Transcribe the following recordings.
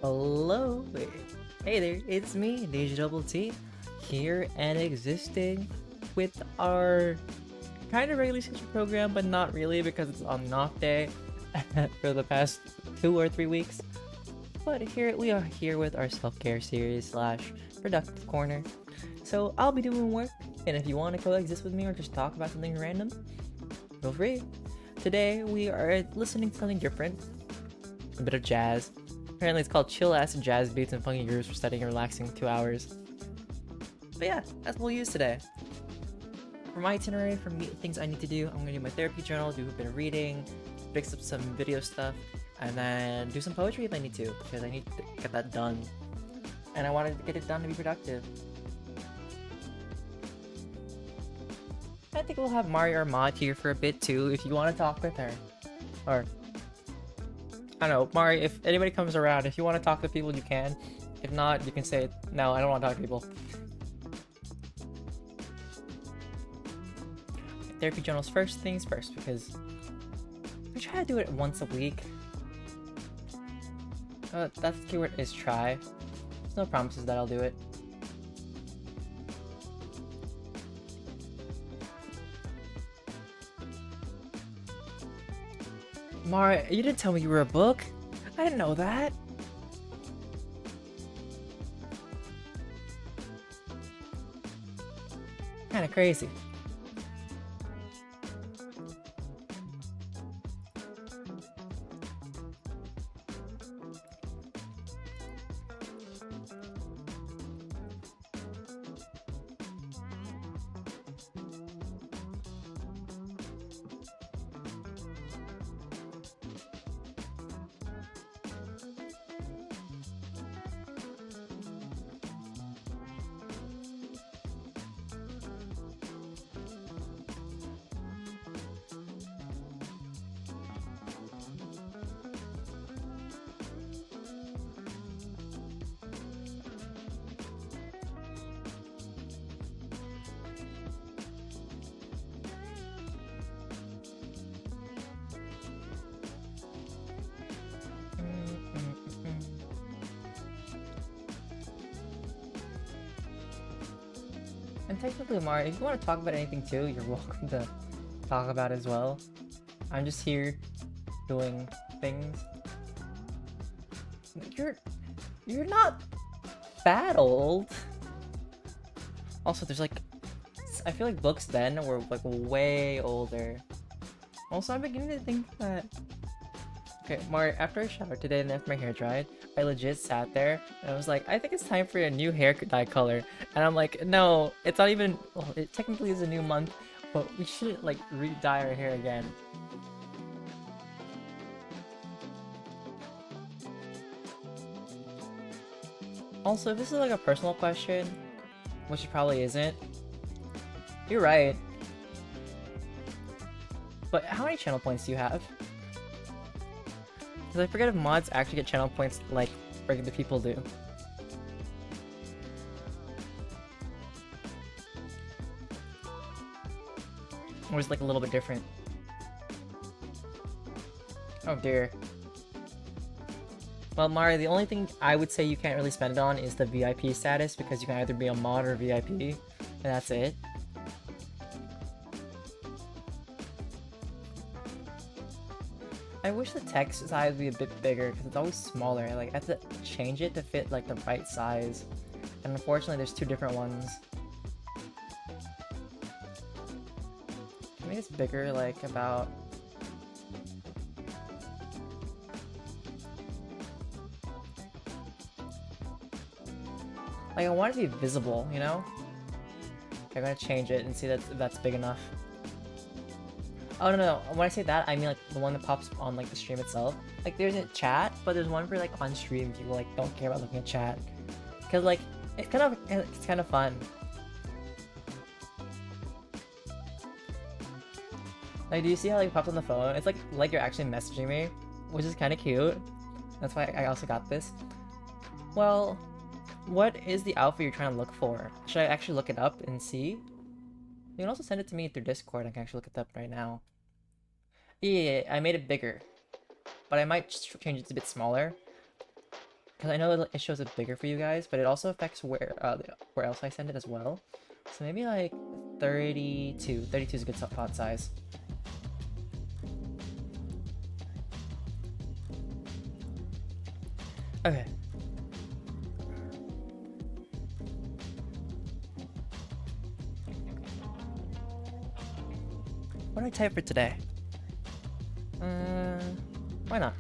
Hello, hey there, it's me, DjDoubleT, here and existing with our kind of regularly scheduled program, but not really because it's on an off day for the past 2 or 3 weeks. But here we are here with our self-care series slash productive corner. So I'll be doing work, and if you want to coexist with me or just talk about something random, feel free. Today we are listening to something different, a bit of jazz. Apparently it's called chill ass jazz beats and funky grooves for studying and relaxing 2 hours. But yeah, that's what we'll use today. For my itinerary, for things I need to do, I'm gonna do my therapy journal, do a bit of reading, fix up some video stuff, and then do some poetry if I need to, because I need to get that done. And I wanted to get it done to be productive. I think we'll have Mario or Mod here for a bit too, if you want to talk with her. Or I don't know, Mari, if anybody comes around, if you want to talk to people, you can. If not, you can say, no, I don't want to talk to people. Therapy journals first things first, because I try to do it once a week. That's the keyword is try. There's no promises that I'll do it. Mara, you didn't tell me you were a book. I didn't know that. Kinda crazy. And technically, Mari, if you want to talk about anything too, you're welcome to talk about as well. I'm just here doing things. You're not that old. Also, there's like, I feel like books then were like way older. Also, I'm beginning to think that. Okay, Mari, after I showered today and after my hair dried, I legit sat there and I was like, I think it's time for a new hair dye color. And I'm like, no, it's not even, well, it technically is a new month, but we shouldn't like re-dye our hair again. Also, if this is like a personal question, which it probably isn't, you're right. But how many channel points do you have? Because I forget if mods actually get channel points like regular people do. Or is it like a little bit different? Oh dear. Well, Mari, the only thing I would say you can't really spend it on is the VIP status, because you can either be a mod or VIP, and that's it. I wish the text size would be a bit bigger, because it's always smaller. Like, I have to change it to fit like the right size. And unfortunately, there's two different ones. Can I make this bigger, like about... Like, I want it to be visible, you know? Okay, I'm gonna change it and see if that's big enough. Oh, no. When I say that, I mean like the one that pops on like the stream itself. Like there's a chat, but there's one for like on stream people like don't care about looking at chat. Cause like it's kind of fun. Like, do you see how like it pops on the phone? It's like you're actually messaging me, which is kind of cute. That's why I also got this. Well, what is the outfit you're trying to look for? Should I actually look it up and see? You can also send it to me through Discord. I can actually look it up right now. Yeah, I made it bigger. But I might just change it to a bit smaller. because I know it shows it bigger for you guys, but it also affects where else I send it as well. So maybe like 32. 32 is a good font size. Okay. What do I type for today? Why not?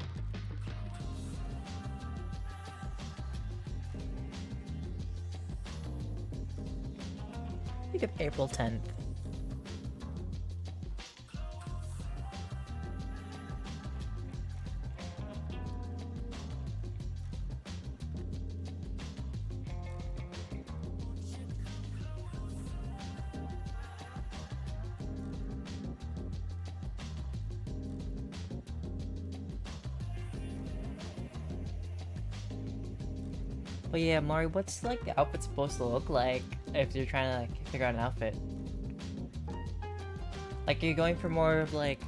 Week of April 10th. But yeah, Mari, what's like the outfit supposed to look like if you're trying to like figure out an outfit? Like, are you going for more of like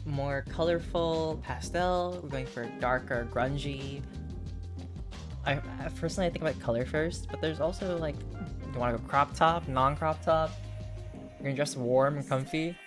more colorful pastel? We're going for darker grungy. I personally I think about color first, but there's also like, do you want to go crop top, non-crop top? You're gonna dress warm and comfy.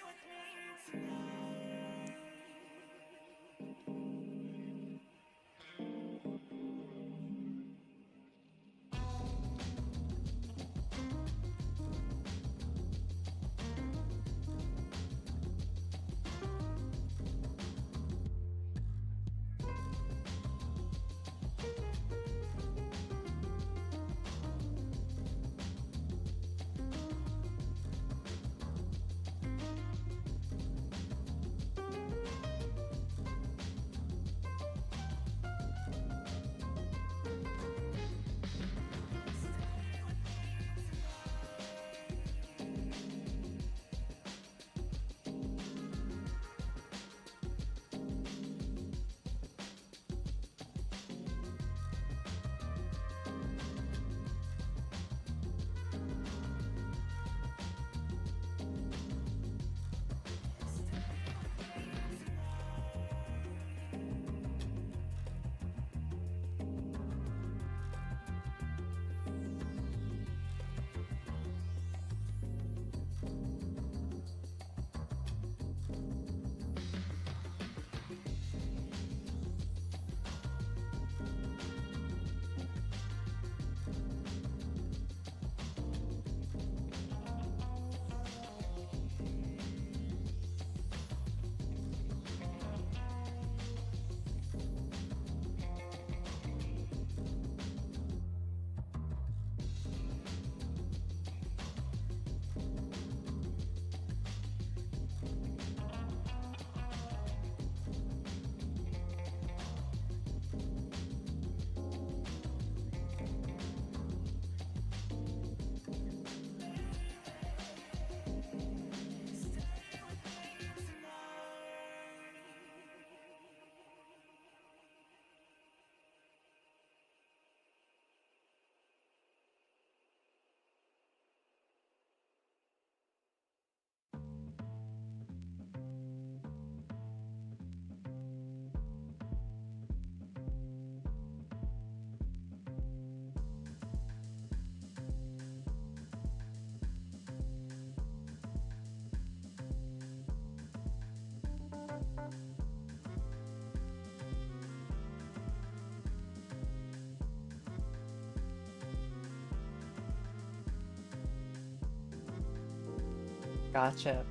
Gotcha.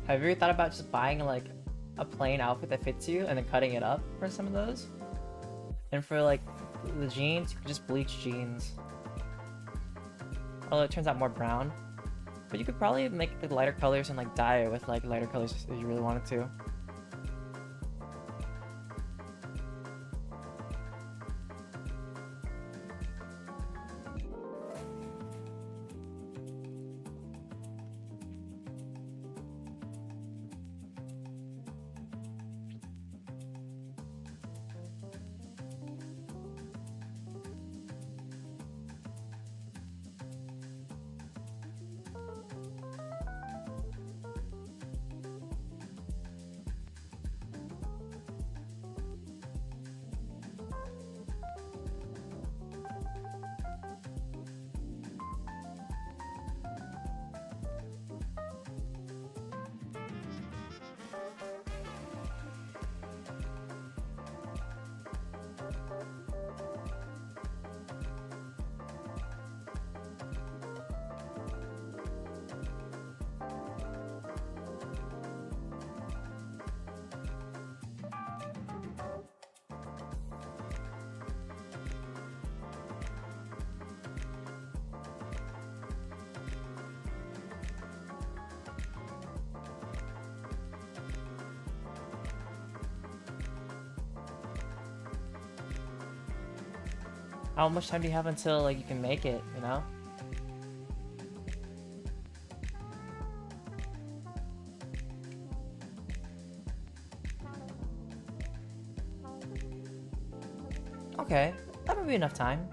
Have you ever thought about just buying like a plain outfit that fits you and then cutting it up for some of those? And for like the jeans, you could just bleach jeans. Although it turns out more brown. But you could probably make the lighter colors and like dye it with like lighter colors if you really wanted to. How much time do you have until like you can make it, you know? Okay, that would be enough time.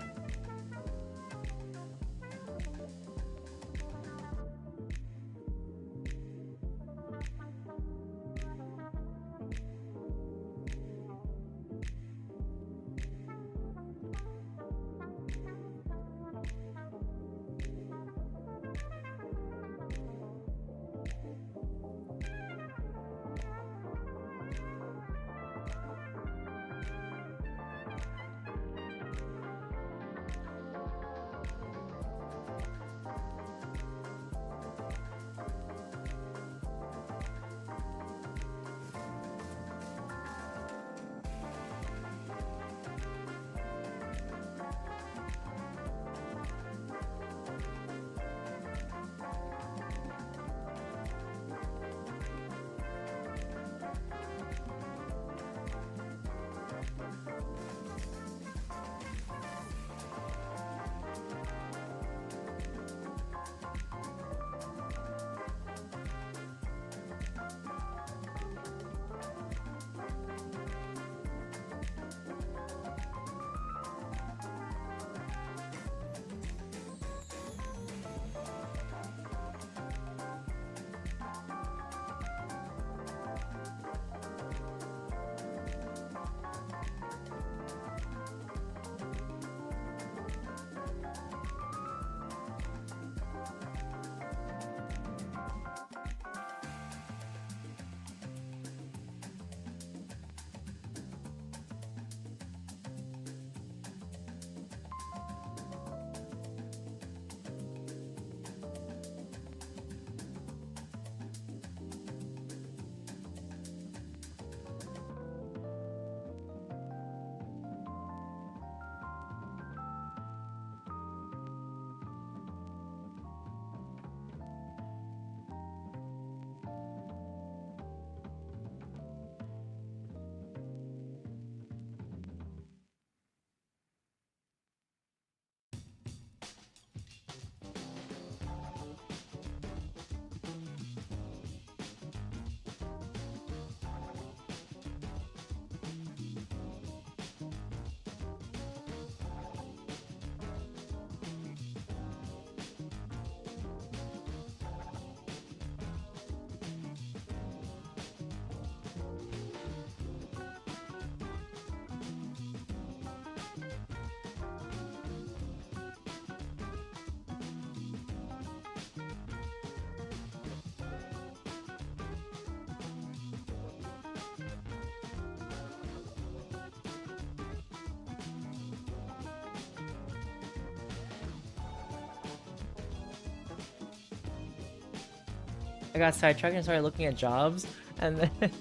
I got sidetracked and started looking at jobs, and then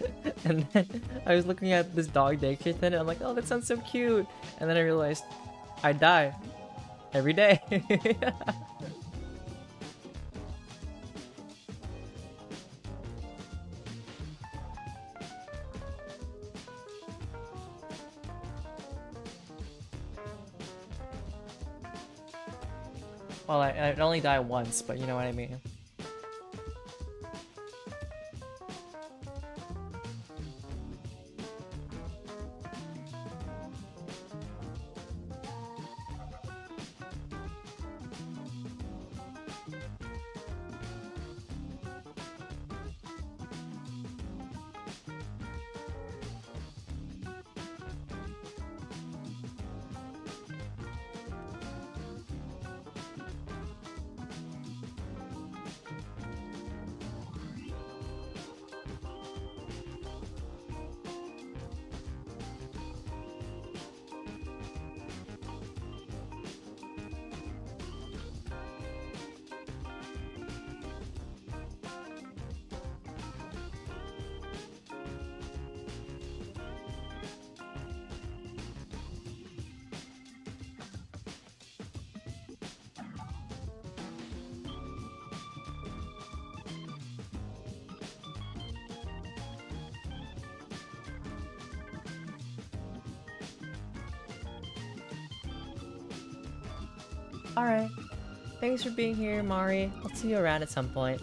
and then I was looking at this dog daycare thing, and I'm like, oh, that sounds so cute. And then I realized I die every day. Well, I only die once, but you know what I mean. Alright. Thanks for being here, Mari. I'll see you around at some point.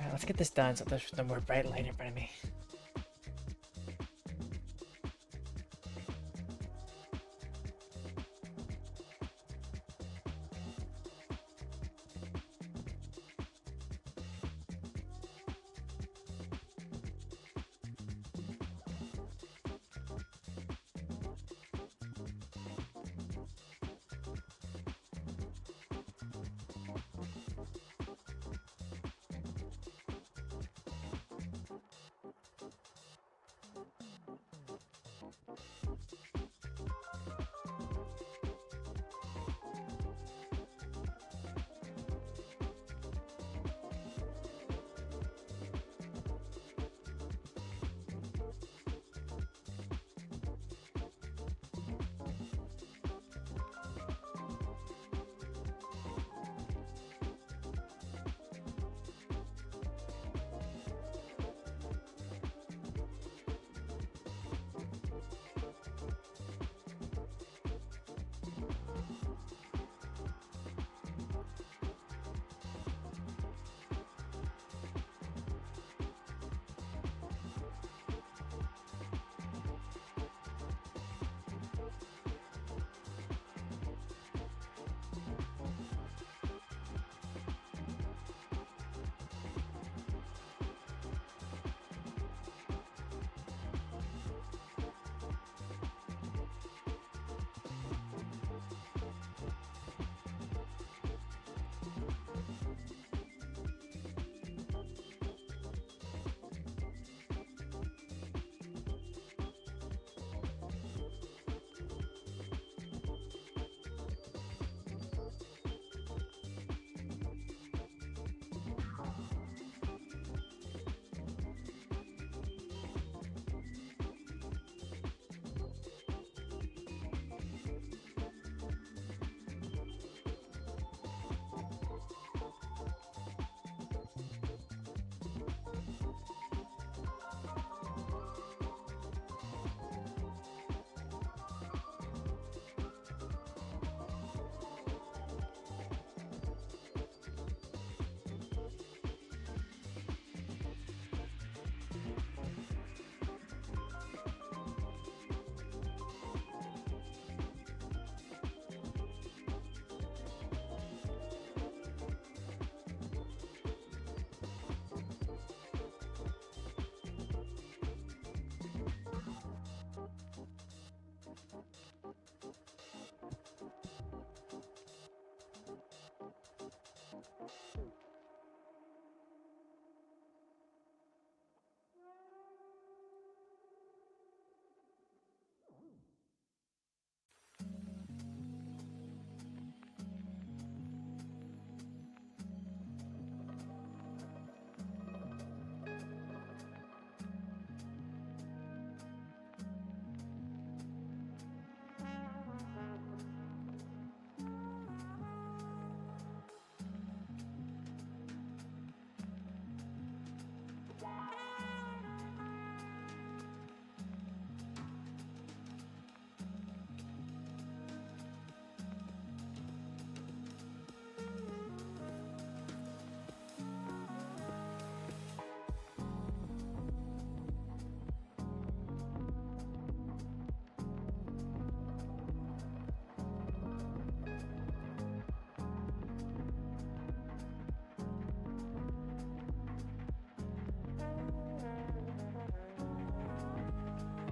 Alright, let's get this done so there's no more bright light in front of me.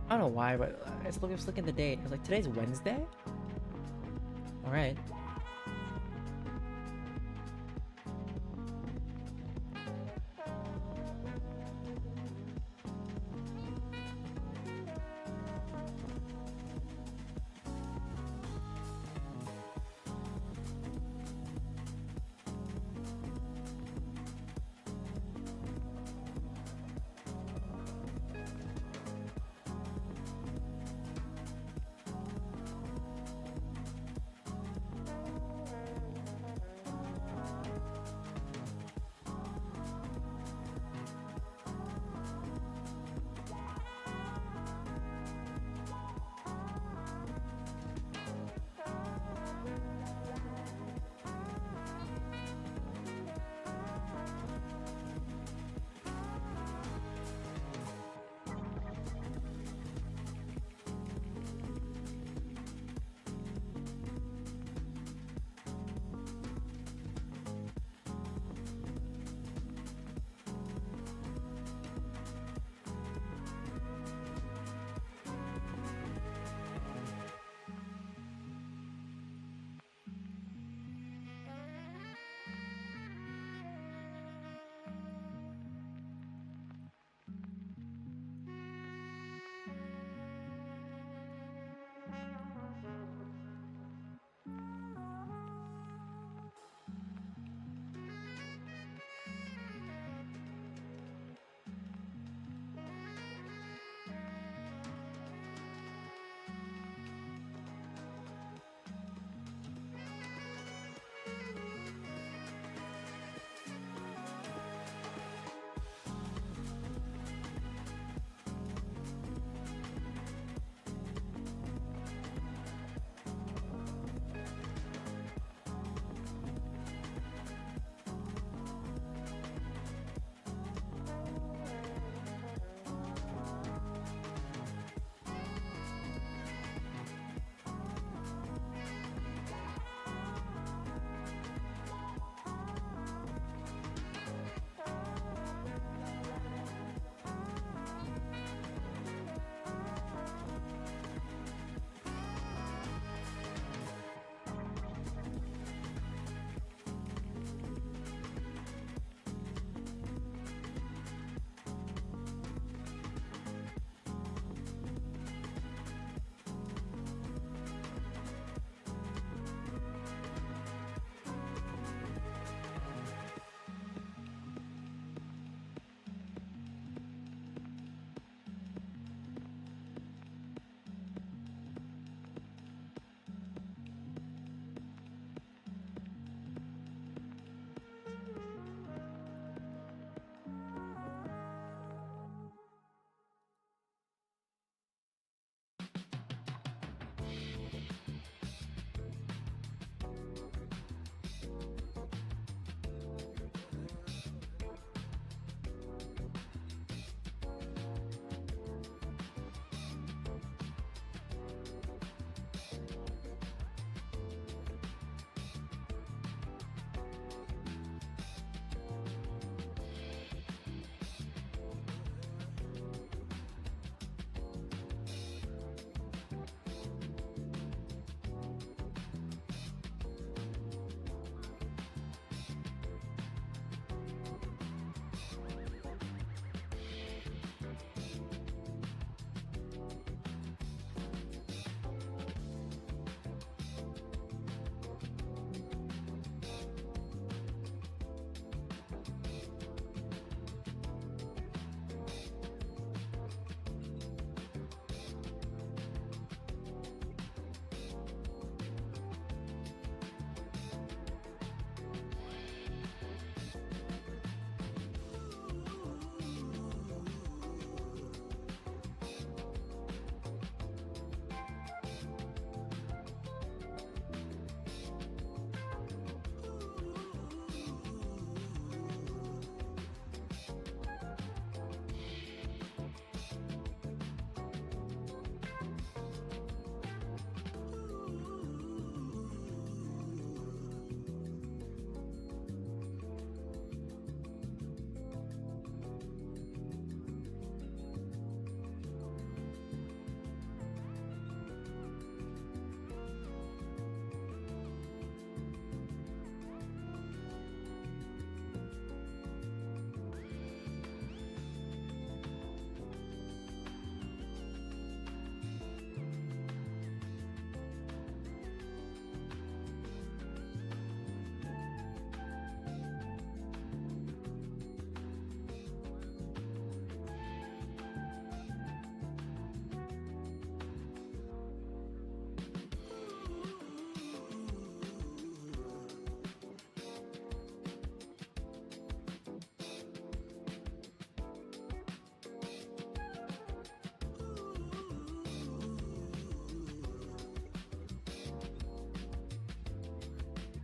I don't know why, but just look at the date. I was like, today's Wednesday? Alright.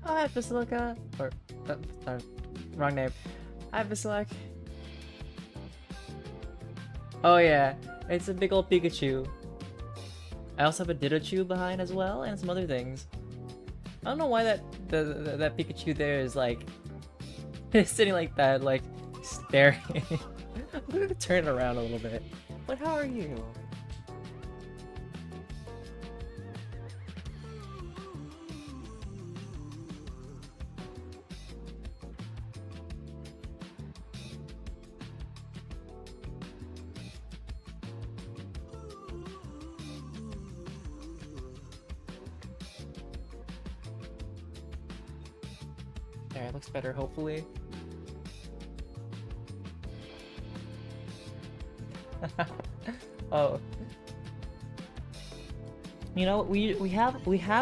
Hi, Basilica. Or, sorry, wrong name. Hi, Basilica. Oh yeah, it's a big old Pikachu. I also have a DjDoubleT behind as well, and some other things. I don't know why that Pikachu there is like sitting like that, like staring. I'm gonna turn it around a little bit. But how are you? There, it looks better, hopefully. Oh, you know, we have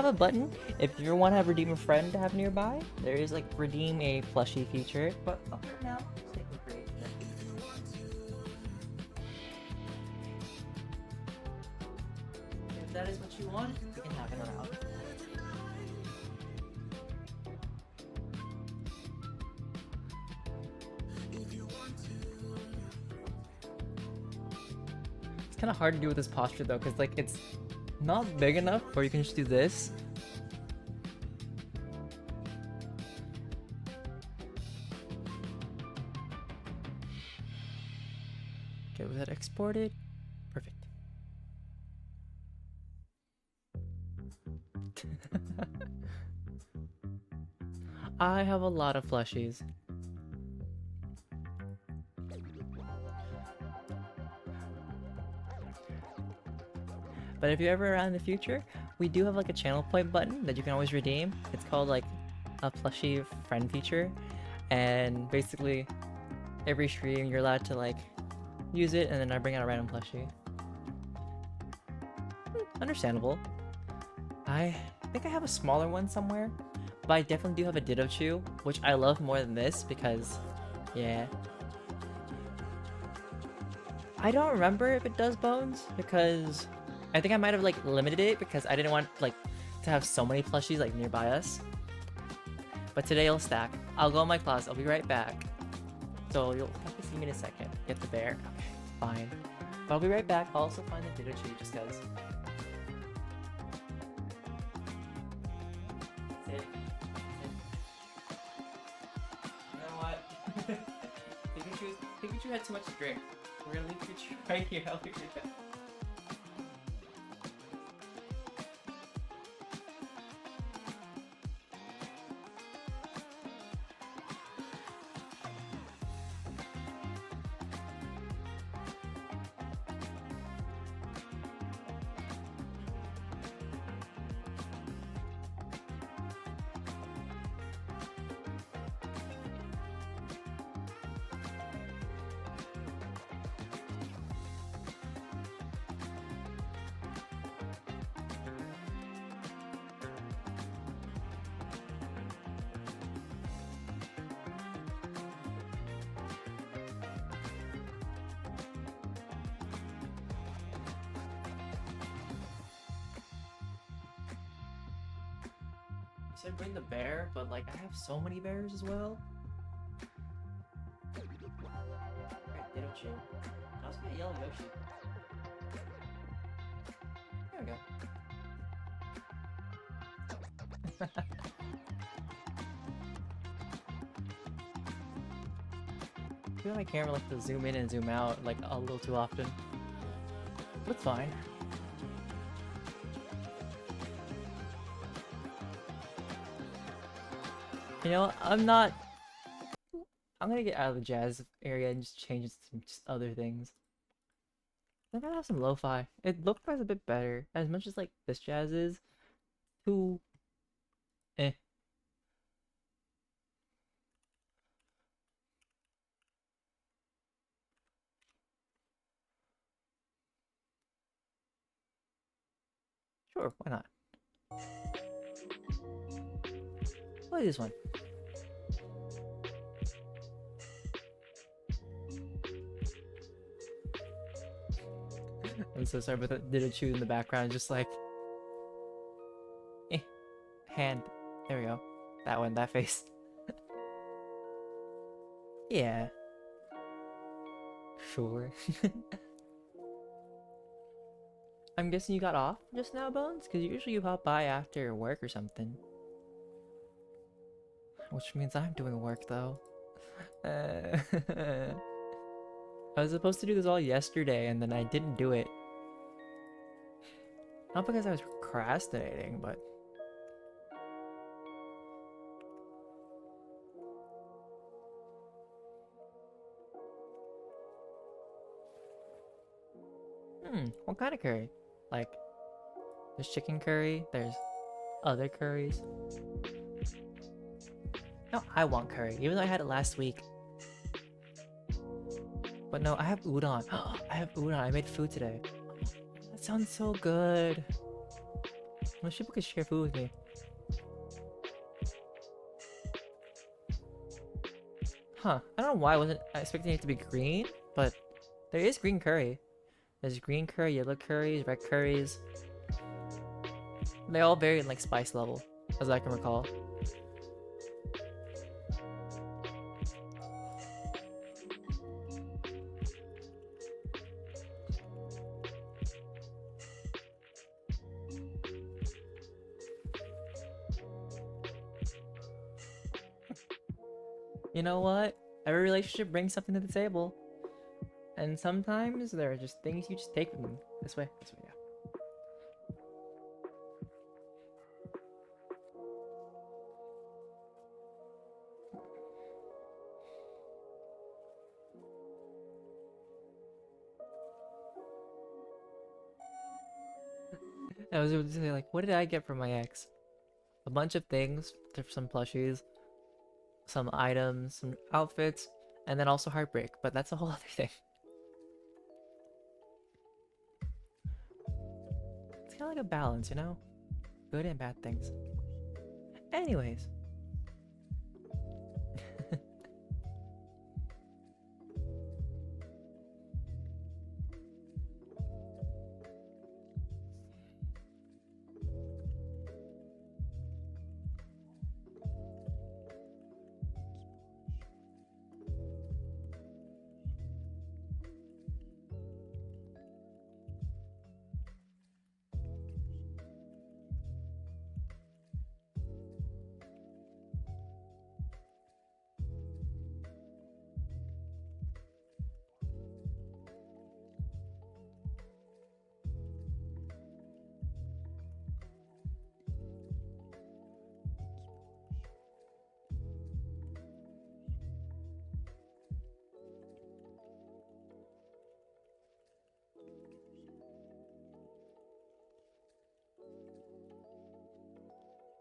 a button. If you want to have redeem a friend to have nearby, there is like redeem a plushie feature. But for now, stick with great. If that is what you want, you can have it around. It's kind of hard to do with this posture though, because like it's not big enough where you can just do this. Okay, was that exported? Perfect. I have a lot of plushies. But if you're ever around in the future, we do have like a channel point button that you can always redeem. It's called like a plushie friend feature. And basically, every stream you're allowed to like use it, and then I bring out a random plushie. Understandable. I think I have a smaller one somewhere, but I definitely do have a DjDoubleT, which I love more than this because, yeah. I don't remember if it does bones because I think I might have like limited it because I didn't want like to have so many plushies like nearby us. But today I'll stack. I'll go in my closet. I'll be right back. So you'll have to see me in a second. Get the bear. Okay, fine. But I'll be right back. I'll also find the DjDoubleT just because. Sit. Sit. You know what? Pikachu had too much to drink. We're gonna leave Pikachu right here. I'll be right back. I said bring the bear, but like I have so many bears as well. Alright, DjDoubleT. I also got yellow Yoshi. There we go. I feel like my camera likes to zoom in and zoom out like a little too often. But it's fine. You know, I'm gonna get out of the jazz area and just change it to some just other things. I gotta have some lo-fi. Lo-fi is a bit better. As much as like this jazz is, too eh. Sure, why not? Play this one. I'm so sorry, but that DjDoubleT in the background, just like hand. There we go. That one, that face. Yeah. Sure. I'm guessing you got off just now, Bones? Because usually you hop by after work or something. Which means I'm doing work, though. I was supposed to do this all yesterday, and then I didn't do it. Not because I was procrastinating, but... what kind of curry? Like, there's chicken curry, there's other curries. No, I want curry, even though I had it last week. But no, I have udon. I have udon. I made food today. That sounds so good. I wish people could share food with me. Huh. I don't know why I wasn't expecting it to be green, but there is green curry. There's green curry, yellow curries, red curries. They all vary in like spice level, as I can recall. You know what? Every relationship brings something to the table. And sometimes there are just things you just take with them. This way, yeah. I was able to say, like, what did I get from my ex? A bunch of things, some plushies, some items, some outfits, and then also heartbreak, but that's a whole other thing. It's kind of like a balance, you know? Good and bad things. Anyways.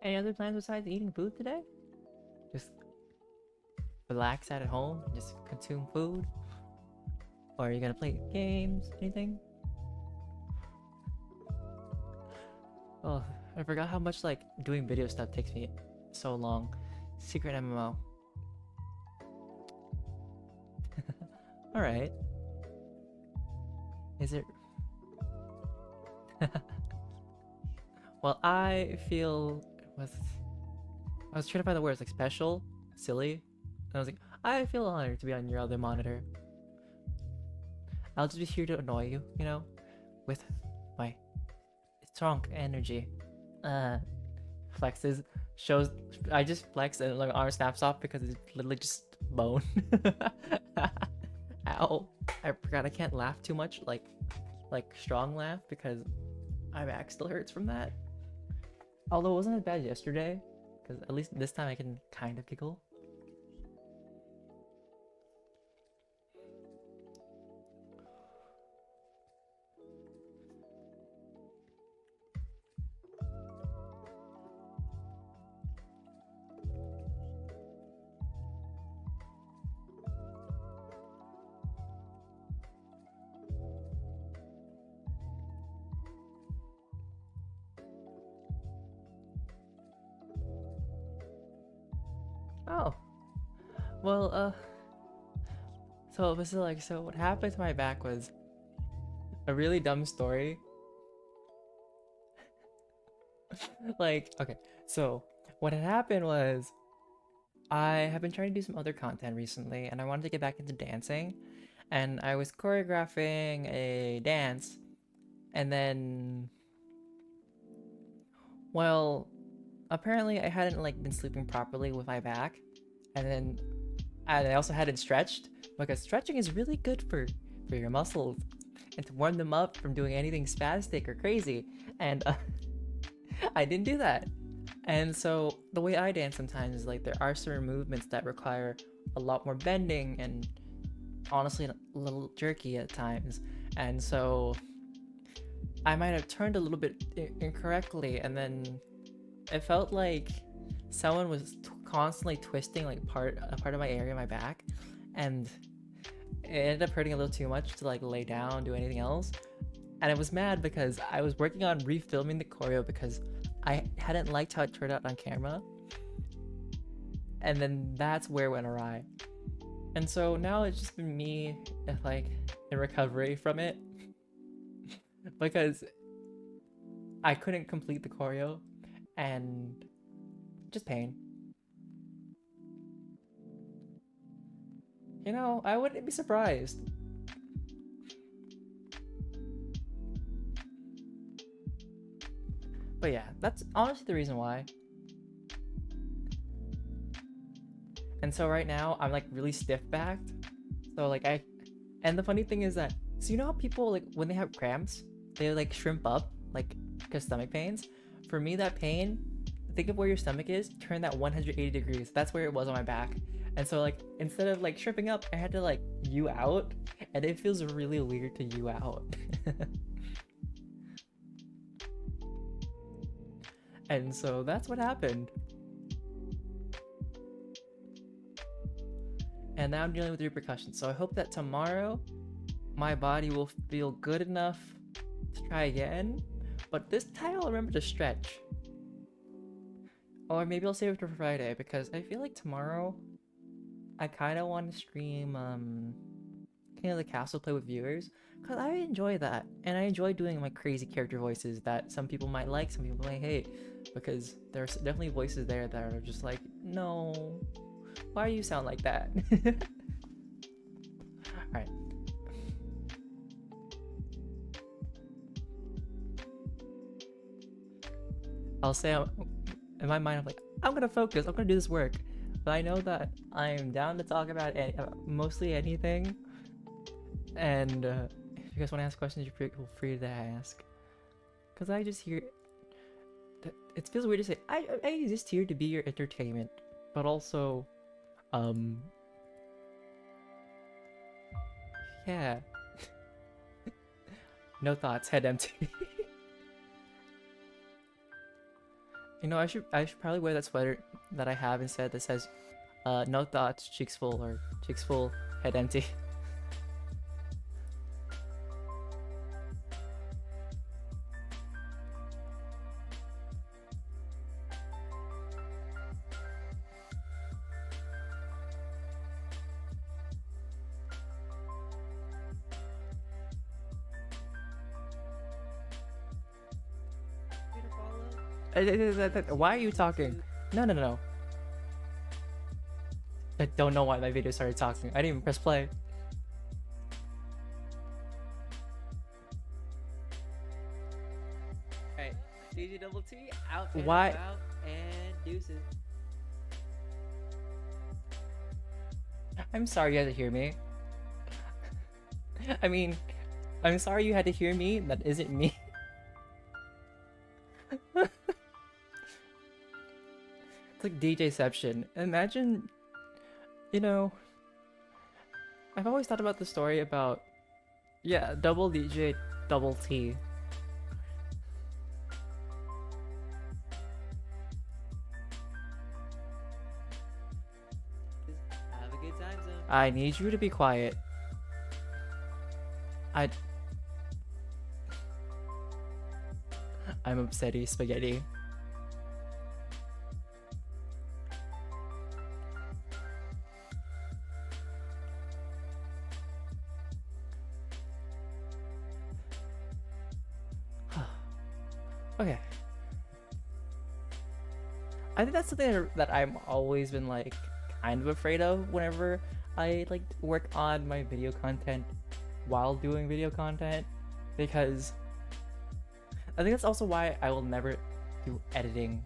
Any other plans besides eating food today? Just relax at home, just consume food? Or are you gonna play games? Anything? Oh, I forgot how much like doing video stuff takes me so long. Secret MMO. Alright. Is it... Well, I feel... I was trying to find the words, like special, silly. And I was like, I feel honored to be on your other monitor. I'll just be here to annoy you, you know? With my strong energy. Flexes. Shows... I just flex and like arm snaps off because it's literally just bone. Ow. I forgot I can't laugh too much, like strong laugh, because my back still hurts from that. Although it wasn't as bad yesterday, because at least this time I can kind of giggle. Oh. Well, so it was like, so what happened to my back was a really dumb story. Like, okay, so what had happened was I have been trying to do some other content recently, and I wanted to get back into dancing. And I was choreographing a dance, and then, well, apparently I hadn't like been sleeping properly with my back, and then I also hadn't stretched because stretching is really good for your muscles and to warm them up from doing anything spastic or crazy. And I didn't do that. And so the way I dance sometimes is like there are certain movements that require a lot more bending and honestly a little jerky at times. And so I might have turned a little bit incorrectly, and then it felt like someone was constantly twisting like a part of my area, my back, and it ended up hurting a little too much to like lay down, do anything else. And I was mad because I was working on refilming the choreo because I hadn't liked how it turned out on camera, and then that's where it went awry. And so now it's just been me like in recovery from it because I couldn't complete the choreo and just pain. You know, I wouldn't be surprised. But yeah, that's honestly the reason why. And so right now I'm like really stiff backed. So like and the funny thing is that, so you know how people like when they have cramps, they like shrimp up like because stomach pains? For me, that pain, think of where your stomach is, turn that 180 degrees. That's where it was on my back. And so like instead of like shrimping up, I had to like U out, and it feels really weird to U out. And so that's what happened. And now I'm dealing with repercussions. So I hope that tomorrow my body will feel good enough to try again. But this time I'll remember to stretch. Or maybe I'll save it for Friday because I feel like tomorrow I kind of want to stream King of the Castle play with viewers because I enjoy that, and I enjoy doing my crazy character voices that some people might like, some people might hate, because there's definitely voices there that are just like, no, why do you sound like that? Alright. I'll say in my mind, I'm like, I'm gonna focus, I'm gonna do this work. But I know that I'm down to talk about mostly anything. And if you guys want to ask questions, you're feel free to ask. Because I just hear that it feels weird to say, I exist here to be your entertainment. But also, yeah. No thoughts, head empty. You know, I should probably wear that sweater that I have instead that says, no thoughts, cheeks full, or cheeks full, head empty. Why are you talking? No, no, no, no. I don't know why my video started talking. I didn't even press play. Alright, DjDoubleT out and Why? about and deuces. I'm sorry you had to hear me. I mean, I'm sorry you had to hear me. That isn't me. It's like DJception. Imagine, you know, I've always thought about the story about, yeah, double DJ, double T. Have a good time zone. I need you to be quiet. I'm upsetty spaghetti. Okay. I think that's something that I'm always been like kind of afraid of whenever I like work on my video content while doing video content, because I think that's also why I will never do editing,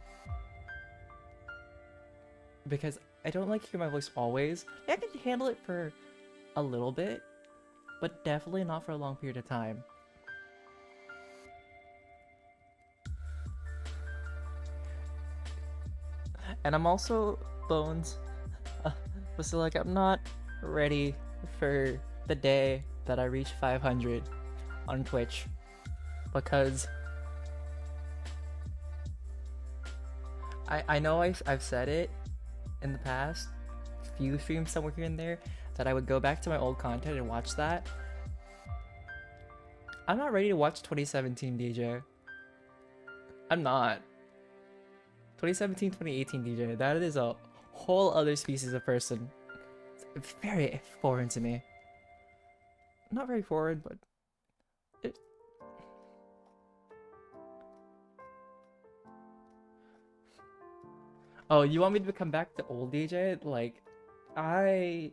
because I don't like hear my voice always. I can handle it for a little bit, but definitely not for a long period of time. And I'm also Bones. So like I'm not ready for the day that I reach 500 on Twitch, because I know I've said it in the past few streams somewhere here and there that I would go back to my old content and watch that. I'm not ready to watch 2017 DJ. I'm not. 2017, 2018 DJ, that is a whole other species of person. It's very foreign to me. Not very foreign, but it... Oh, you want me to come back to old DJ? Like, I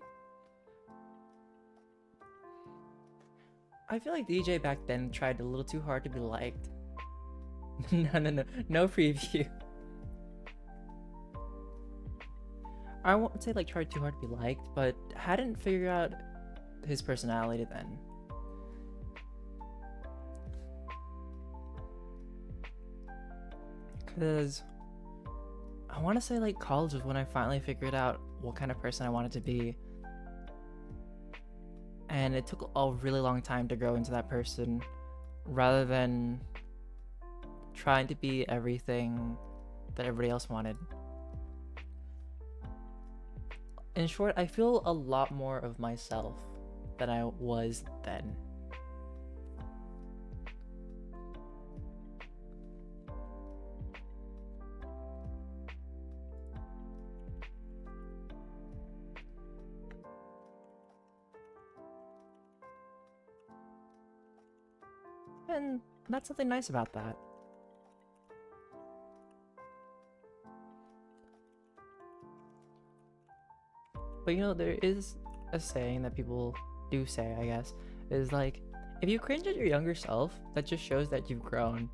feel like DJ back then tried a little too hard to be liked. No preview. I won't say like tried too hard to be liked, but hadn't figured out his personality then. Cause I want to say like college was when I finally figured out what kind of person I wanted to be. And it took a really long time to grow into that person, rather than trying to be everything that everybody else wanted. In short, I feel a lot more of myself than I was then. And that's something nice about that. But you know, there is a saying that people do say, I guess, is like, if you cringe at your younger self, that just shows that you've grown.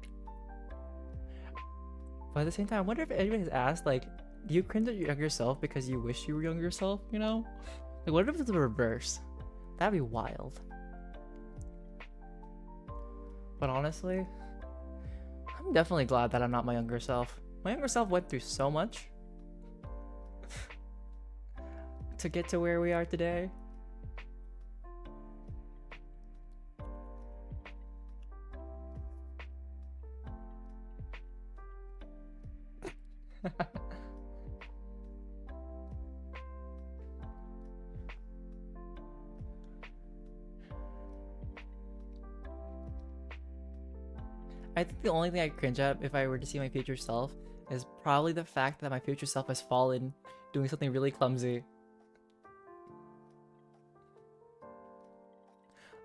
But at the same time, I wonder if anyone has asked, like, do you cringe at your younger self because you wish you were younger self, you know? Like, what if it's the reverse? That'd be wild. But honestly, I'm definitely glad that I'm not my younger self. My younger self went through so much to get to where we are today. I think the only thing I'd cringe at if I were to see my future self is probably the fact that my future self has fallen doing something really clumsy.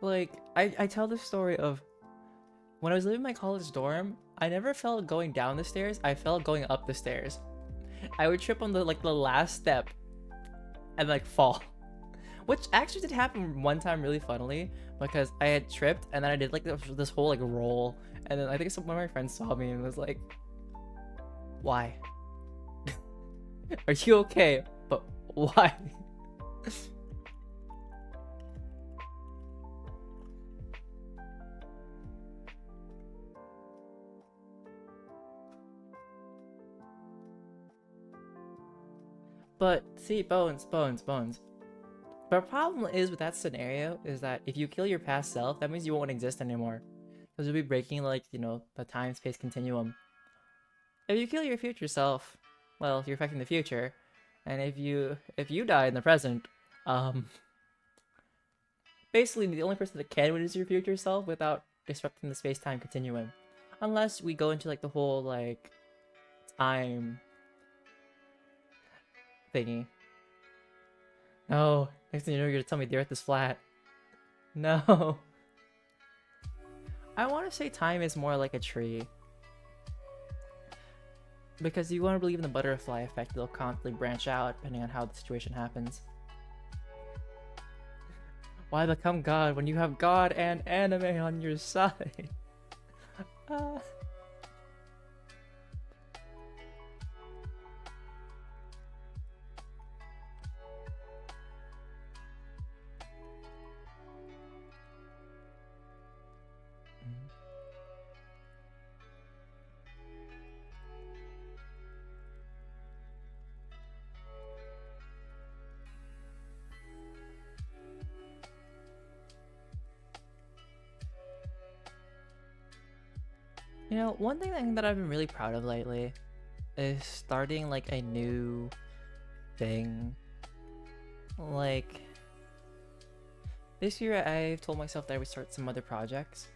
Like, I tell the story of when I was living in my college dorm, I never felt going down the stairs, I felt going up the stairs. I would trip on the last step and like fall. Which actually did happen one time really funnily, because I had tripped and then I did like this whole like roll, and then I think one of my friends saw me and was like, why? Are you okay? But why? But see, Bones. The problem is with that scenario is that if you kill your past self, that means you won't exist anymore. Because you'll be breaking, like, you know, the time-space continuum. If you kill your future self, well, you're affecting the future. And if you die in the present, basically the only person that can win is your future self without disrupting the space-time continuum. Unless we go into, like, the whole, like, time thingy. No, next thing you know, you're gonna tell me the Earth is flat. No. I want to say time is more like a tree. Because you want to believe in the butterfly effect, they'll constantly branch out depending on how the situation happens. Why become God when you have God and anime on your side? Ah. You know, one thing that I've been really proud of lately is starting like a new thing. Like this year I've told myself that I would start some other projects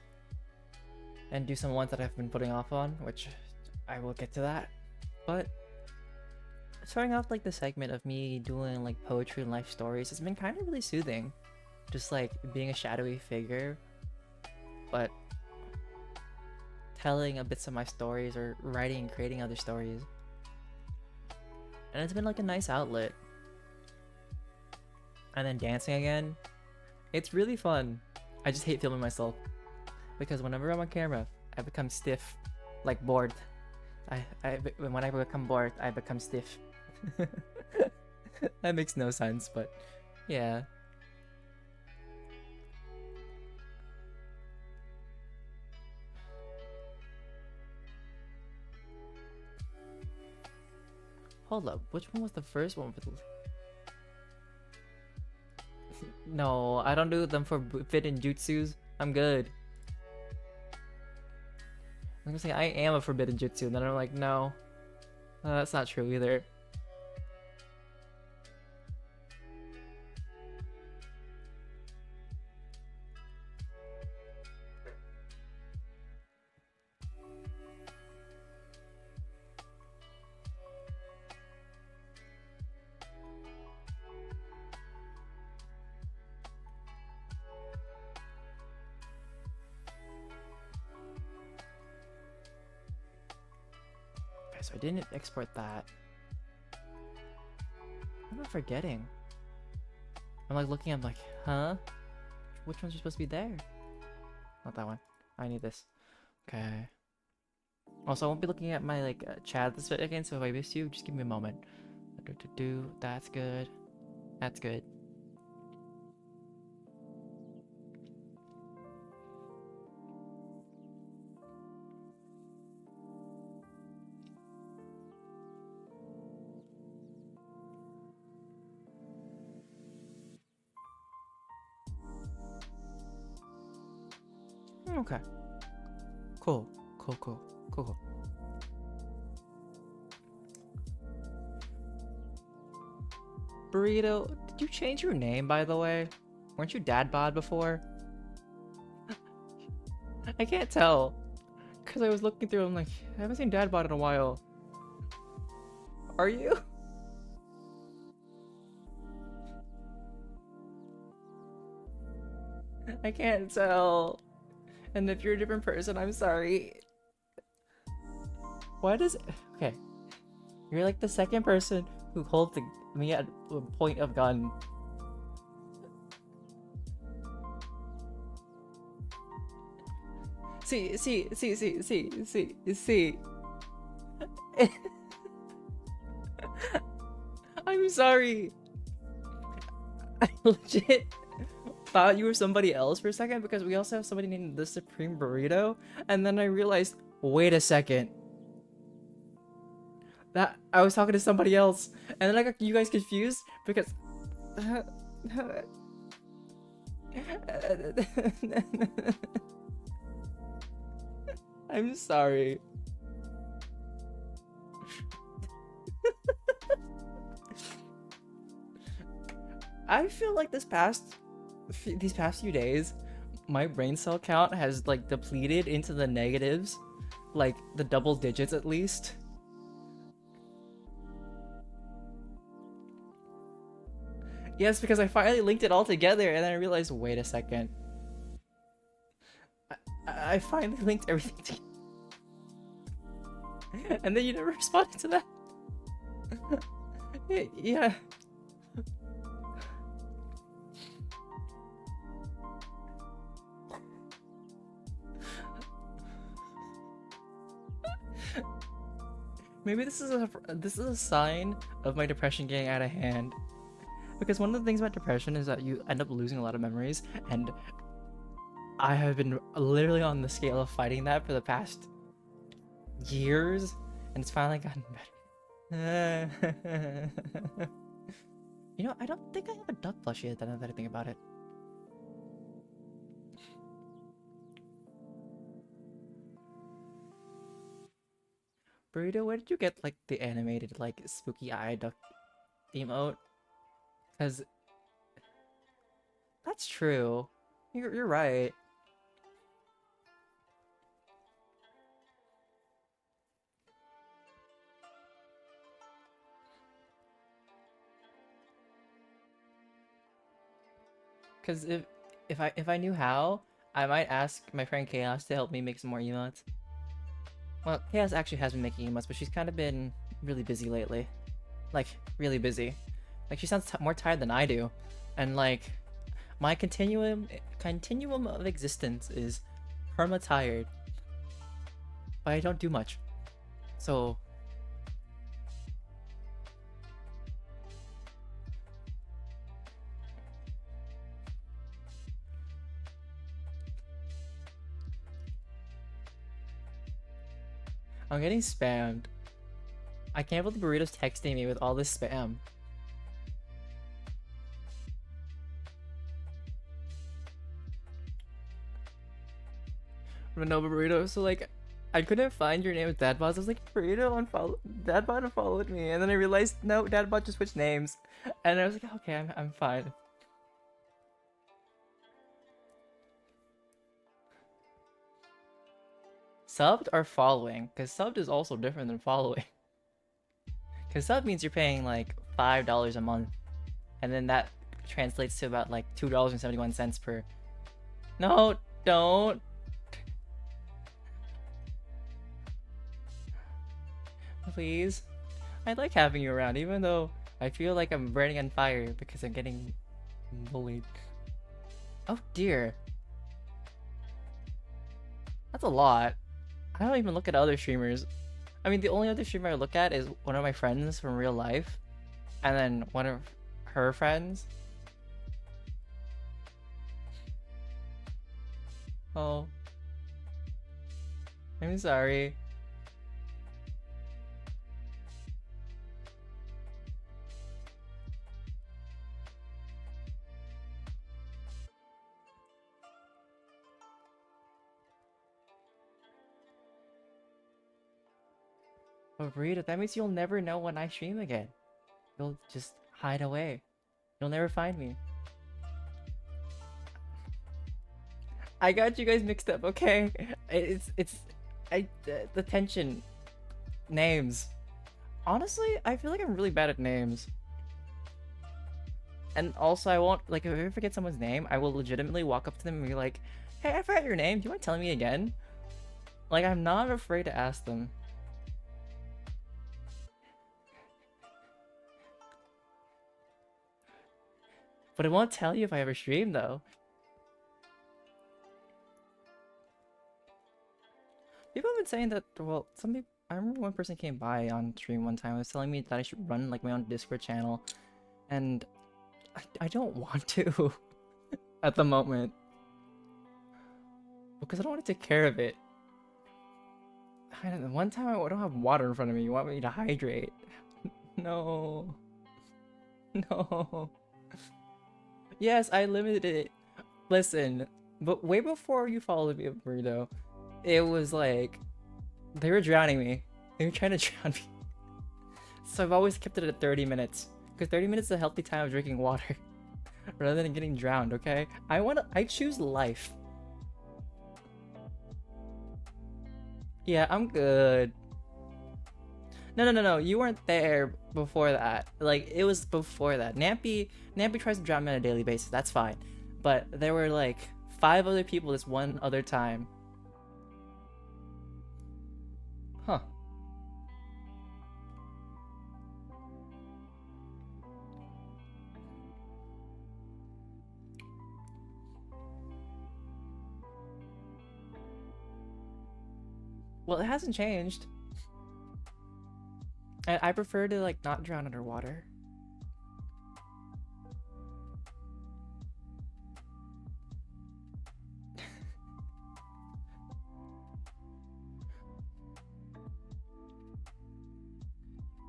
and do some ones that I've been putting off on, which I will get to that. But starting off like the segment of me doing like poetry and life stories has been kind of really soothing. Just like being a shadowy figure, but telling a bits of my stories or writing and creating other stories. And it's been like a nice outlet. And then dancing again, it's really fun. I just hate filming myself because whenever I'm on camera, I become stiff, like bored. When I become bored, I become stiff. That makes no sense, but yeah. Hold up, which one was the first one? No, I don't do them for forbidden jutsus. I'm good. I'm gonna say I am a forbidden jutsu, and then I'm like, no, that's not true either. Okay, so I didn't export that. What am I forgetting? I'm like looking, I'm like, huh? Which ones are supposed to be there? Not that one. I need this. Okay. Also, I won't be looking at my like chat this bit again, so if I miss you, just give me a moment. That's good. That's good. Okay. Cool. Cool. Burrito, did you change your name by the way? Weren't you dad bod before? I can't tell. Cause I was looking through, I'm like, I haven't seen dad bod in a while. Are you? I can't tell. And if you're a different person, I'm sorry. Why does... Okay. You're like the second person who holds me at a point of gun. See. I'm sorry. I legit thought you were somebody else for a second because we also have somebody named the Supreme Burrito, and then I realized, wait a second, that I was talking to somebody else, and then I got you guys confused because I'm sorry. I feel like these past few days, my brain cell count has like depleted into the negatives, like the double digits at least. Yes, because I finally linked it all together and then I realized, wait a second. I finally linked everything together. And then you never responded to that. Yeah. Maybe this is a sign of my depression getting out of hand. Because one of the things about depression is that you end up losing a lot of memories, and I have been literally on the scale of fighting that for the past years, and it's finally gotten better. You know, I don't think I have a duck plushie yet, now that I think about it. Burrito, where did you get like the animated like spooky eye duck emote? Cause that's true. You're right. Cause if I knew how, I might ask my friend Chaos to help me make some more emotes. Well, Chaos actually has been making emotes, but she's kind of been really busy lately. Like, really busy. Like, she sounds more tired than I do. And like, my continuum of existence is perma tired. But I don't do much. So I'm getting spammed. I can't believe Burrito's texting me with all this spam. No, Burrito, so like, I couldn't find your name with Dadbot. I was like, Burrito Dadbot unfollowed me, and then I realized no, Dadbot just switched names, and I was like, okay, I'm fine. Subbed or following? Because subbed is also different than following. Because sub means you're paying like $5 a month, and then that translates to about like $2.71 per. No, don't. Please. I like having you around, even though I feel like I'm burning on fire because I'm getting bullied. Oh dear. That's a lot. I don't even look at other streamers. I mean, the only other streamer I look at is one of my friends from real life, and then one of her friends. Oh. I'm sorry. But Rita, that means you'll never know when I stream again. You'll just hide away. You'll never find me. I got you guys mixed up, okay? The tension. Names. Honestly, I feel like I'm really bad at names. And also, I won't, like, if I forget someone's name, I will legitimately walk up to them and be like, hey, I forgot your name. Do you mind telling me again? Like, I'm not afraid to ask them. But I won't tell you if I ever stream, though. People have been saying that, well, some people, I remember one person came by on stream one time and was telling me that I should run, like, my own Discord channel. And I don't want to at the moment. Because I don't want to take care of it. I don't know, one time I don't have water in front of me. You want me to hydrate? No. No. Yes, I limited it. Listen, but way before you followed me, Burrito, it was like, they were drowning me. They were trying to drown me. So I've always kept it at 30 minutes. Because 30 minutes is a healthy time of drinking water. Rather than getting drowned, okay? I choose life. Yeah, I'm good. No. You weren't there before that. Like, it was before that. Nampy tries to drown me on a daily basis. That's fine. But there were like 5 other people this one other time. Huh. Well, it hasn't changed. And I prefer to like not drown underwater.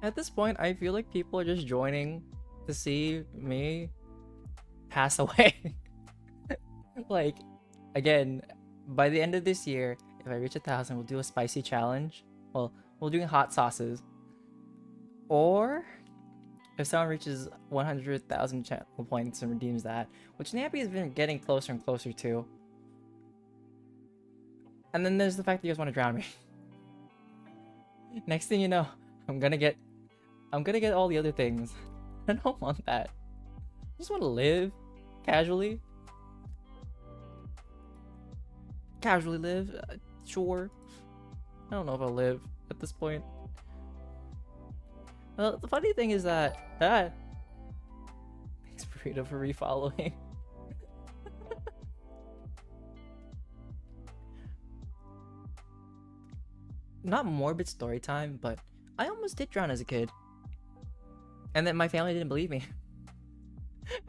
At this point, I feel like people are just joining to see me pass away. Like, again, by the end of this year, if I reach 1,000, we'll do a spicy challenge. Well, we'll do hot sauces. Or if someone reaches 100,000 channel points and redeems that, which Nappy has been getting closer and closer to. And then there's the fact that you guys want to drown me. Next thing you know, I'm gonna get all the other things. I don't want that. I just want to live casually. Casually live, sure. I don't know if I'll live at this point. Well, the funny thing is that thanks Burrito for refollowing. Not morbid story time, but I almost did drown as a kid. And then my family didn't believe me.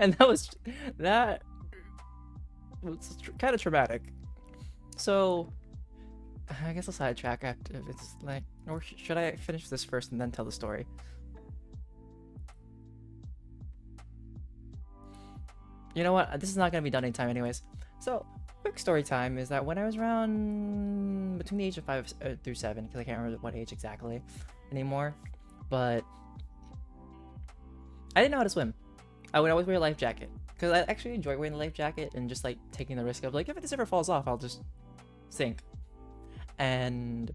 And that was kind of traumatic. So I guess I'll sidetrack after it's like, or should I finish this first and then tell the story? You know what? This is not gonna be done in time anyways. So quick story time is that when I was around between the age of 5 through 7, because I can't remember what age exactly anymore, but I didn't know how to swim. I would always wear a life jacket because I actually enjoy wearing the life jacket and just like taking the risk of like, if this ever falls off, I'll just sink. And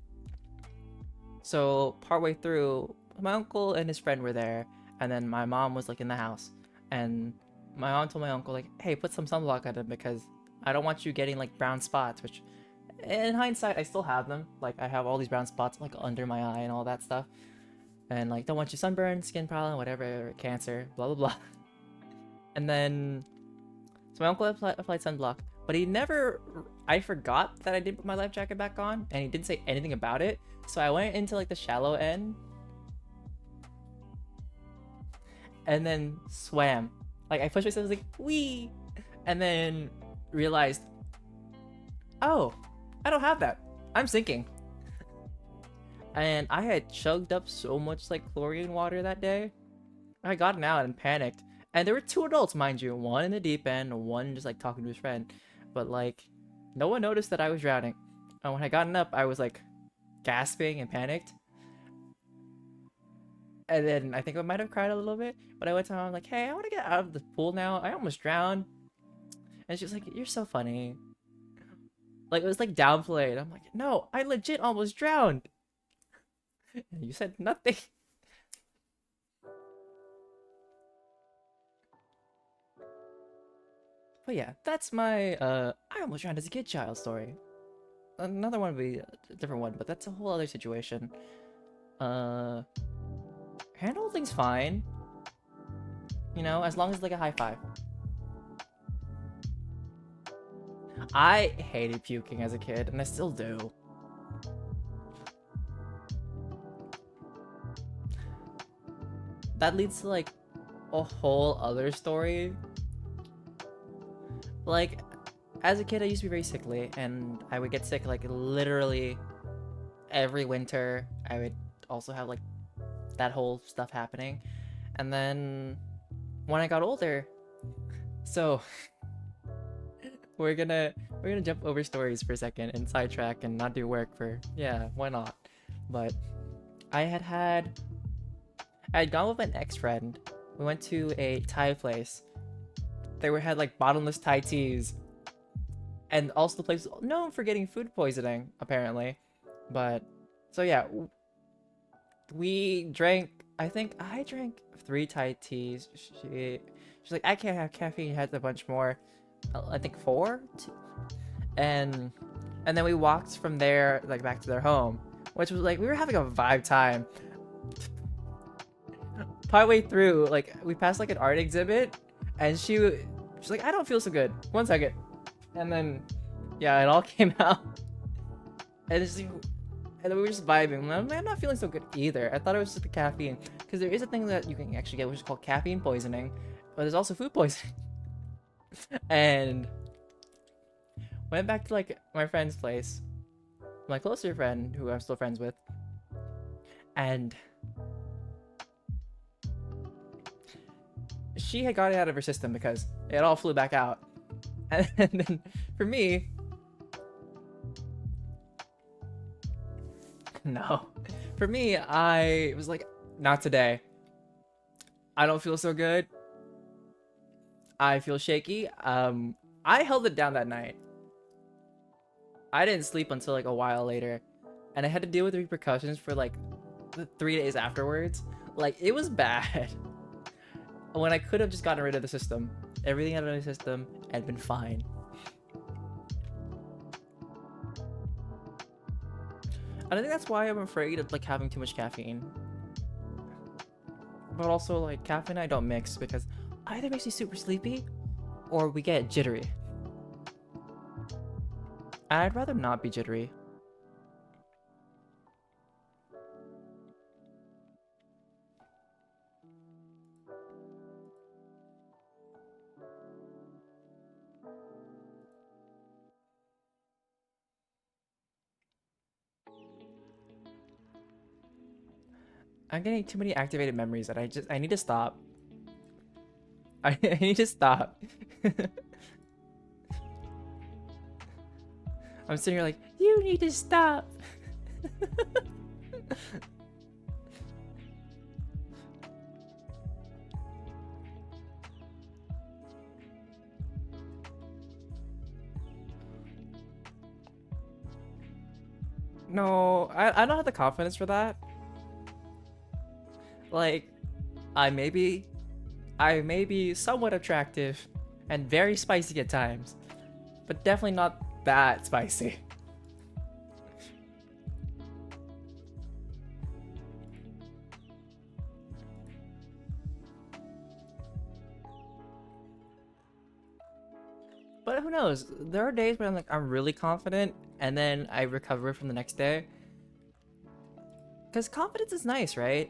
so partway through, my uncle and his friend were there, and then my mom was like in the house, and my mom told my uncle like, hey, put some sunblock on him because I don't want you getting like brown spots, which in hindsight I still have them. Like I have all these brown spots like under my eye and all that stuff, and like don't want you sunburn, skin problem, whatever, cancer, blah blah blah. And then so my uncle applied sunblock, but he never, I forgot that I didn't put my life jacket back on, and he didn't say anything about it. So I went into like the shallow end and then swam. Like I pushed myself, I was like, wee, and then realized, oh, I don't have that. I'm sinking. And I had chugged up so much like chlorine water that day. I had gotten out and panicked. And there were 2 adults, mind you, one in the deep end, one just like talking to his friend. But like, no one noticed that I was drowning. And when I gotten up, I was like gasping and panicked. And then I think I might have cried a little bit. But I went to my mom like, hey, I want to get out of the pool now. I almost drowned. And she was like, you're so funny. Like, it was like downplayed. I'm like, no, I legit almost drowned. And you said nothing. But yeah, that's my I almost drowned as a kid child story. Another one would be a different one, but that's a whole other situation. Hand holding's fine. You know, as long as like a high five. I hated puking as a kid, and I still do. That leads to like a whole other story. Like, as a kid, I used to be very sickly, and I would get sick like literally every winter. I would also have like that whole stuff happening. And then when I got older, so we're gonna jump over stories for a second and sidetrack and not do work for, yeah, why not? But I had gone with an ex-friend. We went to a Thai place. They had like bottomless Thai teas, and also the place was known for getting food poisoning apparently. But so yeah, we drank, I think I drank 3 Thai teas. She's like, I can't have caffeine. Had a bunch more. I think 4. And then we walked from there like back to their home, which was like, we were having a vibe time. Partway through, like we passed like an art exhibit, and she's like, I don't feel so good. 1 second. And then yeah, it all came out. And And then we were just vibing. I'm not feeling so good either. I thought it was just the caffeine. Because there is a thing that you can actually get, which is called caffeine poisoning. But there's also food poisoning. And went back to like my friend's place. My closer friend, who I'm still friends with. And she had got it out of her system because it all flew back out. And then for me, no. For me, I was like, not today. I don't feel so good. I feel shaky. I held it down that night. I didn't sleep until like a while later. And I had to deal with the repercussions for like 3 days afterwards. Like, it was bad. When I could have just gotten rid of the system. Everything out of the system had been fine. And I think that's why I'm afraid of like having too much caffeine. But also like caffeine I don't mix because either makes me super sleepy or we get jittery. And I'd rather not be jittery. I'm getting too many activated memories that I need to stop. I need to stop. I'm sitting here like, you need to stop. No, I don't have the confidence for that. Like, I may be somewhat attractive and very spicy at times, but definitely not that spicy. But who knows? There are days when I'm really confident and then I recover from the next day. Cause confidence is nice, right?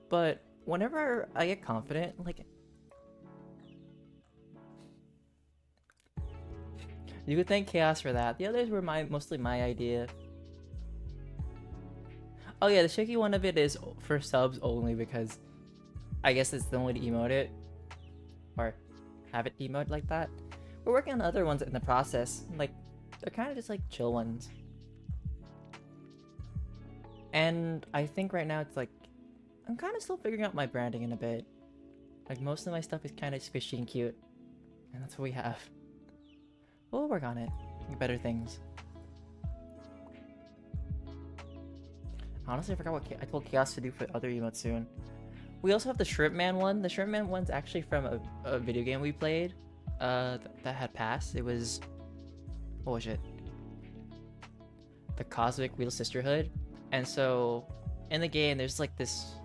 But whenever I get confident, like, you could thank Chaos for that. The others were mostly my idea. Oh yeah, the shaky one of it is for subs only because I guess it's the only way to emote it. Or have it emote like that. We're working on other ones in the process. Like, they're kind of just like chill ones. And I think right now it's like, I'm kind of still figuring out my branding in a bit. Like, most of my stuff is kind of squishy and cute. And that's what we have. We'll work on it. Make better things. Honestly, I forgot what I told Chaos to do for other emotes soon. We also have the Shrimp Man one. The Shrimp Man one's actually from a video game we played that had passed. It was... what was it? The Cosmic Wheel Sisterhood. And so, in the game, there's like this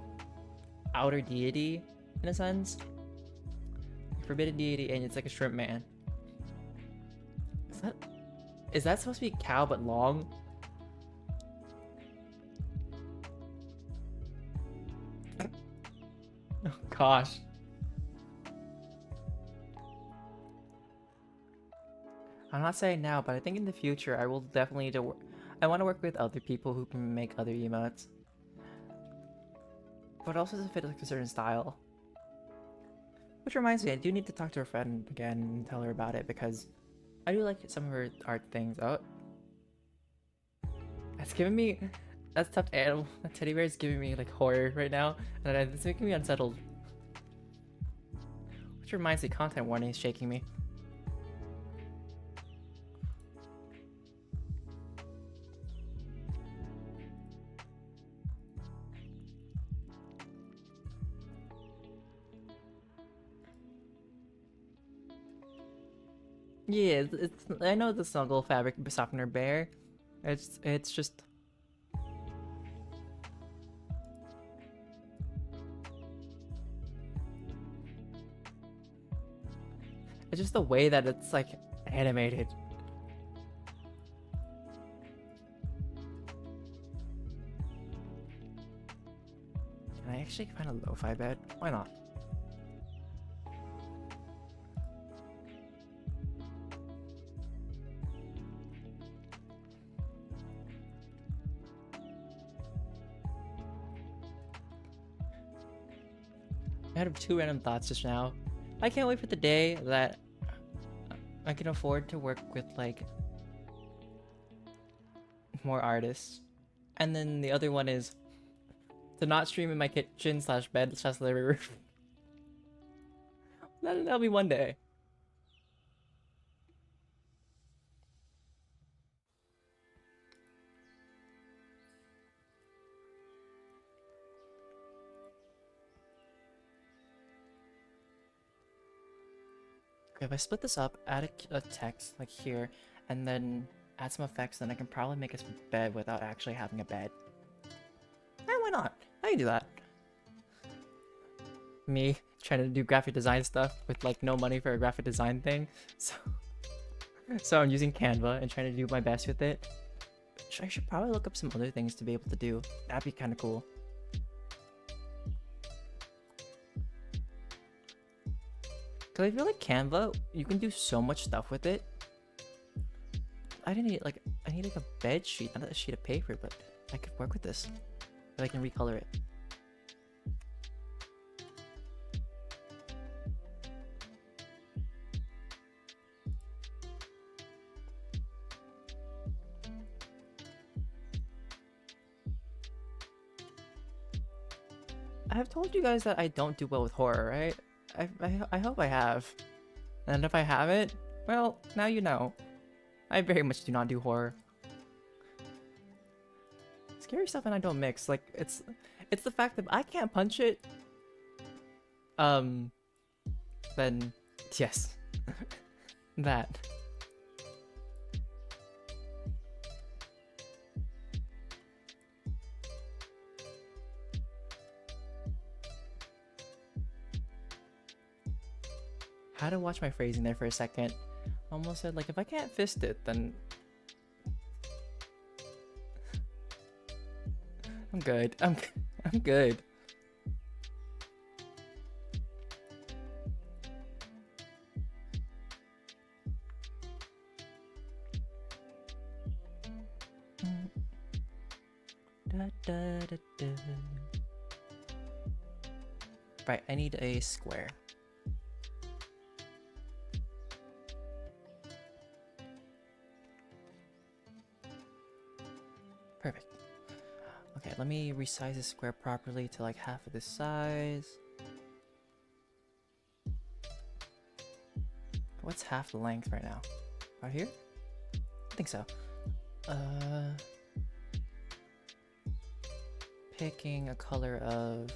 outer deity, in a sense. Forbidden deity, and it's like a Shrimp Man. Is that supposed to be cow but long? Oh gosh. I'm not saying now, but I think in the future I will definitely I want to work with other people who can make other emotes. But also to fit like a certain style. Which reminds me, I do need to talk to her friend again and tell her about it because I do like some of her art things. Oh. That's giving me... That stuffed animal, that teddy bear is giving me like horror right now. And it's making me unsettled. Which reminds me, content warning is shaking me. Yeah, I know the snuggle fabric softener bear. It's just... It's just the way that it's like animated. Can I actually find a lo-fi bed? Why not? I had two random thoughts just now. I can't wait for the day that I can afford to work with like more artists. And then the other one is to not stream in my kitchen slash bed slash living room. That'll be one day. Okay, if I split this up, add a text like here, and then add some effects, then I can probably make a bed without actually having a bed. Why not? I can do that. Me trying to do graphic design stuff with like no money for a graphic design thing. So I'm using Canva and trying to do my best with it. I should probably look up some other things to be able to do. That'd be kind of cool. Cause I feel like Canva, you can do so much stuff with it. I need like a bed sheet, not a sheet of paper, but I could work with this. But I can recolor it. I have told you guys that I don't do well with horror, right? I hope I have. And if I haven't, well, now you know. I very much do not do horror. Scary stuff and I don't mix. Like, it's the fact that I can't punch it. Then, yes. That. Had to watch my phrasing there for a second. Almost said, like, if I can't fist it, then I'm good. I'm good. Right, I need a square. Perfect. Okay, let me resize this square properly to like half of this size. What's half the length right now? Right here? I think so. Picking a color of...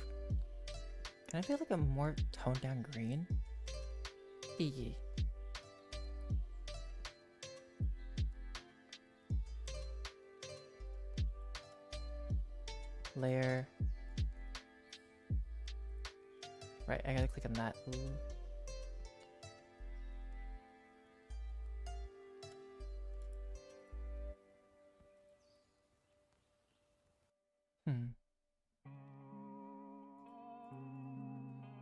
Can I feel like a more toned down green? Eee. Layer. Right, I gotta click on that. Ooh.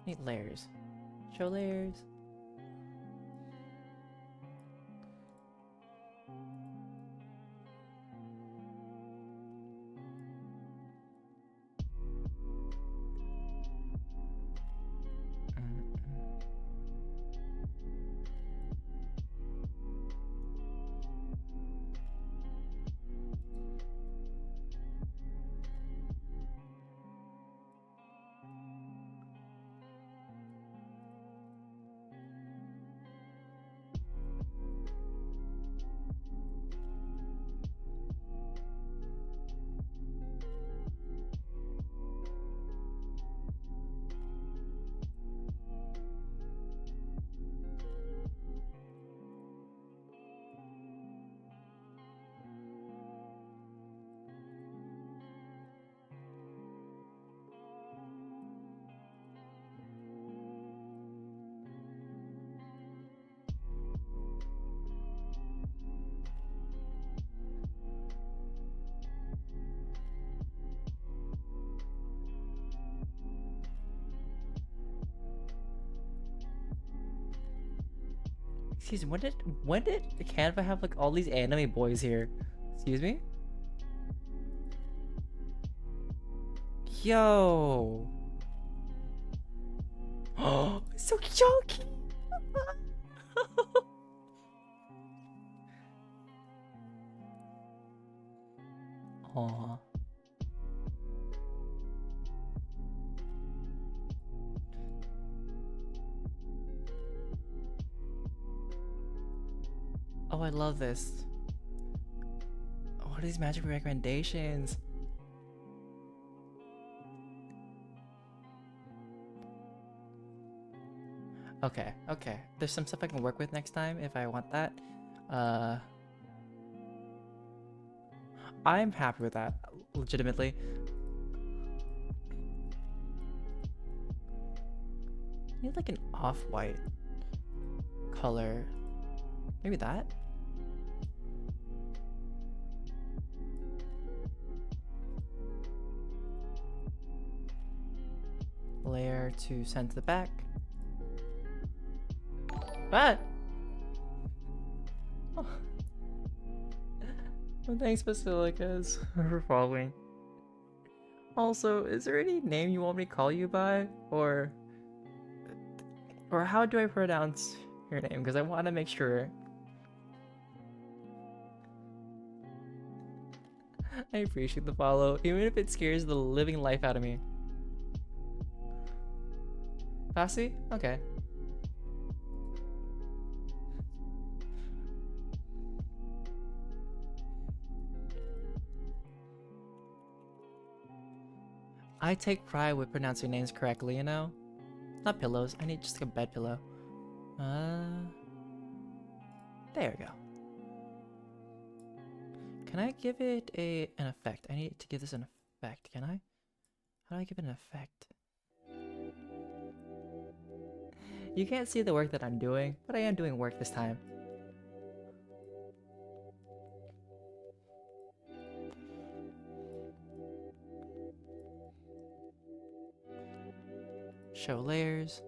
Need layers. Show layers. Excuse me, when did Canva have like all these anime boys here? Excuse me? Yo! Oh, so chunky! Aw. Oh, I love this. What are these magic recommendations? Okay, okay. There's some stuff I can work with next time if I want that. Uh, I'm happy with that, legitimately. I need like an off-white color. Maybe that? Layer to send to the back. Ah! Oh. Well, thanks, Basilicas, for following. Also, is there any name you want me to call you by? Or how do I pronounce your name? Because I want to make sure. I appreciate the follow, even if it scares the living life out of me. Fassi? Okay. I take pride with pronouncing names correctly, you know? Not pillows, I need just like a bed pillow. There we go. Can I give it an effect? I need to give this an effect, can I? How do I give it an effect? You can't see the work that I'm doing, but I am doing work this time. Show layers.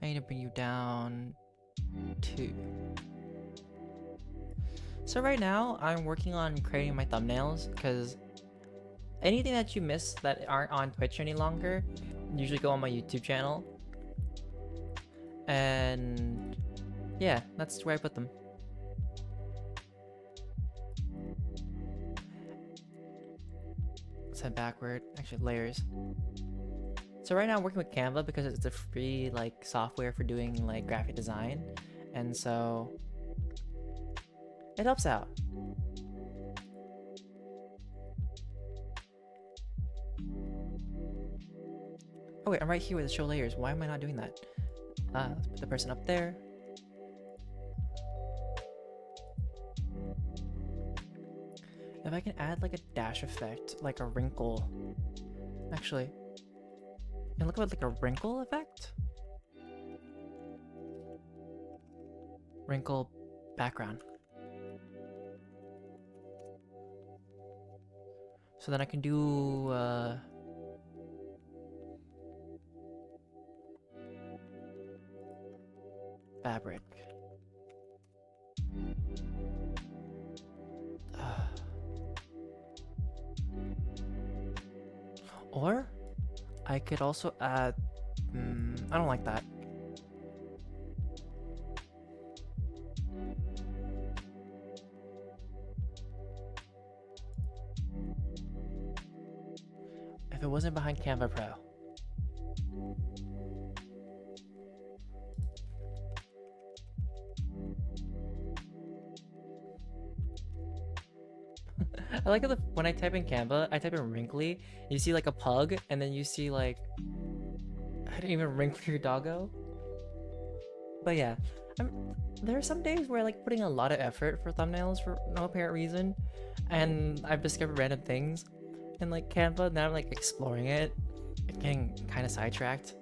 I need to bring you down 2. So right now, I'm working on creating my thumbnails, because anything that you miss that aren't on Twitch any longer usually go on my YouTube channel. And yeah, that's where I put them. Let's head backward. Actually, layers. So right now I'm working with Canva because it's a free like software for doing like graphic design, and so it helps out. Oh wait, I'm right here with the show layers. Why am I not doing that? Let's put the person up there. If I can add like a dash effect, like a wrinkle. Actually, and look at like a wrinkle effect. Wrinkle background. So then I can do fabric. Or I could also add. I don't like that. If it wasn't behind Canva Pro. I like how when I type in Canva, I type in wrinkly, you see like a pug, and then you see like, I didn't even wrinkle your doggo. But yeah, there are some days where I like putting a lot of effort for thumbnails for no apparent reason, and I've discovered random things, and like Canva, now I'm like exploring it, and getting kind of sidetracked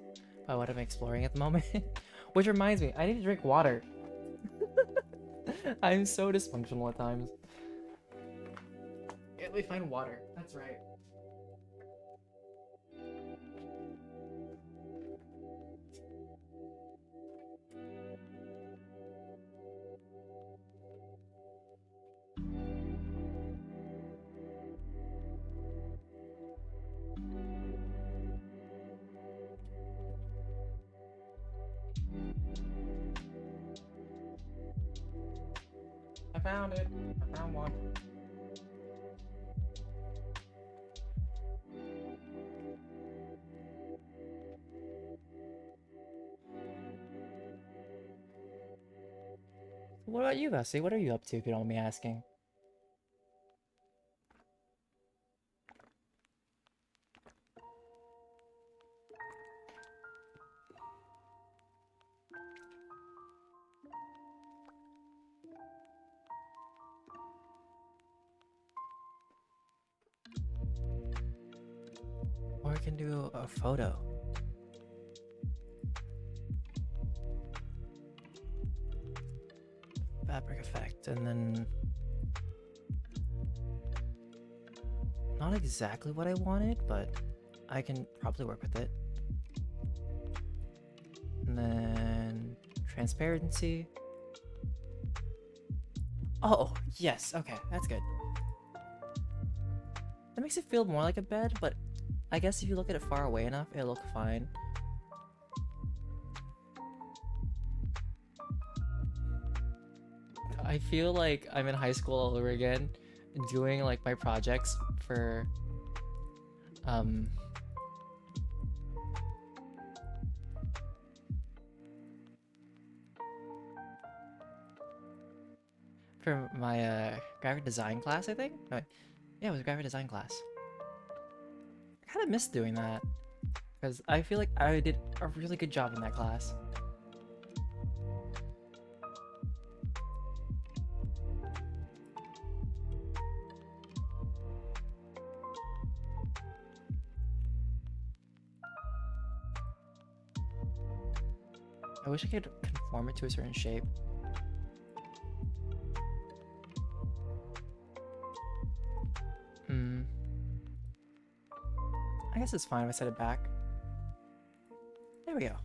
by what I'm exploring at the moment. Which reminds me, I need to drink water. I'm so dysfunctional at times. Yeah, let me find water. That's right. I found it. I found one. What about you, Bessie? What are you up to, if you don't mind me asking? Or I can do a photo. Fabric effect, and then... Not exactly what I wanted, but I can probably work with it. And then... Transparency. Oh, yes, okay, that's good. That makes it feel more like a bed, but I guess if you look at it far away enough, it'll look fine. I feel like I'm in high school all over again, doing like my projects for my graphic design class, I think. No, yeah, it was a graphic design class. I kind of miss doing that because I feel like I did a really good job in that class. I wish I could conform it to a certain shape. I guess it's fine if I set it back. There we go.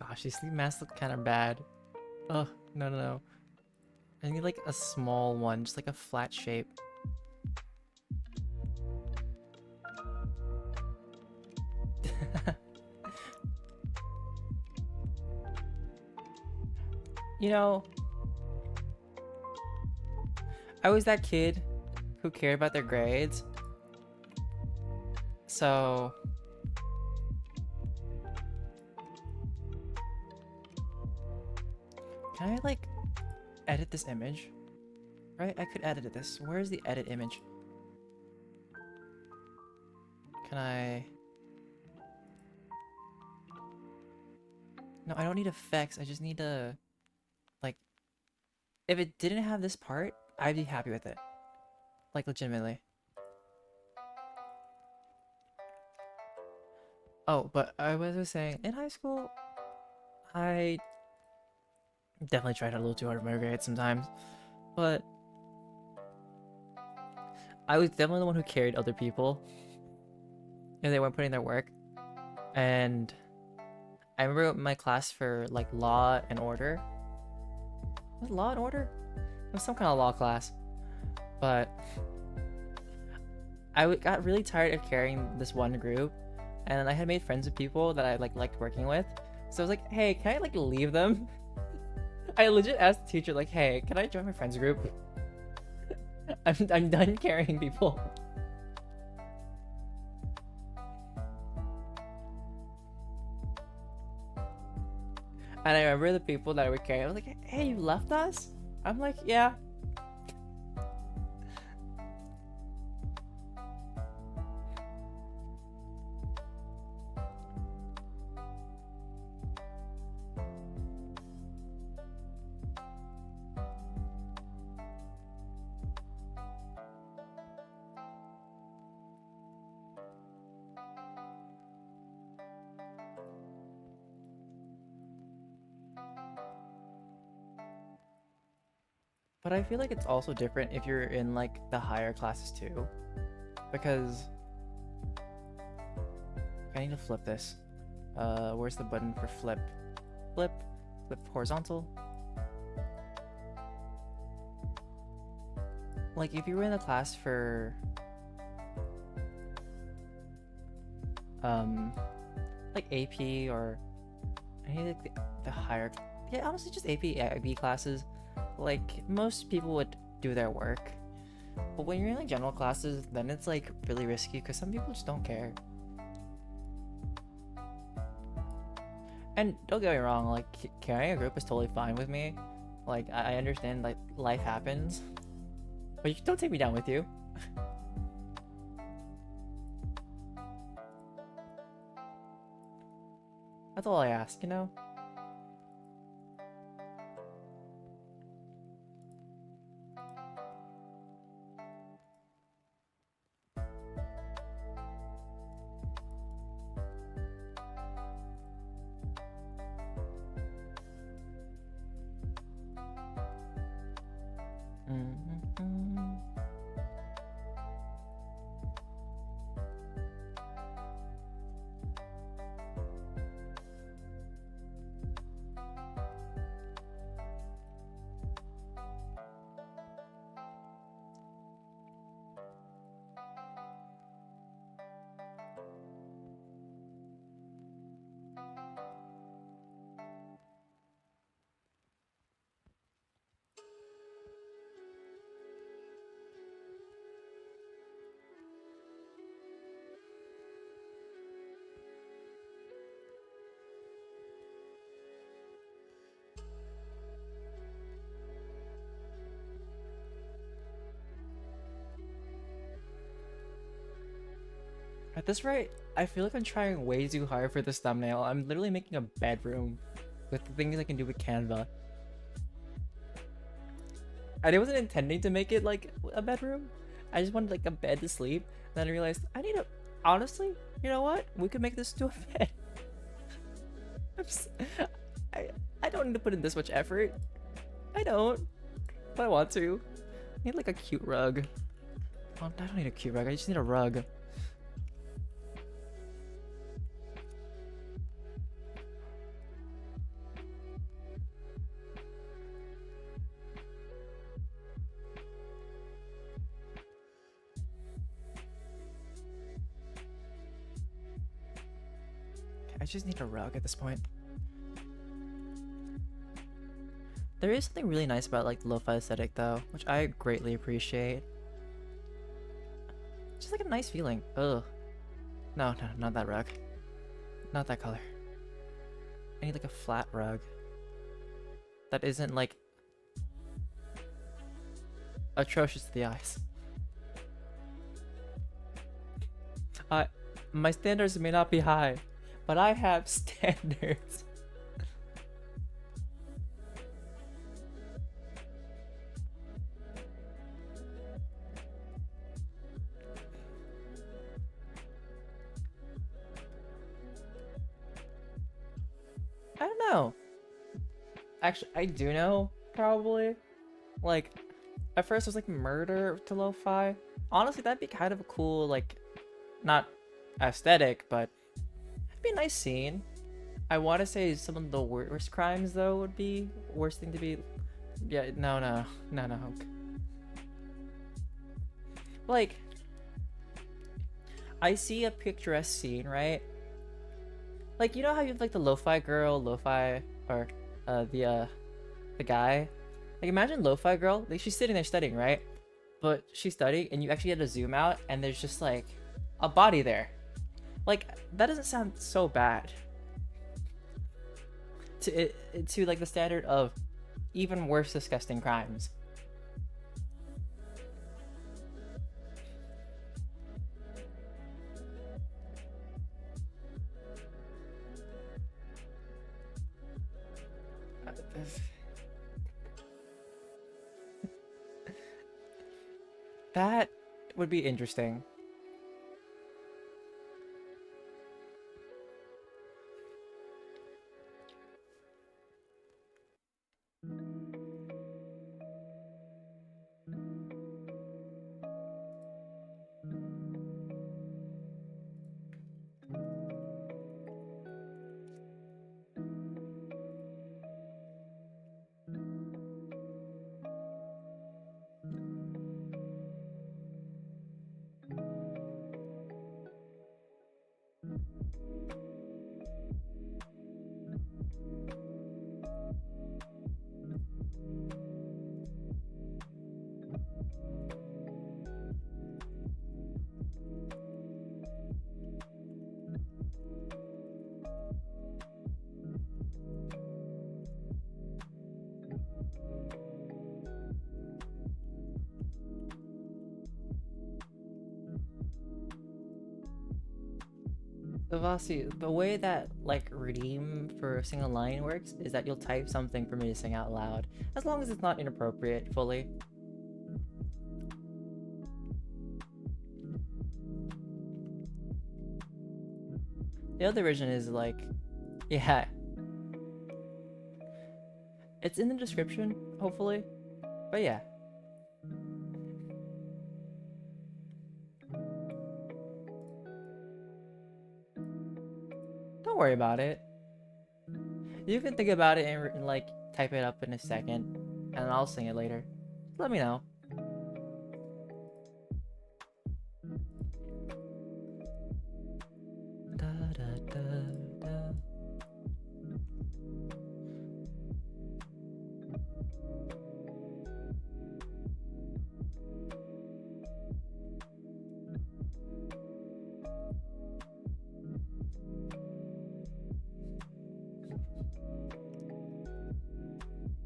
Gosh, these sleep masks look kind of bad. Ugh, no, no, no. I need like a small one, just like a flat shape. You know, I was that kid who cared about their grades. So... Can I like edit this image? Right? I could edit this. Where's the edit image? Can I... No, I don't need effects. I just need to... Like... If it didn't have this part, I'd be happy with it. Like, legitimately. Oh, but I was saying, in high school, I definitely tried a little too hard for my grades sometimes. But I was definitely the one who carried other people if they weren't putting their work. And I remember my class for like law and order. Was it law and order? It was some kind of law class. But I got really tired of carrying this one group, and I had made friends with people that I liked working with. So I was like, hey, can I like leave them? I legit asked the teacher like, hey, can I join my friends group? I'm done carrying people. And I remember the people that were carrying, I was like, hey, you left us? I'm like, yeah. But I feel like it's also different if you're in like the higher classes too, because I need to flip this. Where's the button for flip? Flip, flip horizontal. Like if you were in a class for like AP or any like the higher, yeah, honestly just AP IB classes, like most people would do their work. But when you're in like general classes, then it's like really risky because some people just don't care. And don't get me wrong, like carrying a group is totally fine with me. Like I understand like life happens, but you don't take me down with you. That's all I ask, you know? Mm-hmm. At this rate, I feel like I'm trying way too hard for this thumbnail. I'm literally making a bedroom with the things I can do with Canva. And I wasn't intending to make it like a bedroom. I just wanted like a bed to sleep. Then I realized I need a. Honestly, you know what? We could make this to a bed. I'm just, I I don't need to put in this much effort. I don't, but I want to. I need like a cute rug. Oh, I don't need a cute rug. I just need a rug. I just need a rug at this point. There is something really nice about like the lo-fi aesthetic though, which I greatly appreciate. Just like a nice feeling. Ugh. No, no, not that rug. Not that color. I need like a flat rug. That isn't like atrocious to the eyes. I My standards may not be high, but I have standards. I don't know. Actually, I do know, probably. Like, at first it was like murder to lo-fi. Honestly, that'd be kind of a cool, like, not aesthetic, but it'd be a nice scene. I want to say some of the worst crimes, though, would be worst thing to be. Yeah, no, no, no, no. Like, I see a picturesque scene, right? Like, you know how you have like the lo-fi girl, lo-fi, or the guy. Like, imagine lo-fi girl. Like, she's sitting there studying, right? But she's studying, and you actually get to zoom out, and there's just like a body there. Like, that doesn't sound so bad. To like the standard of even worse disgusting crimes. That would be interesting. Vasi, the way that like redeem for a single line works is that you'll type something for me to sing out loud, as long as it's not inappropriate fully. The other version is like, yeah, it's in the description, hopefully. But yeah. Don't worry about it. You can think about it and like type it up in a second, and I'll sing it later. Let me know. Da, da, da, da.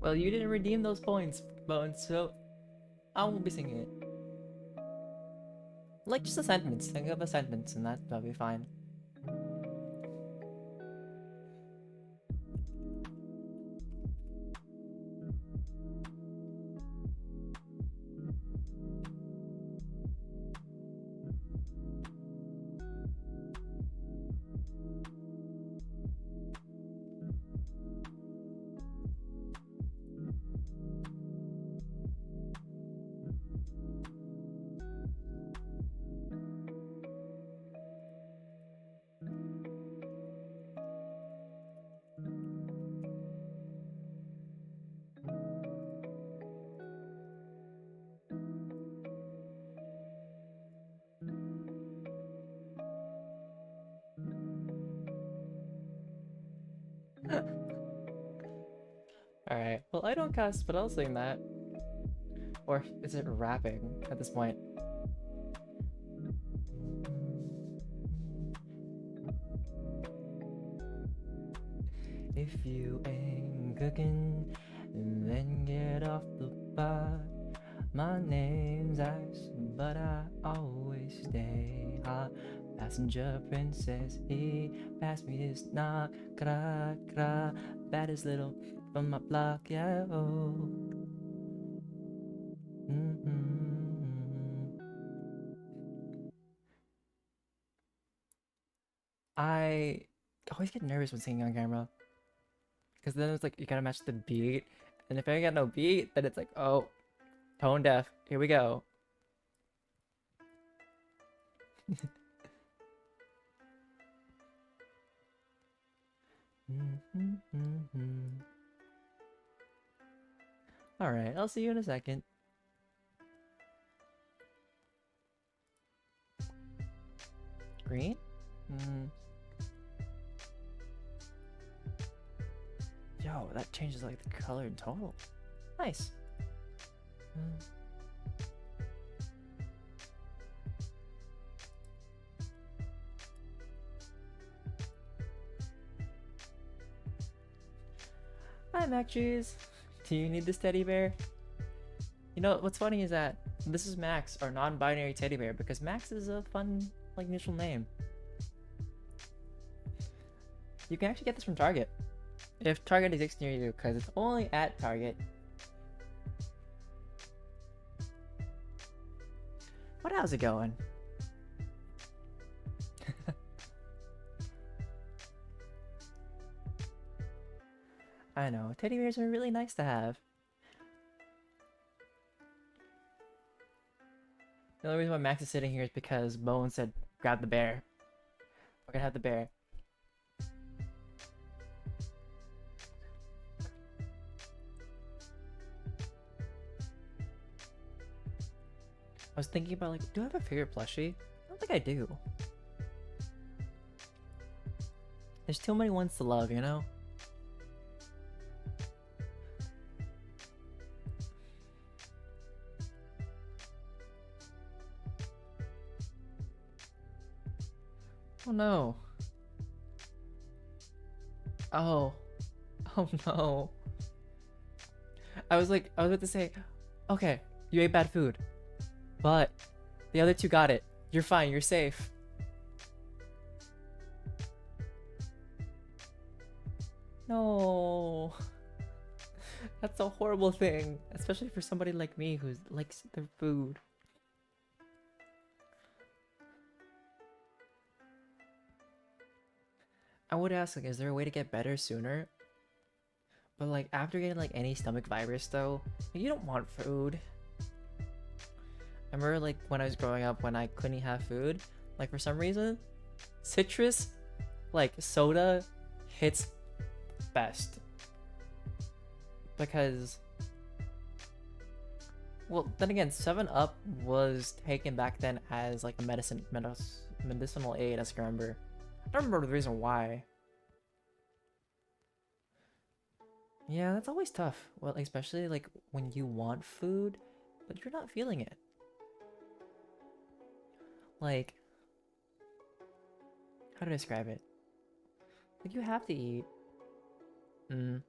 Well, you didn't redeem those points, Bones, so I won't be singing it. Like just a sentence. Think of a sentence, and that'll be fine. Alright, well, I don't cuss, but I'll sing that. Or is it rapping at this point? If you ain't cooking, then get off the pot. My name's Ice, but I always stay hot. Passenger princess, he passed me his knock. Kra kra, baddest little from my block, yeah. Oh. I always get nervous when singing on camera, because then it's like you gotta match the beat, and if I got no beat, then it's like, oh, tone deaf. Here we go. All right, I'll see you in a second. Green? Yo, that changes like the color in total. Nice. Hi, Mac Cheese. Do you need this teddy bear? You know, what's funny is that this is Max, our non-binary teddy bear, because Max is a fun, like, neutral name. You can actually get this from Target, if Target exists near you, because it's only at Target. What how's it going? I know, teddy bears are really nice to have. The only reason why Max is sitting here is because Bowen said, grab the bear. We're gonna have the bear. I was thinking about, like, do I have a favorite plushie? I don't think I do. There's too many ones to love, you know? Oh no. Oh. Oh no. I was about to say, okay, you ate bad food, but the other two got it. You're fine, you're safe. No. That's a horrible thing, especially for somebody like me who likes their food. I would ask, like, is there a way to get better sooner? But like after getting like any stomach virus though, you don't want food. I remember like when I was growing up when I couldn't have food, like for some reason, citrus, like soda, hits best. Because, well, then again, 7 Up was taken back then as like a medicinal aid, as I remember. I don't remember the reason why. Yeah, that's always tough. Well, especially like when you want food, but you're not feeling it. Like, how to describe it? Like you have to eat. Mm.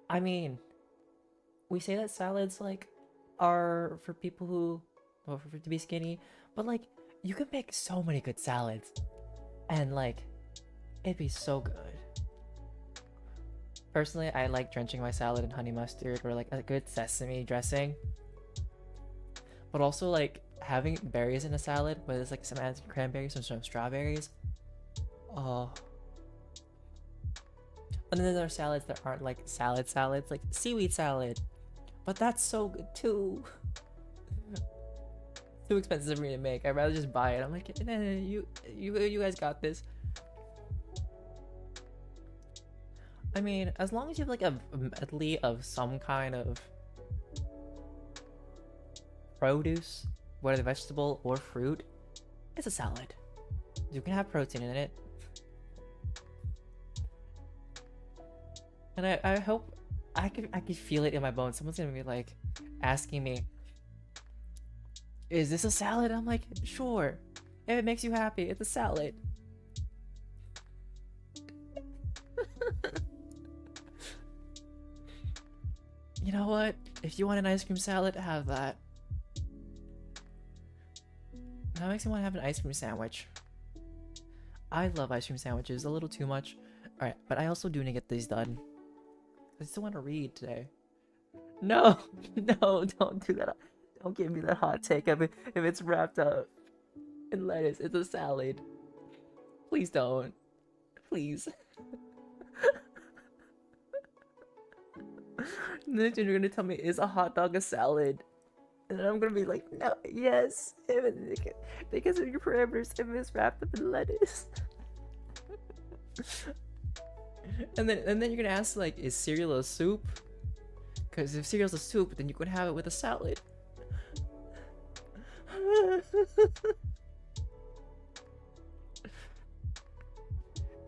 I mean, we say that salads like are for people who, well, for to be skinny, but like you can make so many good salads, and like it'd be so good. Personally, I like drenching my salad in honey mustard or like a good sesame dressing, but also like having berries in a salad, whether it's like some added cranberries or some strawberries. Oh, and then there are salads that aren't like salads, like seaweed salad, but that's so good too. Too expensive for me to make. I'd rather just buy it. I'm like, you guys got this. I mean, as long as you have like a medley of some kind of produce, whether vegetable or fruit, it's a salad. You can have protein in it. And I hope I could feel it in my bones. Someone's gonna be like asking me, is this a salad? I'm like, sure. If it makes you happy, it's a salad. You know what? If you want an ice cream salad, have that. That makes me want to have an ice cream sandwich. I love ice cream sandwiches a little too much. Alright, but I also do need to get these done. I still want to read today. No! No, don't do that. Don't give me that hot take if it's wrapped up in lettuce. It's a salad. Please don't. Please. And then you're gonna tell me, is a hot dog a salad? And then I'm gonna be like, no, yes, because of your parameters, if it's wrapped up in lettuce. and then you're gonna ask like, is cereal a soup? Because if cereal's a soup, then you could have it with a salad.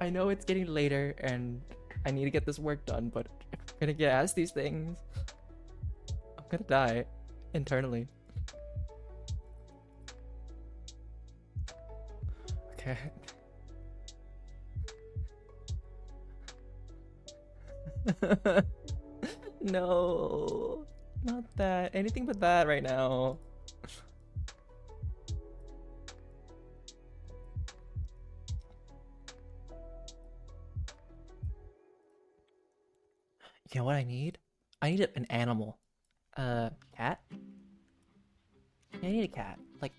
I know it's getting later and I need to get this work done, but if I'm gonna get asked these things, I'm gonna die internally. Okay. No, not that. Anything but that right now. You know what I need? I need an animal. Cat? Yeah, I need a cat. Like,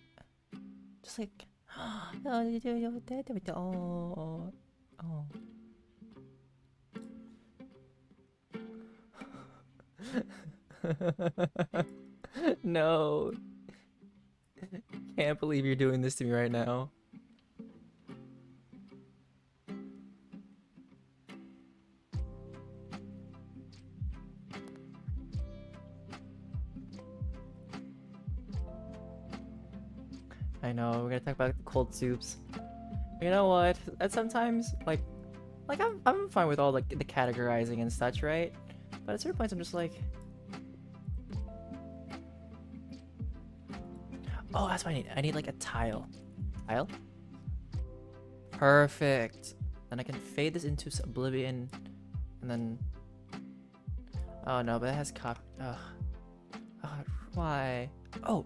just like. Oh, oh. No. Can't believe you're doing this to me right now. I know, we're gonna talk about cold soups. You know what? That sometimes, like I'm fine with all like the categorizing and such, right? But at certain points, I'm just like, oh, that's what I need. I need like a tile. Tile? Perfect. Then I can fade this into oblivion, and then. Oh no, but it has cop. Ugh. Oh, why? Oh,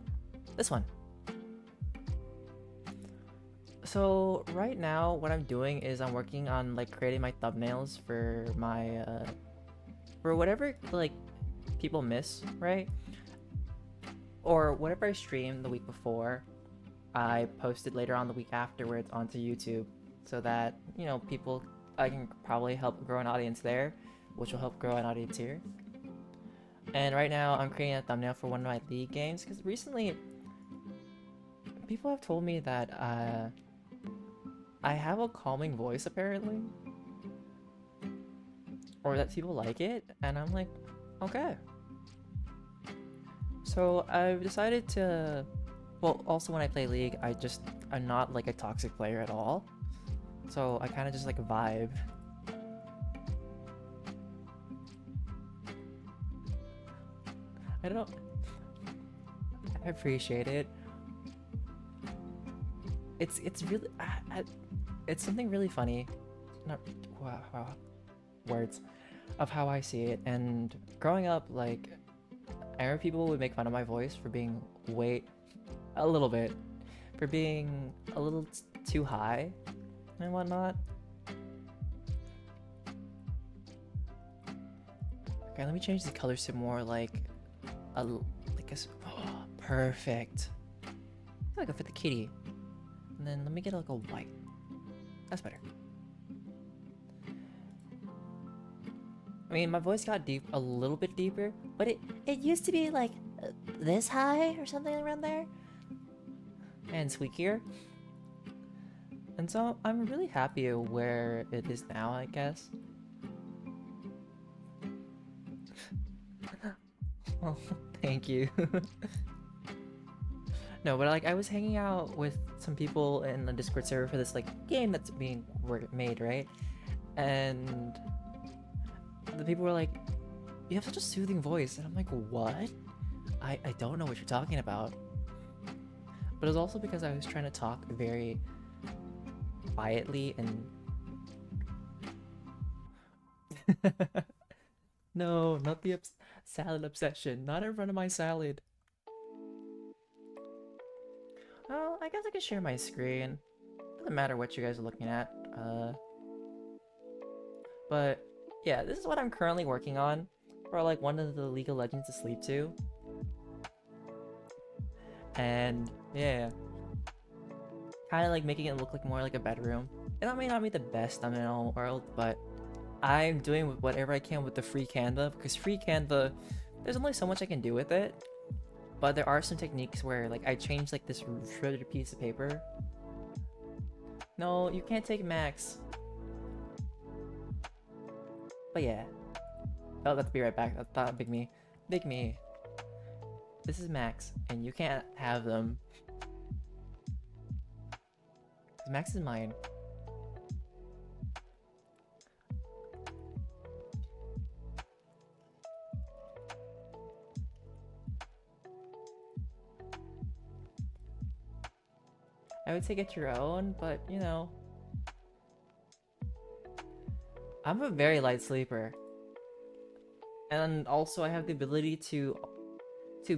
this one. So right now, what I'm doing is I'm working on like creating my thumbnails for my for whatever like people miss, right? Or whatever I streamed the week before, I posted later on the week afterwards onto YouTube, so that people I can probably help grow an audience there, which will help grow an audience here. And right now, I'm creating a thumbnail for one of my League games because recently people have told me that I have a calming voice apparently, or that people like it, and I'm like, okay. So I've decided to, well, also when I play League, I'm not like a toxic player at all. So I kind of just like vibe. I don't. I appreciate it. It's really it's something really funny. Not wow, words of how I see it. And growing up, like I remember people would make fun of my voice for being a little bit, for being a little too high and whatnot. Okay, let me change the colors to more like oh, perfect. I feel like I fit the kitty. And then let me get like a white. That's better. I mean, my voice got a little bit deeper, but it used to be like this high or something around there, and squeakier. And so I'm really happy where it is now, I guess. Oh, thank you. No, but like I was hanging out with some people in the Discord server for this like game that's being made, right? And the people were like, "You have such a soothing voice," and I'm like, "What? I don't know what you're talking about." But it was also because I was trying to talk very quietly and no, not the salad obsession. Not in front of my salad. Well, I guess I can share my screen. Doesn't matter what you guys are looking at. But yeah, this is what I'm currently working on for like one of the League of Legends to sleep to. And yeah, kind of like making it look like more like a bedroom. And that may not be the best thumbnail in the world, but I'm doing whatever I can with the free Canva, because free Canva, there's only so much I can do with it. But there are some techniques where like I change like this shredded piece of paper. No, you can't take Max. But yeah. Oh, let's be right back. That's not Big Me. Big Me. This is Max, and you can't have them. Max is mine. I would say get your own, but you know. I'm a very light sleeper. And also I have the ability to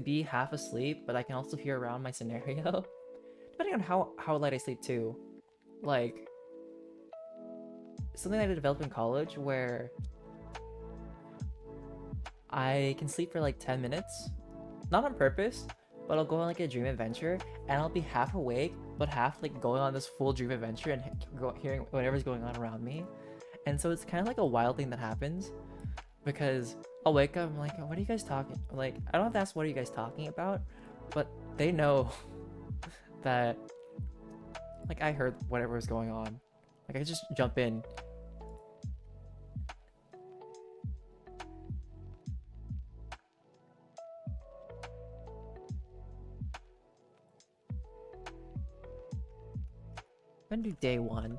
be half asleep, but I can also hear around my scenario. Depending on how light I sleep too. Like something that I developed in college where I can sleep for like 10 minutes. Not on purpose, but I'll go on like a dream adventure and I'll be half awake, but half like going on this full dream adventure and hearing whatever's going on around me. And so it's kind of like a wild thing that happens because I'll wake up, I'm like, what are you guys talking? Like, I don't have to ask what are you guys talking about, but they know that like I heard whatever was going on. Like I just jump in. I'm gonna do day one.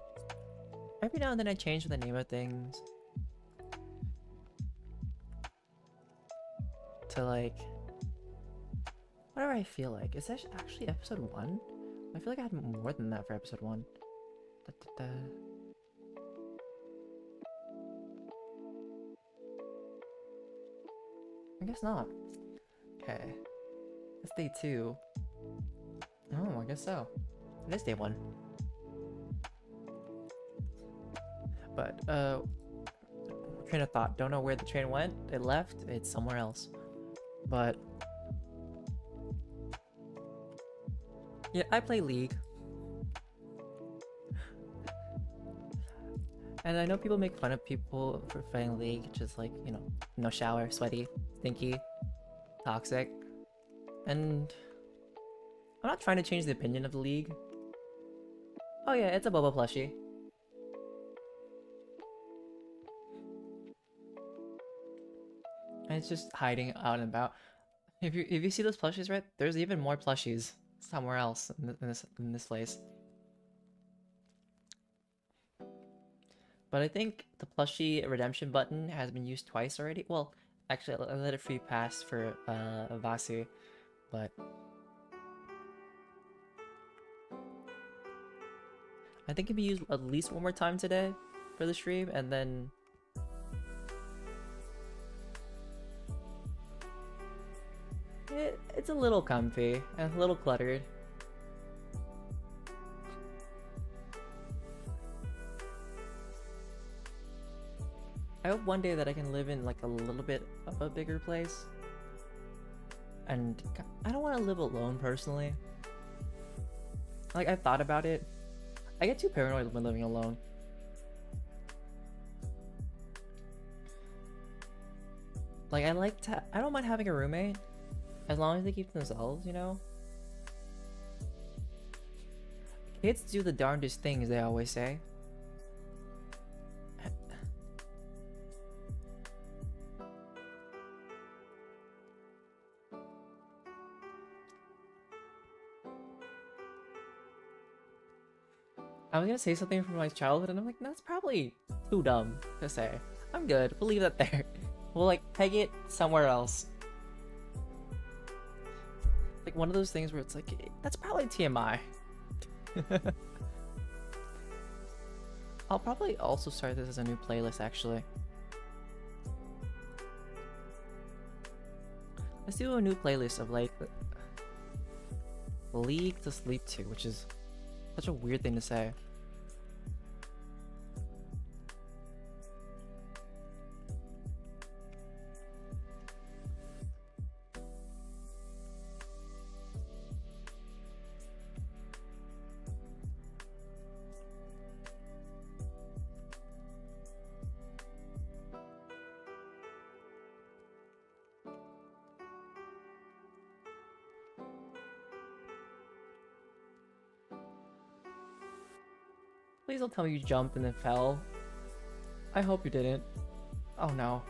Every now and then I change the name of things to like whatever I feel like. Is that actually episode 1? I feel like I had more than that for episode 1. Da, da, da. I guess not. Okay. It's day 2. Oh, I guess so. It is day 1. But train of thought. Don't know where the train went. It left. It's somewhere else. But yeah, I play League. And I know people make fun of people for playing League, just like, you know, no shower, sweaty, stinky, toxic. And I'm not trying to change the opinion of the League. Oh yeah, it's a Boba plushie. And it's just hiding out and about. If you see those plushies, right, there's even more plushies somewhere else in this place. But I think the plushie redemption button has been used twice already. Well, actually, I let it free pass for Vasi, but I think it can be used at least one more time today for the stream, and then it's a little comfy and a little cluttered. I hope one day that I can live in like a little bit of a bigger place. And I don't want to live alone personally. Like, I've thought about it. I get too paranoid when living alone. Like, I don't mind having a roommate as long as they keep to themselves, you know? Kids do the darndest things, they always say. I was gonna say something from my childhood, and I'm like, that's probably too dumb to say. I'm good. We'll leave that there. We'll like peg it somewhere else. Like one of those things where it's like, that's probably TMI. I'll probably also start this as a new playlist, actually. Let's do a new playlist of like League to sleep to, which is such a weird thing to say. Please don't tell me you jumped and then fell. I hope you didn't. Oh no.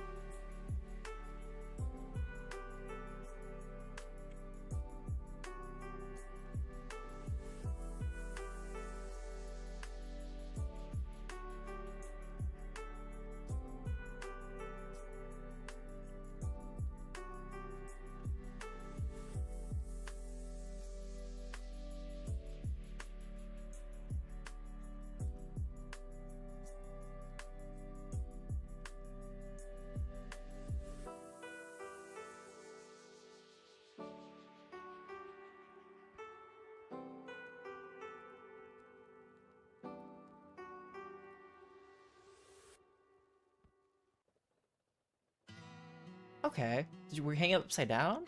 Okay. Did you were you hanging upside down?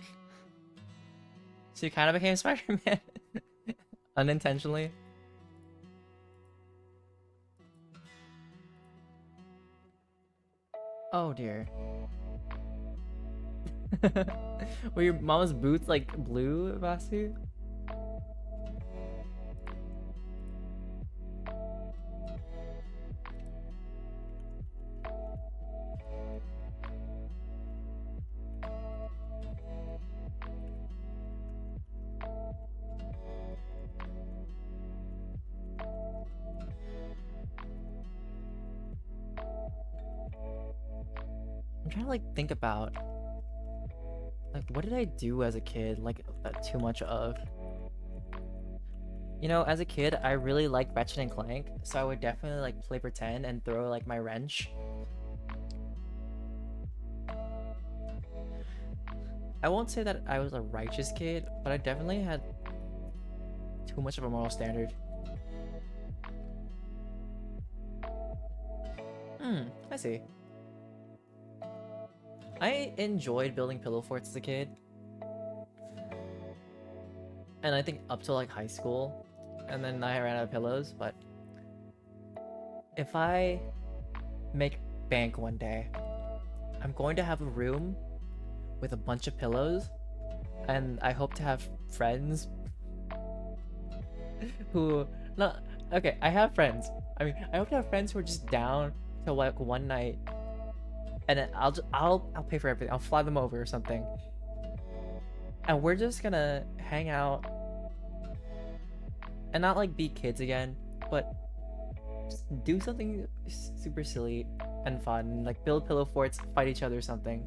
So you kind of became Spider-Man? Unintentionally? Oh dear. Were your mama's boots like blue, Vasu? I'm trying to like think about like what did I do as a kid like too much of. You know, as a kid I really liked Ratchet and Clank, so I would definitely like play pretend and throw like my wrench. I won't say that I was a righteous kid, but I definitely had too much of a moral standard. I see. I enjoyed building pillow forts as a kid, and I think up to like high school, and then I ran out of pillows. But if I make bank one day, I'm going to have a room with a bunch of pillows, and I hope to have friends who not okay. I have friends. I mean, I hope to have friends who are just down to like one night, and then I'll pay for everything. I'll fly them over or something, and we're just gonna hang out and not like be kids again, but just do something super silly and fun, like build pillow forts, fight each other or something.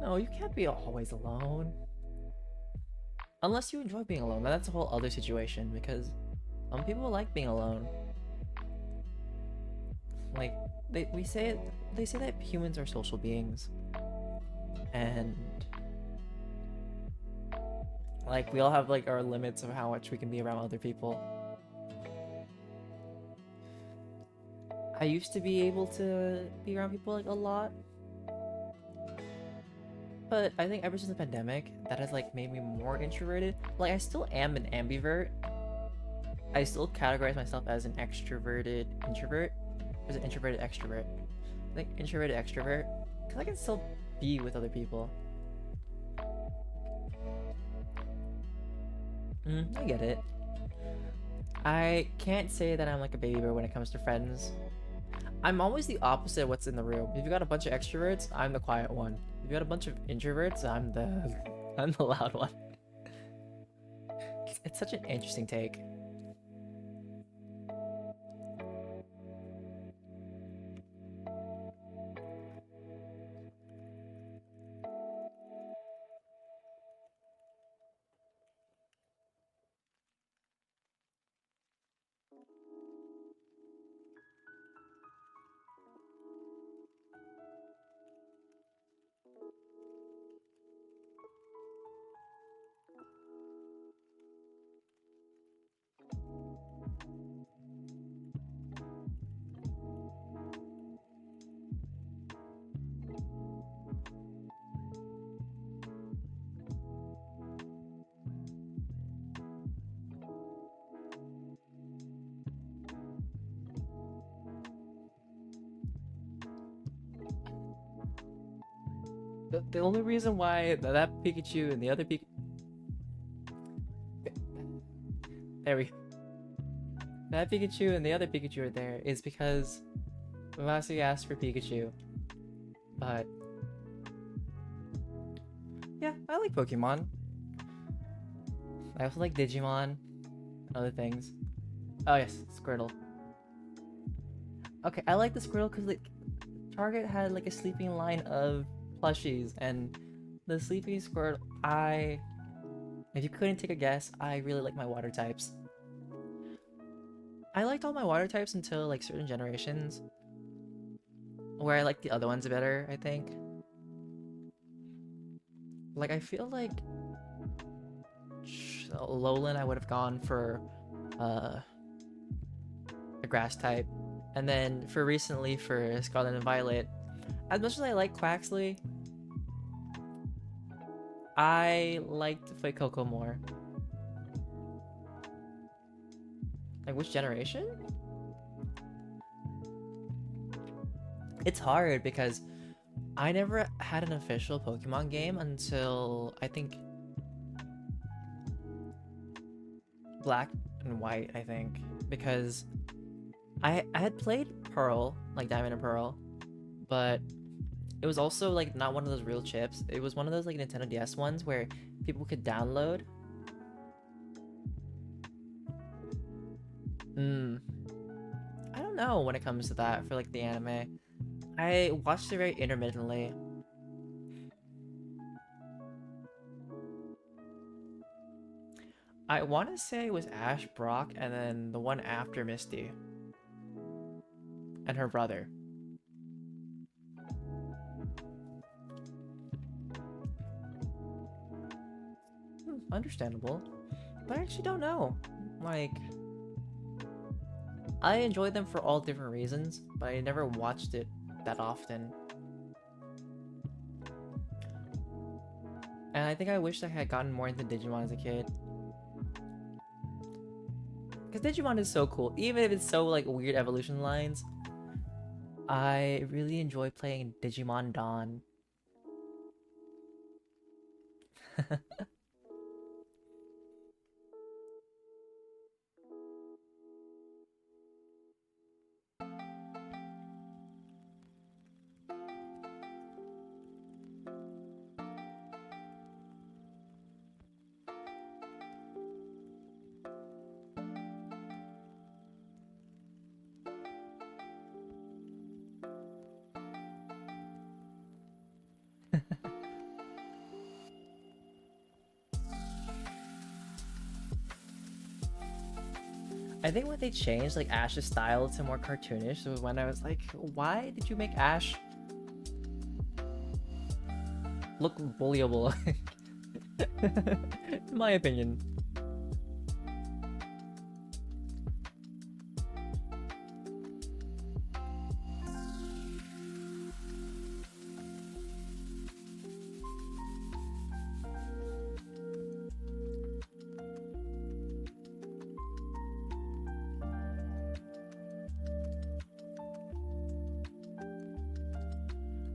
No, you can't be always alone. Unless you enjoy being alone, that's a whole other situation because some people like being alone. Like they say that humans are social beings, and like we all have like our limits of how much we can be around other people. I used to be able to be around people like a lot, but I think ever since the pandemic, that has like made me more introverted. Like I still am an ambivert. I still categorize myself as an extroverted introvert, as an introverted extrovert. I think introverted extrovert, because I can still be with other people. I get it. I can't say that I'm like a baby bird when it comes to friends. I'm always the opposite of what's in the room. If you got a bunch of extroverts, I'm the quiet one. If you got a bunch of introverts, I'm the loud one. It's such an interesting take. The only reason why that Pikachu and the other Pikachu, there we, that Pikachu and the other Pikachu are there is because Vasi asked for Pikachu. But yeah, I like Pokemon. I also like Digimon and other things. Oh yes, Squirtle. Okay, I like the Squirtle because like Target had like a sleeping line of plushies, and the sleeping Squirtle, if you couldn't take a guess, I really like my water types. I liked all my water types until like certain generations, where I like the other ones better, I think. Like I feel like Alolan I would have gone for uh, a grass type, and then for recently for Scarlet and Violet, as much as I like Quaxley, I liked Fuecoco more. Like which generation? It's hard because I never had an official Pokemon game until I think Black and White, I think, because I had played Pearl, like Diamond and Pearl, but it was also like not one of those real chips. It was one of those like Nintendo DS ones where people could download. I don't know when it comes to that for like the anime. I watched it very intermittently. I want to say it was Ash, Brock, and then the one after Misty and her brother. Understandable, but I actually don't know. Like, I enjoy them for all different reasons, but I never watched it that often. And I think I wish I had gotten more into Digimon as a kid. Because Digimon is so cool. Even if it's so like weird evolution lines, I really enjoy playing Digimon Dawn. I think when they changed like Ash's style to more cartoonish was when I was like, why did you make Ash look bullyable? In my opinion.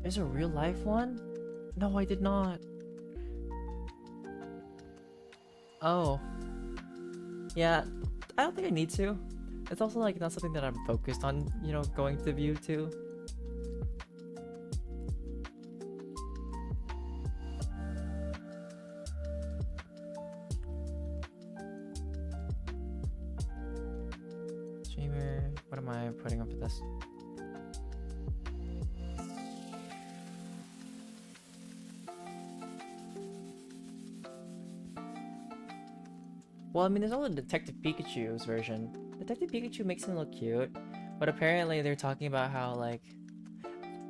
There's a real life one? No, I did not. Oh. Yeah, I don't think I need to. It's also like not something that I'm focused on, you know, going to view too. Streamer, what am I putting up for this? Well, I mean, there's also Detective Pikachu's version. Detective Pikachu makes him look cute, but apparently they're talking about how, like,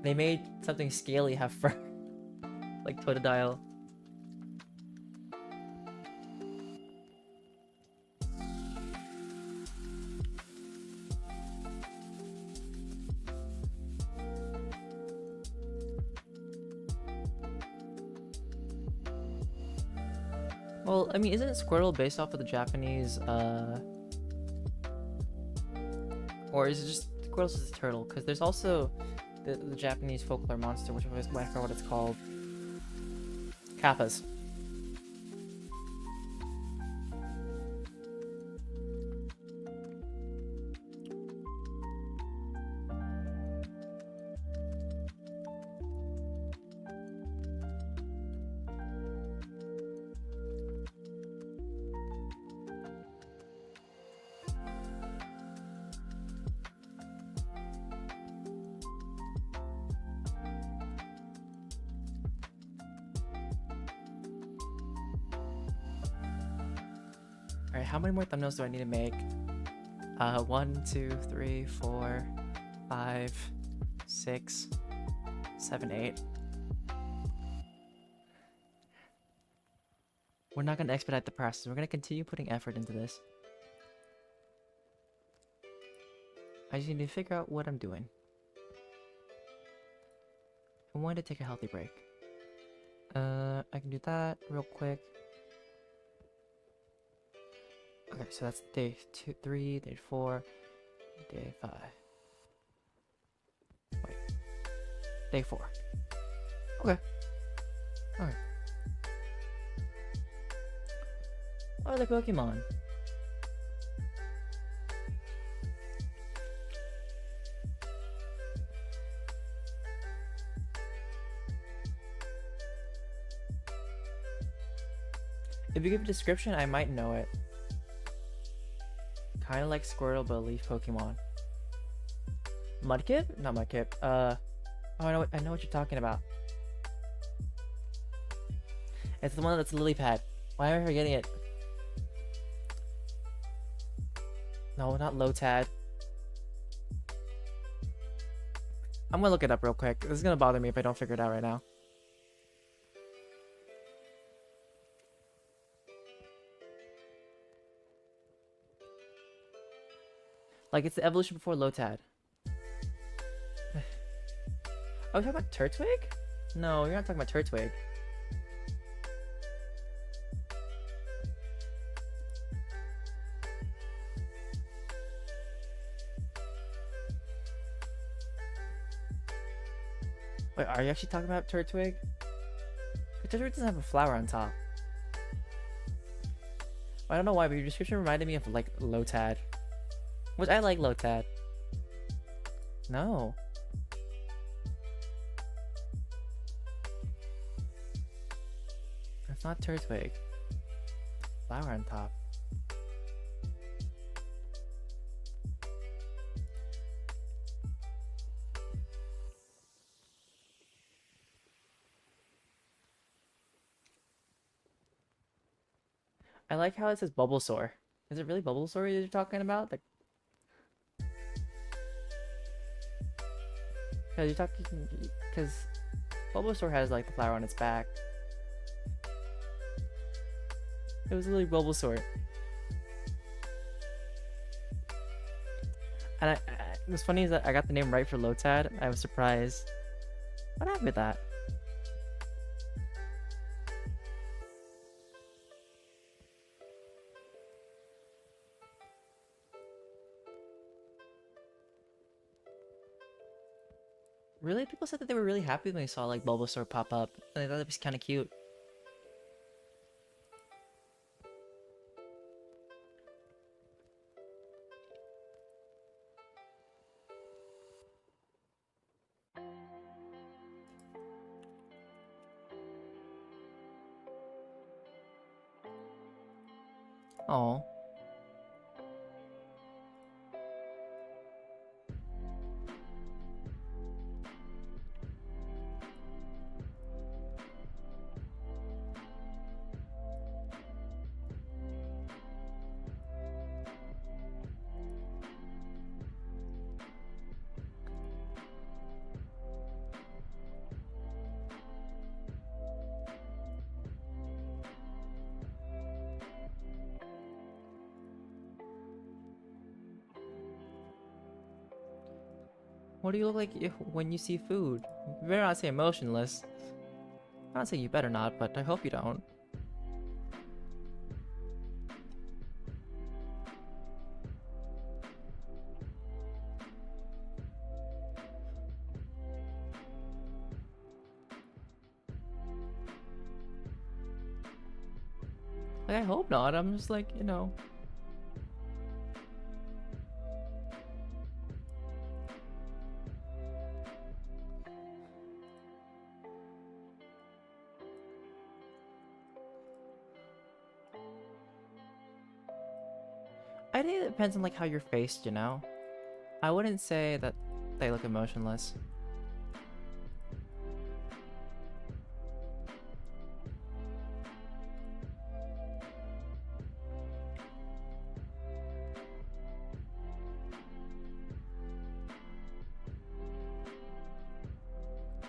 they made something scaly have fur. Like Totodile. Well, I mean, isn't Squirtle based off of the Japanese, or is it just Squirtle's just a turtle? Because there's also the Japanese folklore monster, which I forgot what it's called. Kappas. Alright, how many more thumbnails do I need to make? 1, 2, 3, 4, 5, 6, 7, 8. We're not going to expedite the process. We're going to continue putting effort into this. I just need to figure out what I'm doing. I'm going to take a healthy break. I can do that real quick. Okay, so that's day 2, 3, day 4, day 5. Wait. Day 4. Okay. Alright. What are the Pokemon? If you give a description, I might know it. Kinda like Squirtle, but a leaf Pokemon. Mudkip? Not Mudkip. Oh, I know what you're talking about. It's the one that's Lily Pad. Why am I forgetting it? No, not Lotad. I'm gonna look it up real quick. This is gonna bother me if I don't figure it out right now. Like it's the evolution before Lotad. Are we talking about Turtwig? No, you're not talking about Turtwig. Wait, are you actually talking about Turtwig? Turtwig doesn't have a flower on top. I don't know why, but your description reminded me of like Lotad. Which I like Lotad. No. That's not Turtwig. Flower on top. I like how it says Bulbasaur. Is it really Bulbasaur you're talking about? Like, because you're talking, because Bulbasaur has like the flower on its back. It was literally Bulbasaur. And what's funny is that I got the name right for Lotad. I was surprised. What happened with that? Really? People said that they were really happy when they saw like Bulbasaur pop up. And they thought it was kind of cute. Oh. What do you look like when you see food? You better not say emotionless. I don't say you better not, but I hope you don't. Like, I hope not. I'm just like, you know. I think it depends on like how you're faced, you know? I wouldn't say that they look emotionless.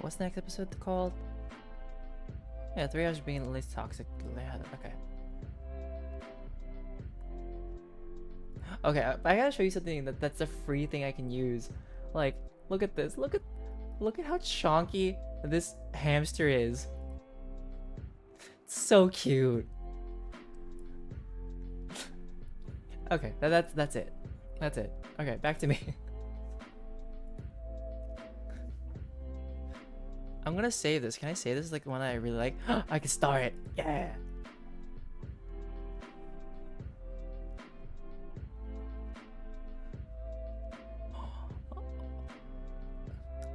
What's the next episode called? Yeah, 3 hours being the least toxic. Okay. Okay, I gotta show you something that's a free thing I can use. Like, look at this. Look at how chonky this hamster is. It's so cute. Okay, that's it. That's it. Okay, back to me. I'm gonna save this. Can I save this? Like the one that I really like. I can star it. Yeah.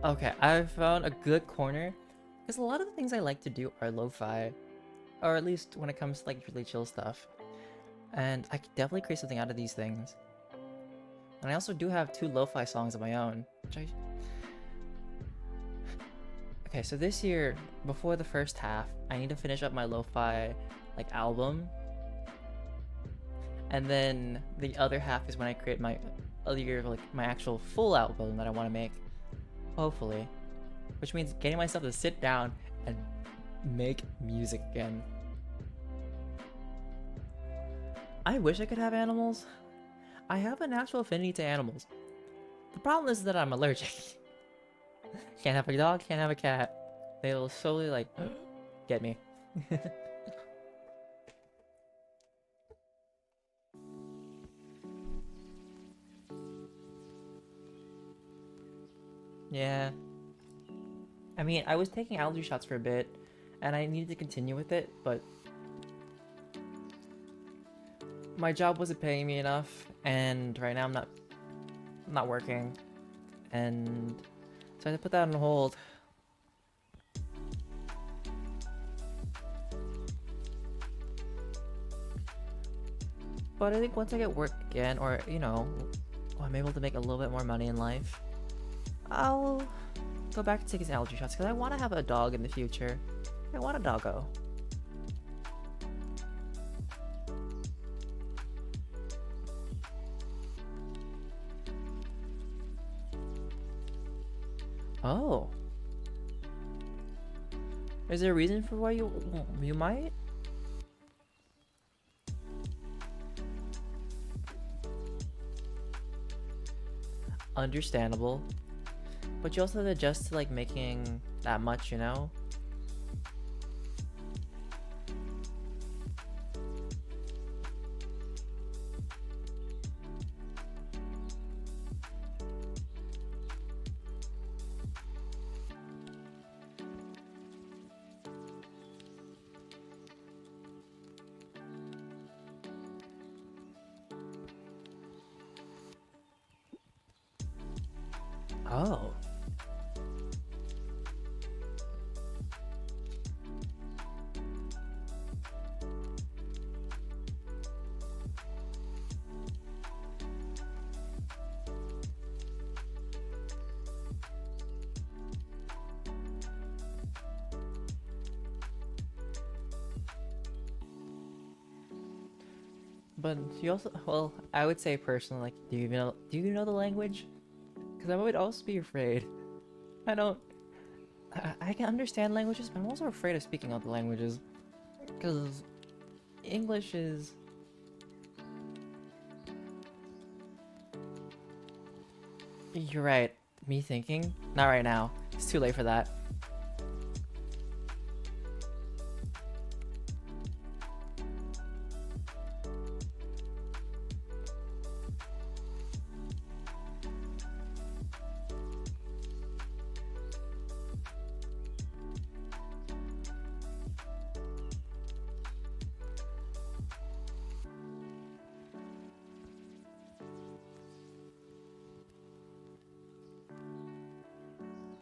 Okay, I found a good corner because a lot of the things I like to do are lo-fi, or at least when it comes to like really chill stuff. And I could definitely create something out of these things. And I also do have 2 lo-fi songs of my own, which I... Okay, so this year, before the first half, I need to finish up my lo-fi like album. And then the other half is when I create my other year, like my actual full album that I want to make. Hopefully. Which means getting myself to sit down and make music again. I wish I could have animals. I have a natural affinity to animals. The problem is that I'm allergic. Can't have a dog, can't have a cat. They'll slowly, like, get me. Yeah. I mean, I was taking allergy shots for a bit, and I needed to continue with it, but my job wasn't paying me enough, and right now I'm not working, and so I had to put that on hold. But I think once I get work again, or I'm able to make a little bit more money in life, I'll go back to taking allergy shots because I want to have a dog in the future. I want a doggo. Oh. Is there a reason for why you might? Understandable. But you also have to adjust to like making that much, you know? Oh. But you also, well, I would say personally, like, do you know the language? Because I would also be afraid. I don't, I can understand languages, but I'm also afraid of speaking other languages. Because English is, you're right, me thinking, not right now. It's too late for that.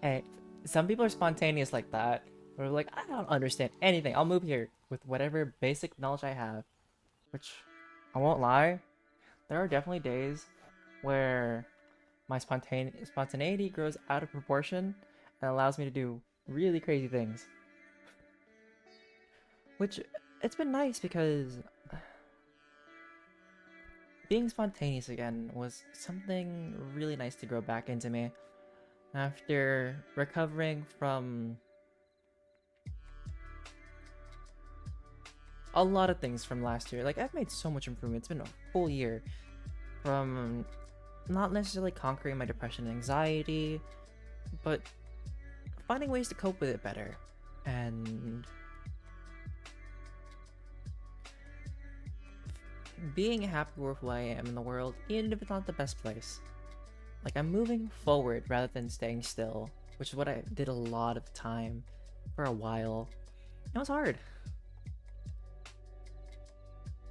Hey, some people are spontaneous like that. They're like, I don't understand anything. I'll move here with whatever basic knowledge I have. Which, I won't lie, there are definitely days where my spontaneity grows out of proportion and allows me to do really crazy things. Which, it's been nice because being spontaneous again was something really nice to grow back into me after recovering from a lot of things from last year. Like, I've made so much improvement. It's been a whole year from not necessarily conquering my depression and anxiety, but finding ways to cope with it better. And being happy with who I am in the world, even if it's not the best place. Like, I'm moving forward rather than staying still, which is what I did a lot of time for a while. It was hard.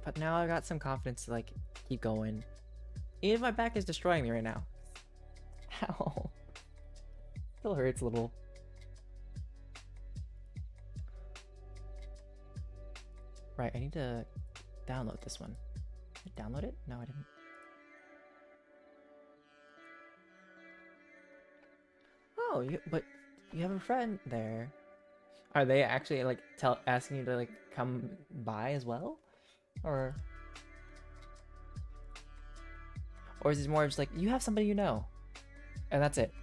But now I got some confidence to like keep going. Even if my back is destroying me right now. Ow. Still hurts a little. Right, I need to download this one. Did I download it? No, I didn't. Oh, but you have a friend there. Are they actually like asking you to like come by as well? Or is it more just like you have somebody you know and that's it?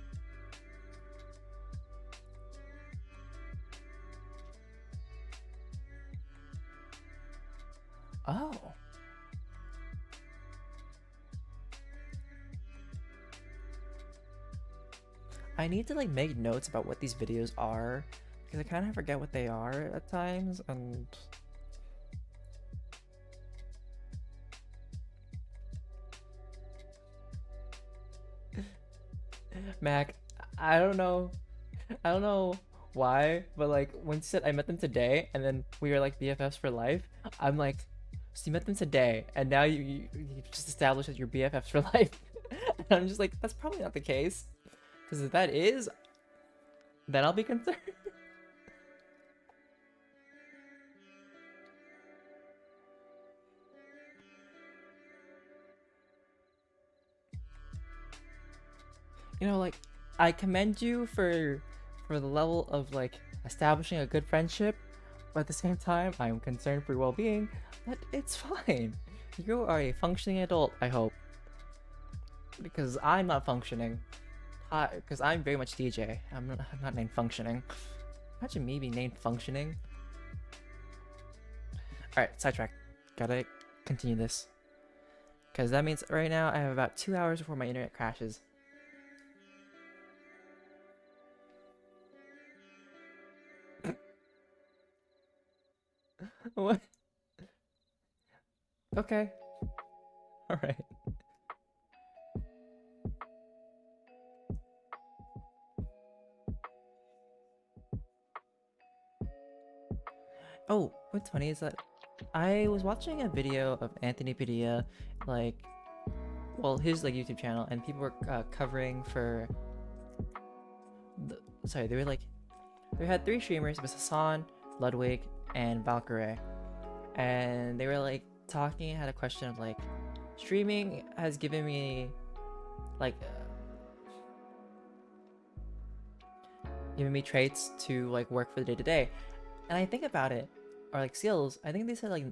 Oh. I need to like make notes about what these videos are because I kind of forget what they are at times. And Mac, I don't know. I don't know why, but like when you said I met them today and then we were like BFFs for life, I'm like, so you met them today and now you just established that you're BFFs for life. And I'm just like, that's probably not the case. Because if that is, then I'll be concerned. You know, like, I commend you for the level of like establishing a good friendship, but at the same time, I'm concerned for your well-being. But it's fine. You are a functioning adult, I hope, because I'm not functioning. Because I'm very much DJ. I'm not named functioning. Imagine me being named functioning. All right, sidetrack. Gotta continue this. Because that means right now I have about 2 hours before my internet crashes. What? Okay. Alright. Oh, what's funny is that I was watching a video of Anthony Padilla, like, well, his like YouTube channel, and people were covering for sorry, they were like, they had 3 streamers: it was Hassan, Ludwig, and Valkyrie, and they were like talking, had a question of like, streaming has given me like given me traits to like work for the day to day, and I think about it, or like skills. I think they said like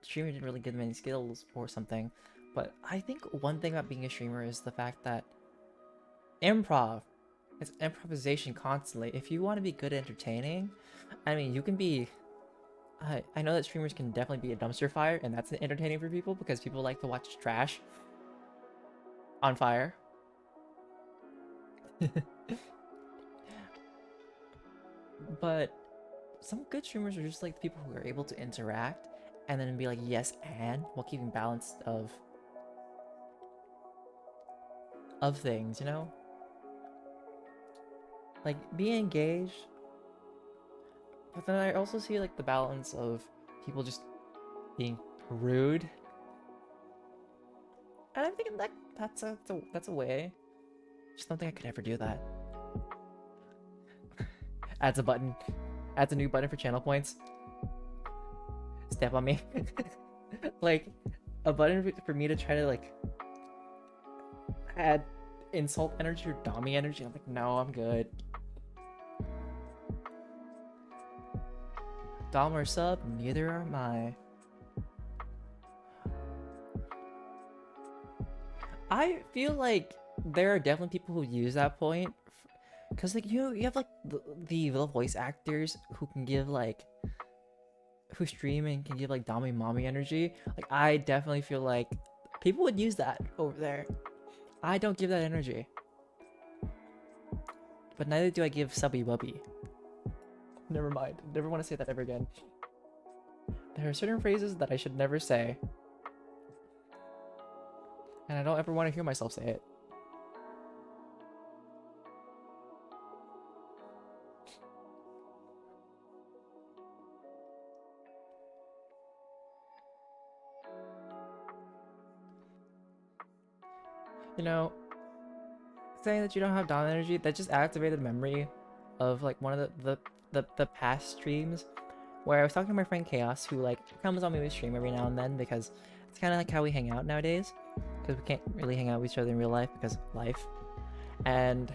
streaming didn't really give them any skills or something, but I think one thing about being a streamer is the fact that improv, it's improvisation constantly. If you want to be good at entertaining, I mean, you can be. I know that streamers can definitely be a dumpster fire, and that's entertaining for people because people like to watch trash on fire. But some good streamers are just like the people who are able to interact and then be like yes and while keeping balance of things, you know? Like be engaged, but then I also see like the balance of people just being rude. And I'm thinking that that's a way. Just don't think I could ever do that. Adds a button. Adds a new button for channel points. Step on me. Like a button for me to try to like add insult energy or Dami energy. I'm like, no, I'm good. Dom or sub, neither am I. I feel like there are definitely people who use that point, because like you have like the voice actors who can give like who stream and can give like Dami mommy energy. Like I definitely feel like people would use that over there. I don't give that energy, but neither do I give subby bubby. Never mind. Never want to say that ever again. There are certain phrases that I should never say, and I don't ever want to hear myself say it. You know, saying that you don't have Dom energy, that just activated a memory of like one of the past streams where I was talking to my friend Chaos, who like comes on me with stream every now and then because it's kind of like how we hang out nowadays, because we can't really hang out with each other in real life because life. And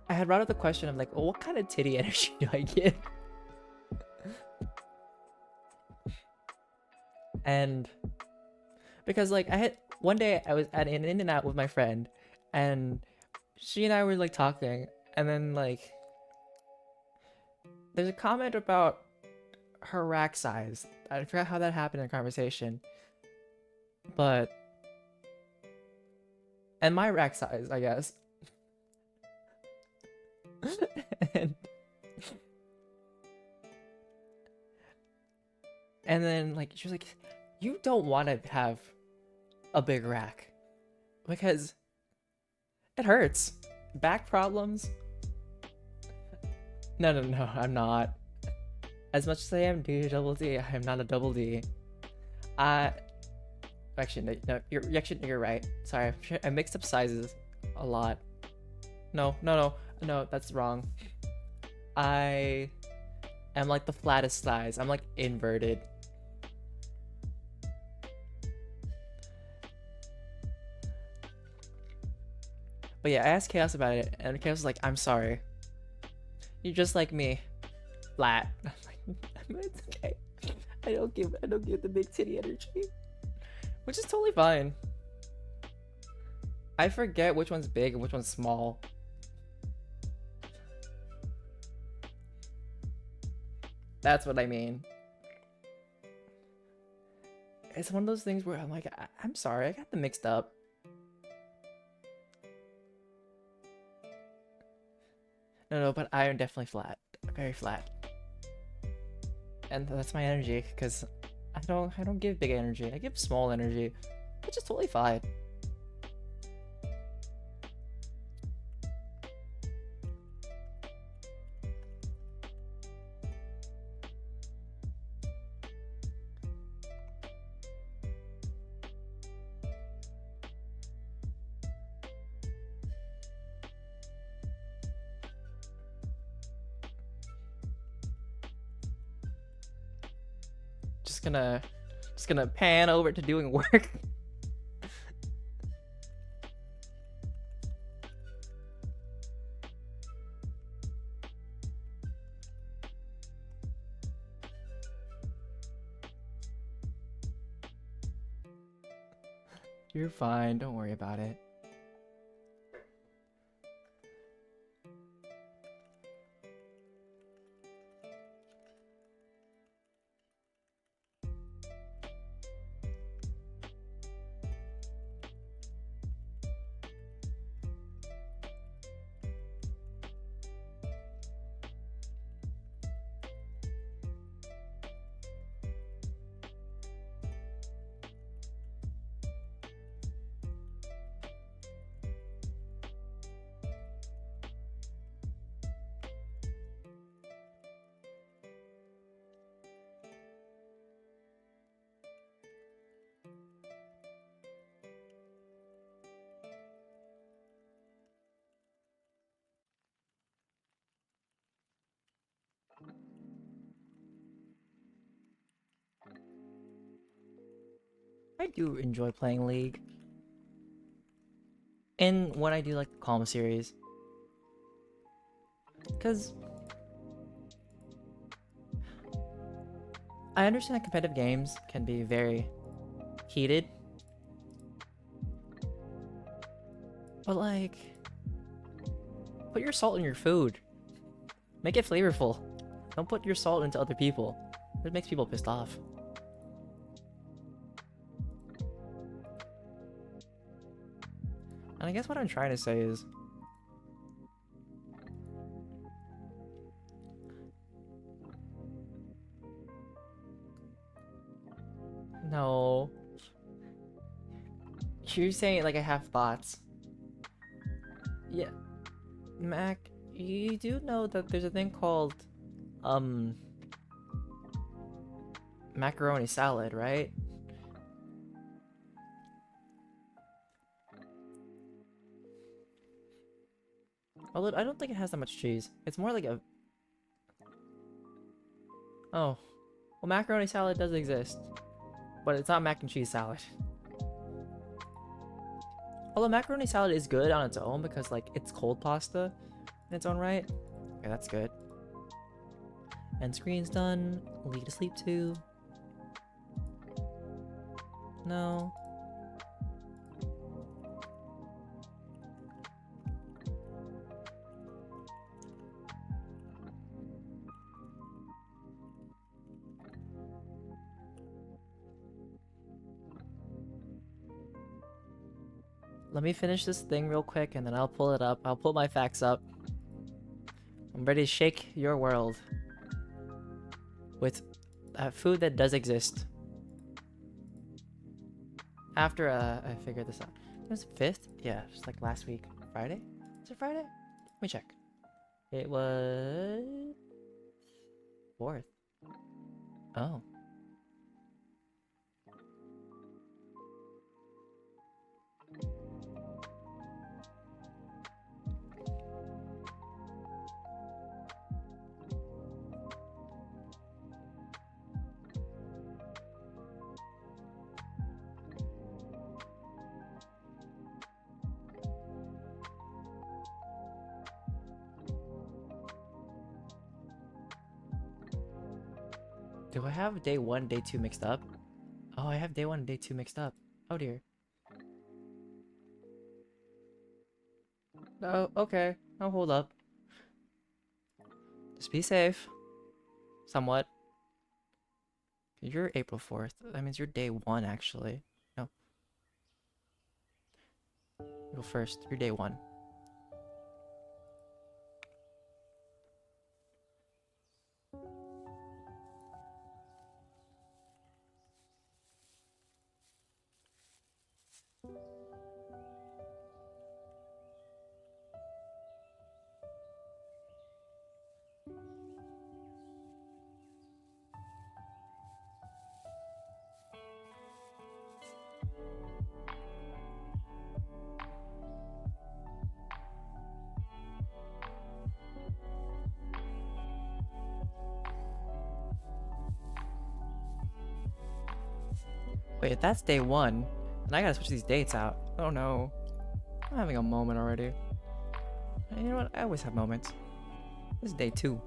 I had brought up the question of like, well, what kind of titty energy do I get? And because like I had one day I was at an in and out with my friend, and she and I were like talking, and then like there's a comment about her rack size. I forgot how that happened in a conversation, but and my rack size, I guess. and, and then like she was like, you don't want to have a big rack because it hurts. Back problems. No, no, no, I'm not. As much as I am DjDoubleT, I am not a double D. Actually, no, you're right. Sorry, I mixed up sizes a lot. No, no, no, no, that's wrong. I am like the flattest size. I'm like inverted. But yeah, I asked Chaos about it, and Chaos was like, "I'm sorry. You're just like me, flat." I'm like, "It's okay. I don't give the big titty energy," which is totally fine. I forget which one's big and which one's small. That's what I mean. It's one of those things where I'm like, I'm sorry, I got them mixed up. No, but I am definitely flat, very flat, and that's my energy because I don't give big energy. I give small energy, which is totally fine. Just gonna pan over to doing work. You're fine, don't worry about it. I do enjoy playing League. And when I do like the Calm series. Because I understand that competitive games can be very heated. But like, put your salt in your food. Make it flavorful. Don't put your salt into other people. It makes people pissed off. And I guess what I'm trying to say is, no. You're saying like I have thoughts. Yeah. Mac, you do know that there's a thing called, macaroni salad, right? Although I don't think it has that much cheese. It's more like a... Oh. Well, macaroni salad does exist. But it's not mac and cheese salad. Although macaroni salad is good on its own because, like, it's cold pasta in its own right. Okay, that's good. And screen's done. Lead to sleep too. No. Let me finish this thing real quick and then I'll pull it up. I'll pull my facts up. I'm ready to shake your world with food that does exist. After I figured this out. It was 5th? Yeah, just like last week. Friday? Is it Friday? Let me check. It was 4th. Oh. Do I have day 1, day 2 mixed up? Oh, I have day 1 and day 2 mixed up. Oh dear. Oh, okay. I'll hold up. Just be safe. Somewhat. You're April 4th. That means you're day 1, actually. No. April 1st. You're day 1. Wait, if that's day 1, then I gotta switch these dates out. Oh no. I'm having a moment already. You know what? I always have moments. This is day 2.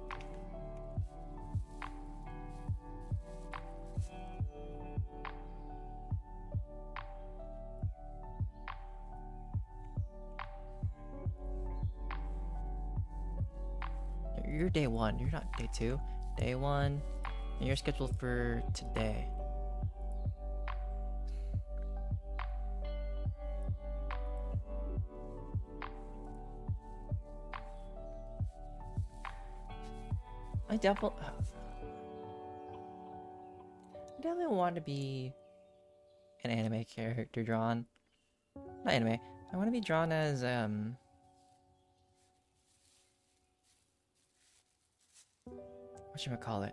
You're day 1. You're not day 2. Day 1. And you're scheduled for today. I definitely want to be an anime character drawn. Not anime. I want to be drawn as whatchamacallit?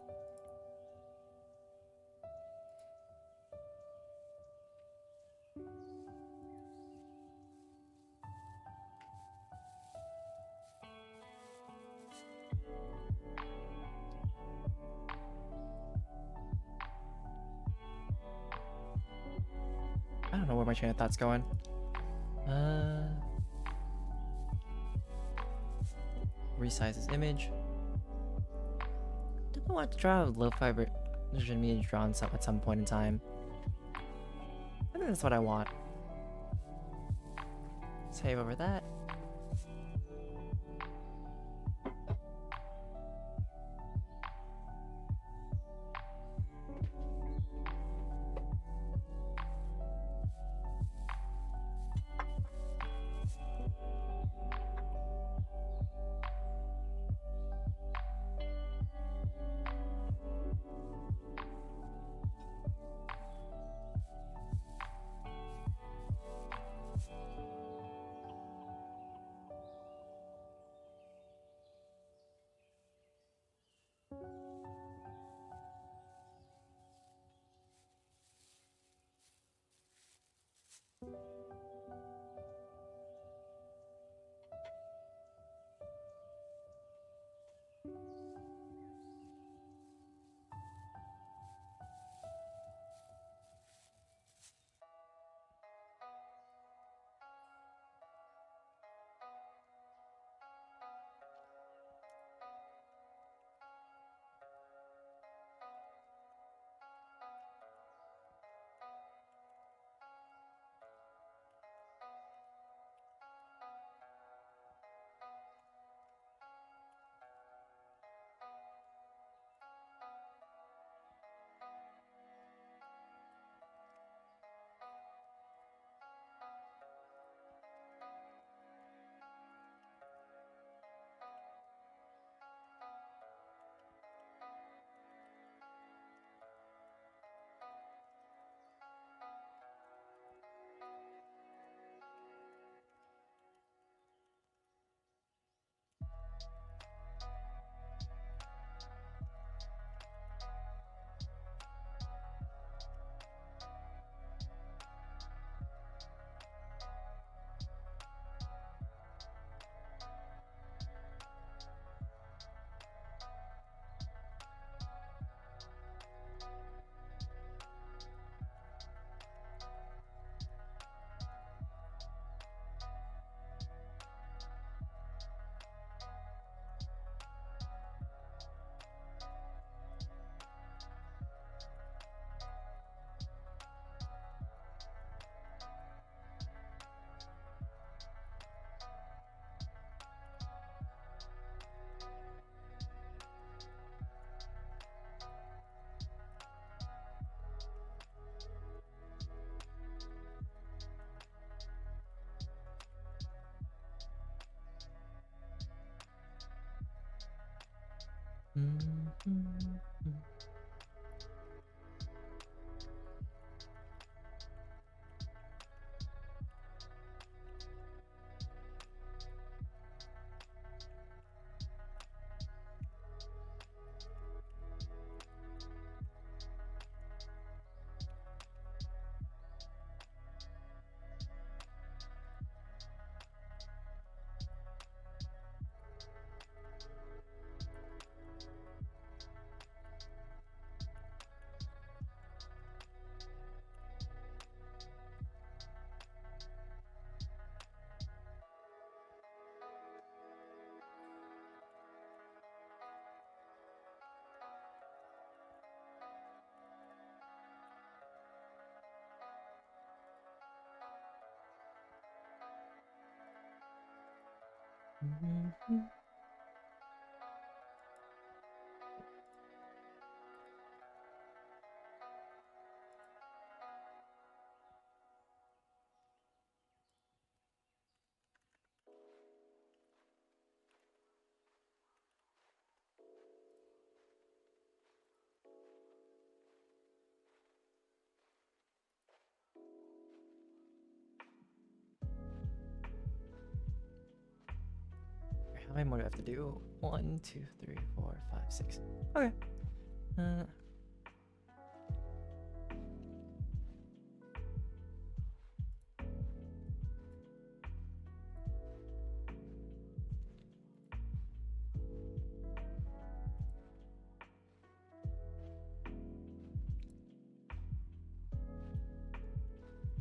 I don't know where my train of thought's going. Resize this image. Didn't want to draw a lo-fi version of me drawn at some point in time. I think that's what I want. Save over that. How many more do I have to do? 1, 2, 3, 4, 5, 6. Okay.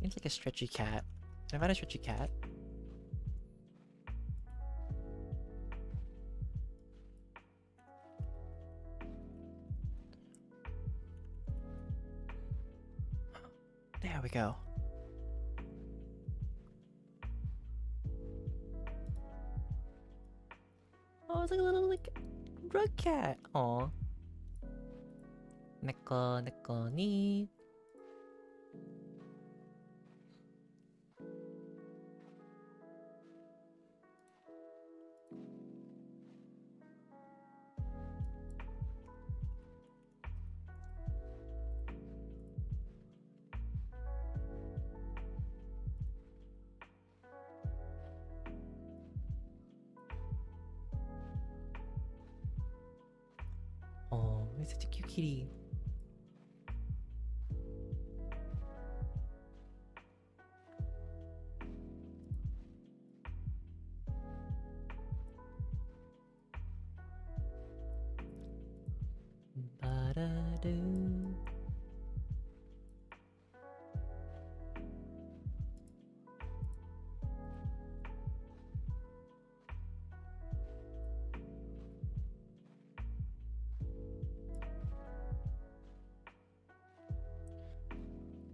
Seems like a stretchy cat. Can I find a stretchy cat? There we go. Oh, it's like a little like rug cat. Aw. Neko, neko, ni. Oh, it's such a cute kitty. Ba-da-doo.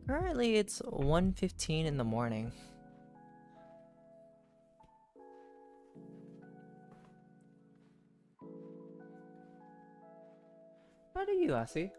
Currently, it's 1:15 in the morning. How do you, Lassie?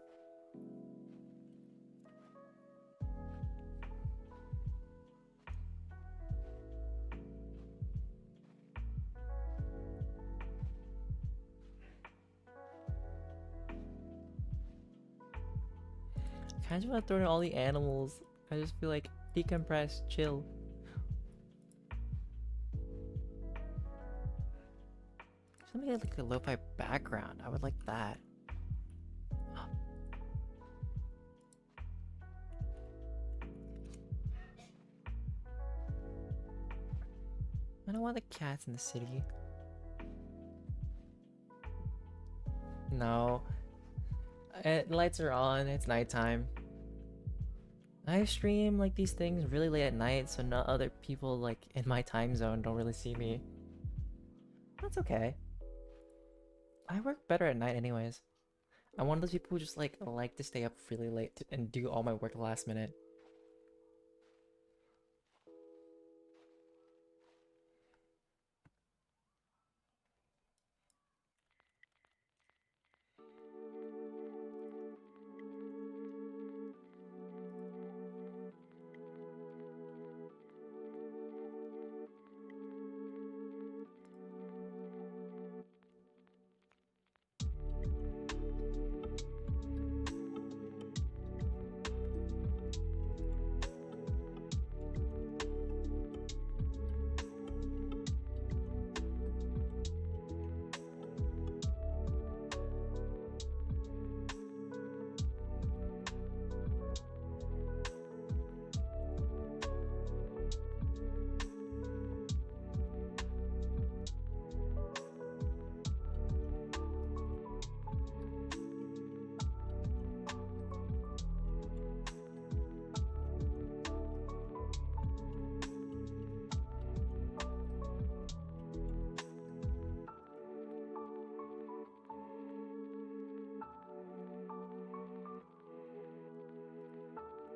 I kind of want to throw in all the animals. I just feel like decompress, chill. Something like a lo-fi background. I would like that. I don't want the cats in the city. No. Lights are on. It's nighttime. I stream like these things really late at night, so not other people like in my time zone don't really see me. That's okay. I work better at night anyways. I'm one of those people who just like to stay up really late and do all my work last minute.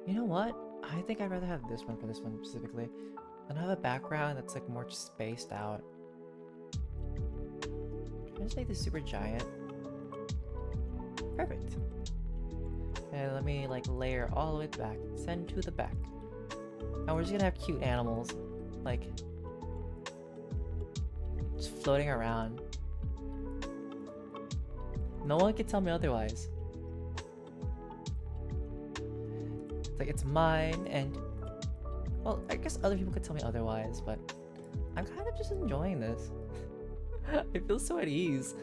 You know what? I think I'd rather have this one for this one specifically. And have a background that's like more spaced out. Can I just make this super giant? Perfect. And let me like layer all the way back. Send to the back. And we're just gonna have cute animals. Like just floating around. No one can tell me otherwise. It's like it's mine and well, I guess other people could tell me otherwise, but I'm kind of just enjoying this. I feel so at ease.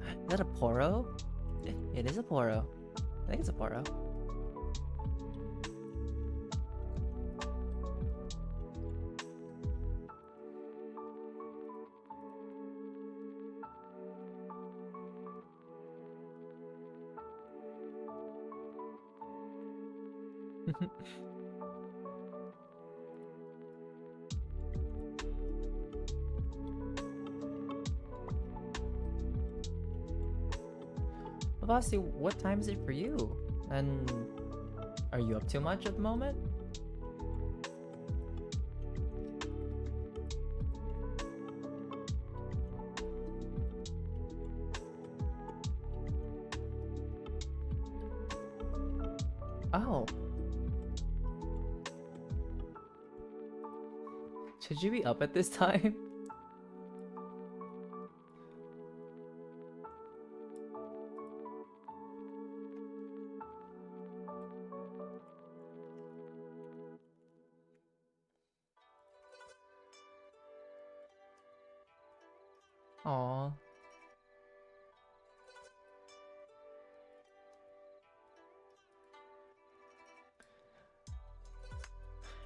Is that a poro? It is a poro. I think it's a poro. Bossy, what time is it for you? And are you up too much at the moment? Oh. Should you be up at this time? Aw.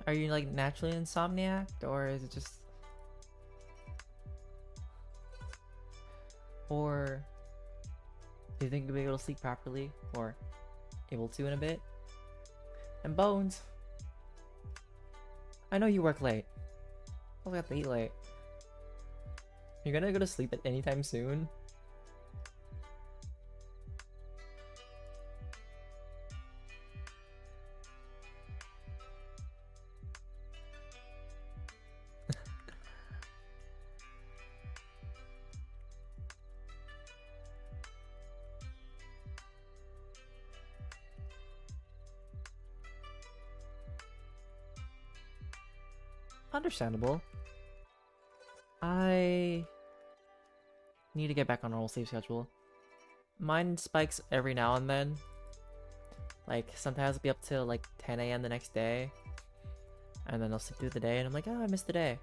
Are you like naturally insomniac, or is it just... Or do you think you'll be able to sleep properly, or able to in a bit? And Bones, I know you work late. I'll have to eat late. You're gonna go to sleep at any time soon? Understandable. I need to get back on a normal sleep schedule. Mine spikes every now and then. Like, sometimes it'll be up till like 10 a.m. the next day. And then I'll sleep through the day and I'm like, oh, I missed the day.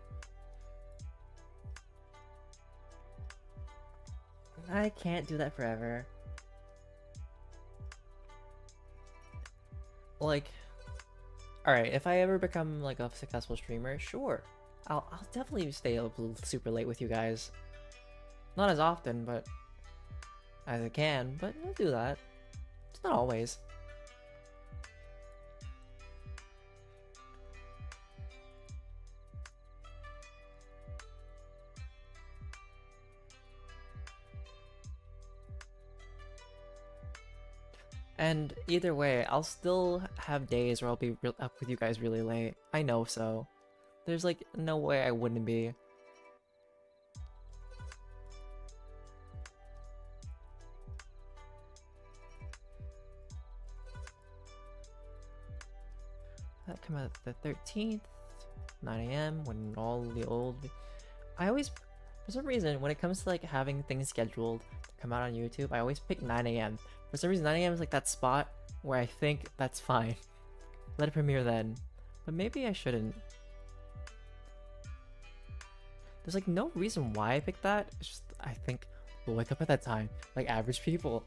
I can't do that forever. Like, alright, if I ever become like a successful streamer, sure. I'll definitely stay up super late with you guys. Not as often, but as I can, but I'll do that. It's not always. And either way, I'll still have days where I'll be up with you guys really late. I know so. There's like no way I wouldn't be. That come out the 13th, 9 a.m. when all the old... I always, for some reason, when it comes to like having things scheduled to come out on YouTube, I always pick 9 a.m. For some reason, 9 a.m. is like that spot where I think that's fine. Let it premiere then. But maybe I shouldn't. There's like no reason why I picked that. It's just, I think we'll wake up at that time, like average people.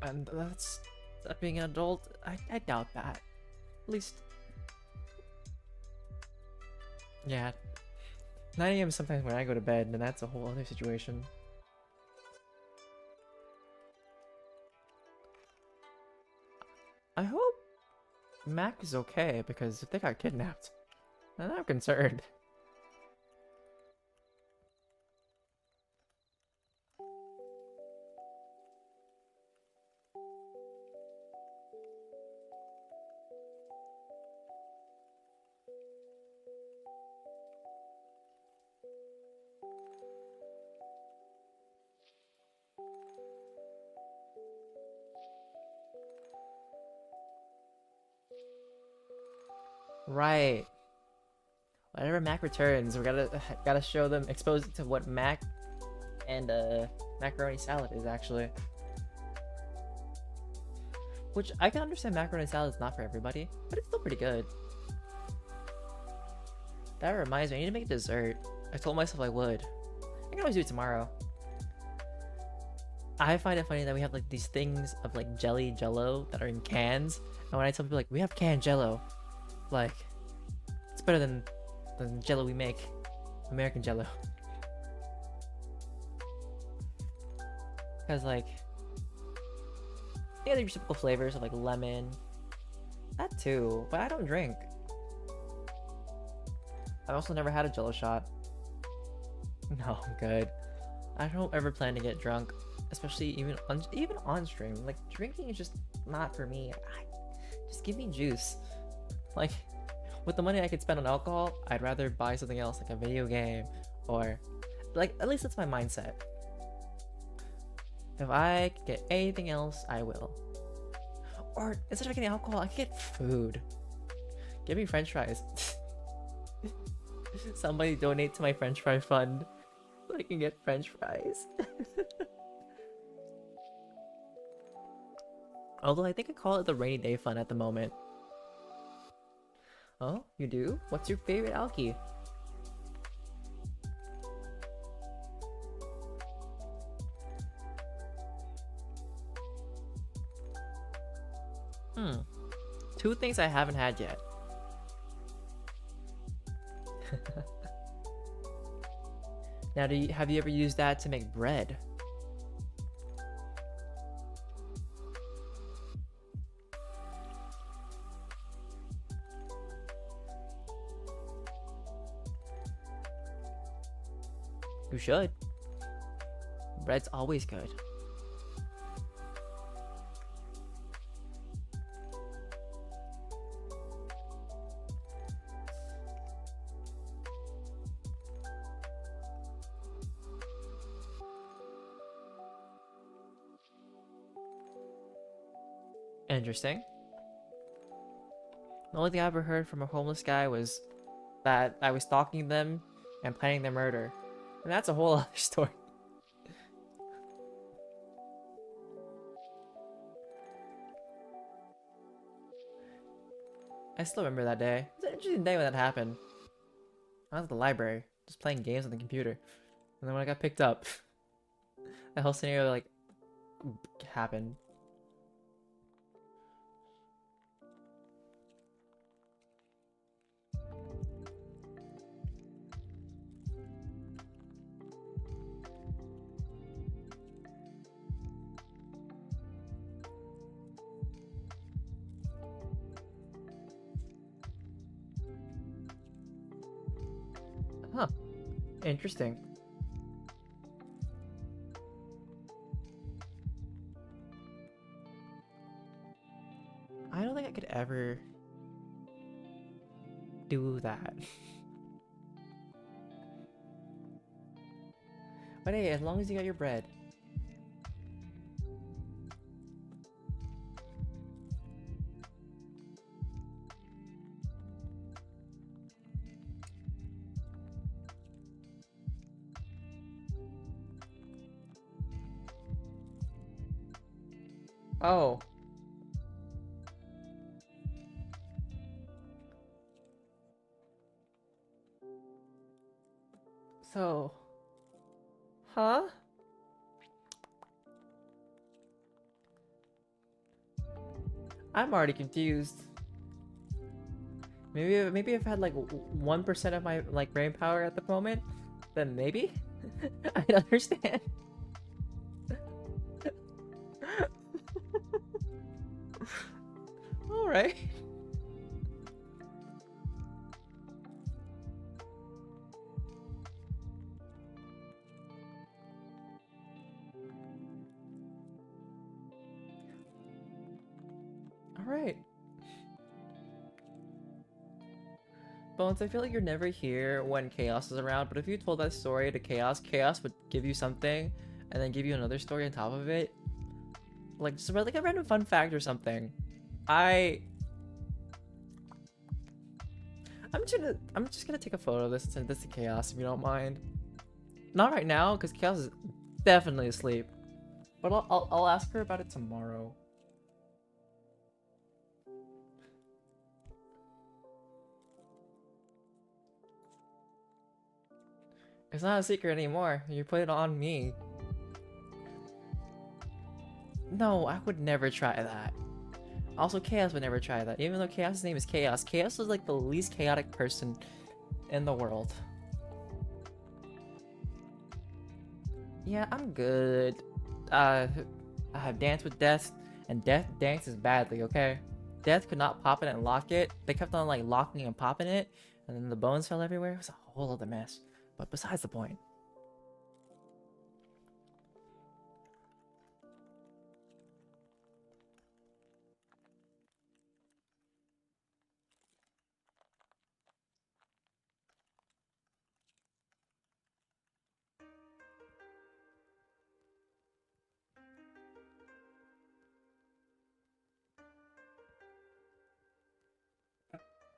And that's being an adult, I doubt that. At least, yeah. 9 a.m. is sometimes when I go to bed, and that's a whole other situation. I hope Mac is okay, because if they got kidnapped, then I'm concerned. Right. Whenever Mac returns, we gotta show them, expose it to what Mac and macaroni salad is actually. Which I can understand macaroni salad is not for everybody, but it's still pretty good. That reminds me, I need to make dessert. I told myself I would. I can always do it tomorrow. I find it funny that we have like these things of like jello that are in cans, and when I tell people like we have canned jello, like it's better than the jello we make, American jello. Because like, yeah, there's typical flavors of like lemon, that too, but I don't drink. I've also never had a jello shot. No, I'm good. I don't ever plan to get drunk, especially even on stream. Like drinking is just not for me. Just give me juice. Like with the money I could spend on alcohol, I'd rather buy something else like a video game, or like at least that's my mindset. If I could get anything else, I will. Or instead of getting alcohol, I could get food. Give me French fries. Somebody donate to my French fry fund so I can get French fries. Although I think I call it the rainy day fund at the moment. Oh, you do? What's your favorite alky? Two things I haven't had yet. Now, have you ever used that to make bread? You should. Bread's always good. Interesting. The only thing I ever heard from a homeless guy was that I was stalking them and planning their murder. And that's a whole other story. I still remember that day. It was an interesting day when that happened. I was at the library, just playing games on the computer. And then when I got picked up, that whole scenario like happened. Huh. Interesting. I don't think I could ever do that. But hey, as long as you got your bread. Oh. So. Huh? I'm already confused. Maybe if I had like 1% of my like brain power at the moment, then maybe I'd understand. Alright. Bones, I feel like you're never here when Chaos is around, but if you told that story to Chaos, Chaos would give you something and then give you another story on top of it. Like, just like a random fun fact or something. I I'm just gonna take a photo of this and send this to Chaos if you don't mind. Not right now, because Chaos is definitely asleep. But I'll ask her about it tomorrow. It's not a secret anymore. You put it on me. No, I would never try that. Also, Chaos would never try that. Even though Chaos's name is Chaos, Chaos is like the least chaotic person in the world. Yeah, I'm good. I have Dance with Death, and Death dances badly, okay? Death could not pop it and lock it. They kept on like locking and popping it, and then the bones fell everywhere. It was a whole other mess. But besides the point.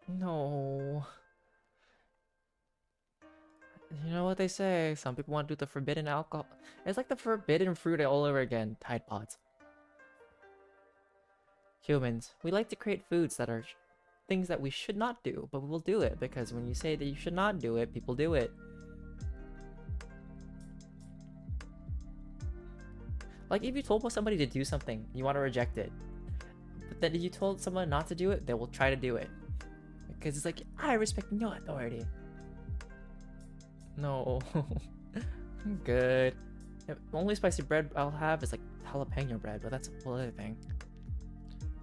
No. You know what they say, some people want to do the forbidden alcohol. It's like the forbidden fruit all over again. Tide Pods. Humans, we like to create foods that are things that we should not do, but we will do it because when you say that you should not do it, people do it. Like if you told somebody to do something, you want to reject it. But then if you told someone not to do it, they will try to do it. Because it's like, I respect no authority. No. I'm good. The only spicy bread I'll have is like jalapeno bread, but that's a whole other thing.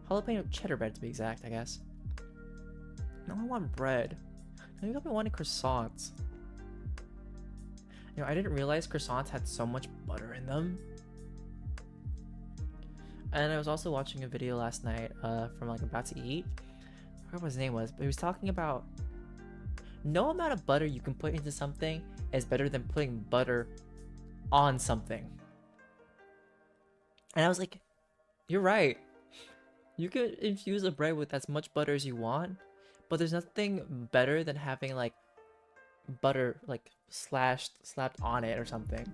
Jalapeno cheddar bread to be exact, I guess. No, I want bread. Maybe I've been wanting croissants. You know, I didn't realize croissants had so much butter in them. And I was also watching a video last night from like About to Eat. I forgot what his name was, but he was talking about no amount of butter you can put into something is better than putting butter on something. And I was like, you're right. You could infuse a bread with as much butter as you want, but there's nothing better than having like butter like slapped on it or something.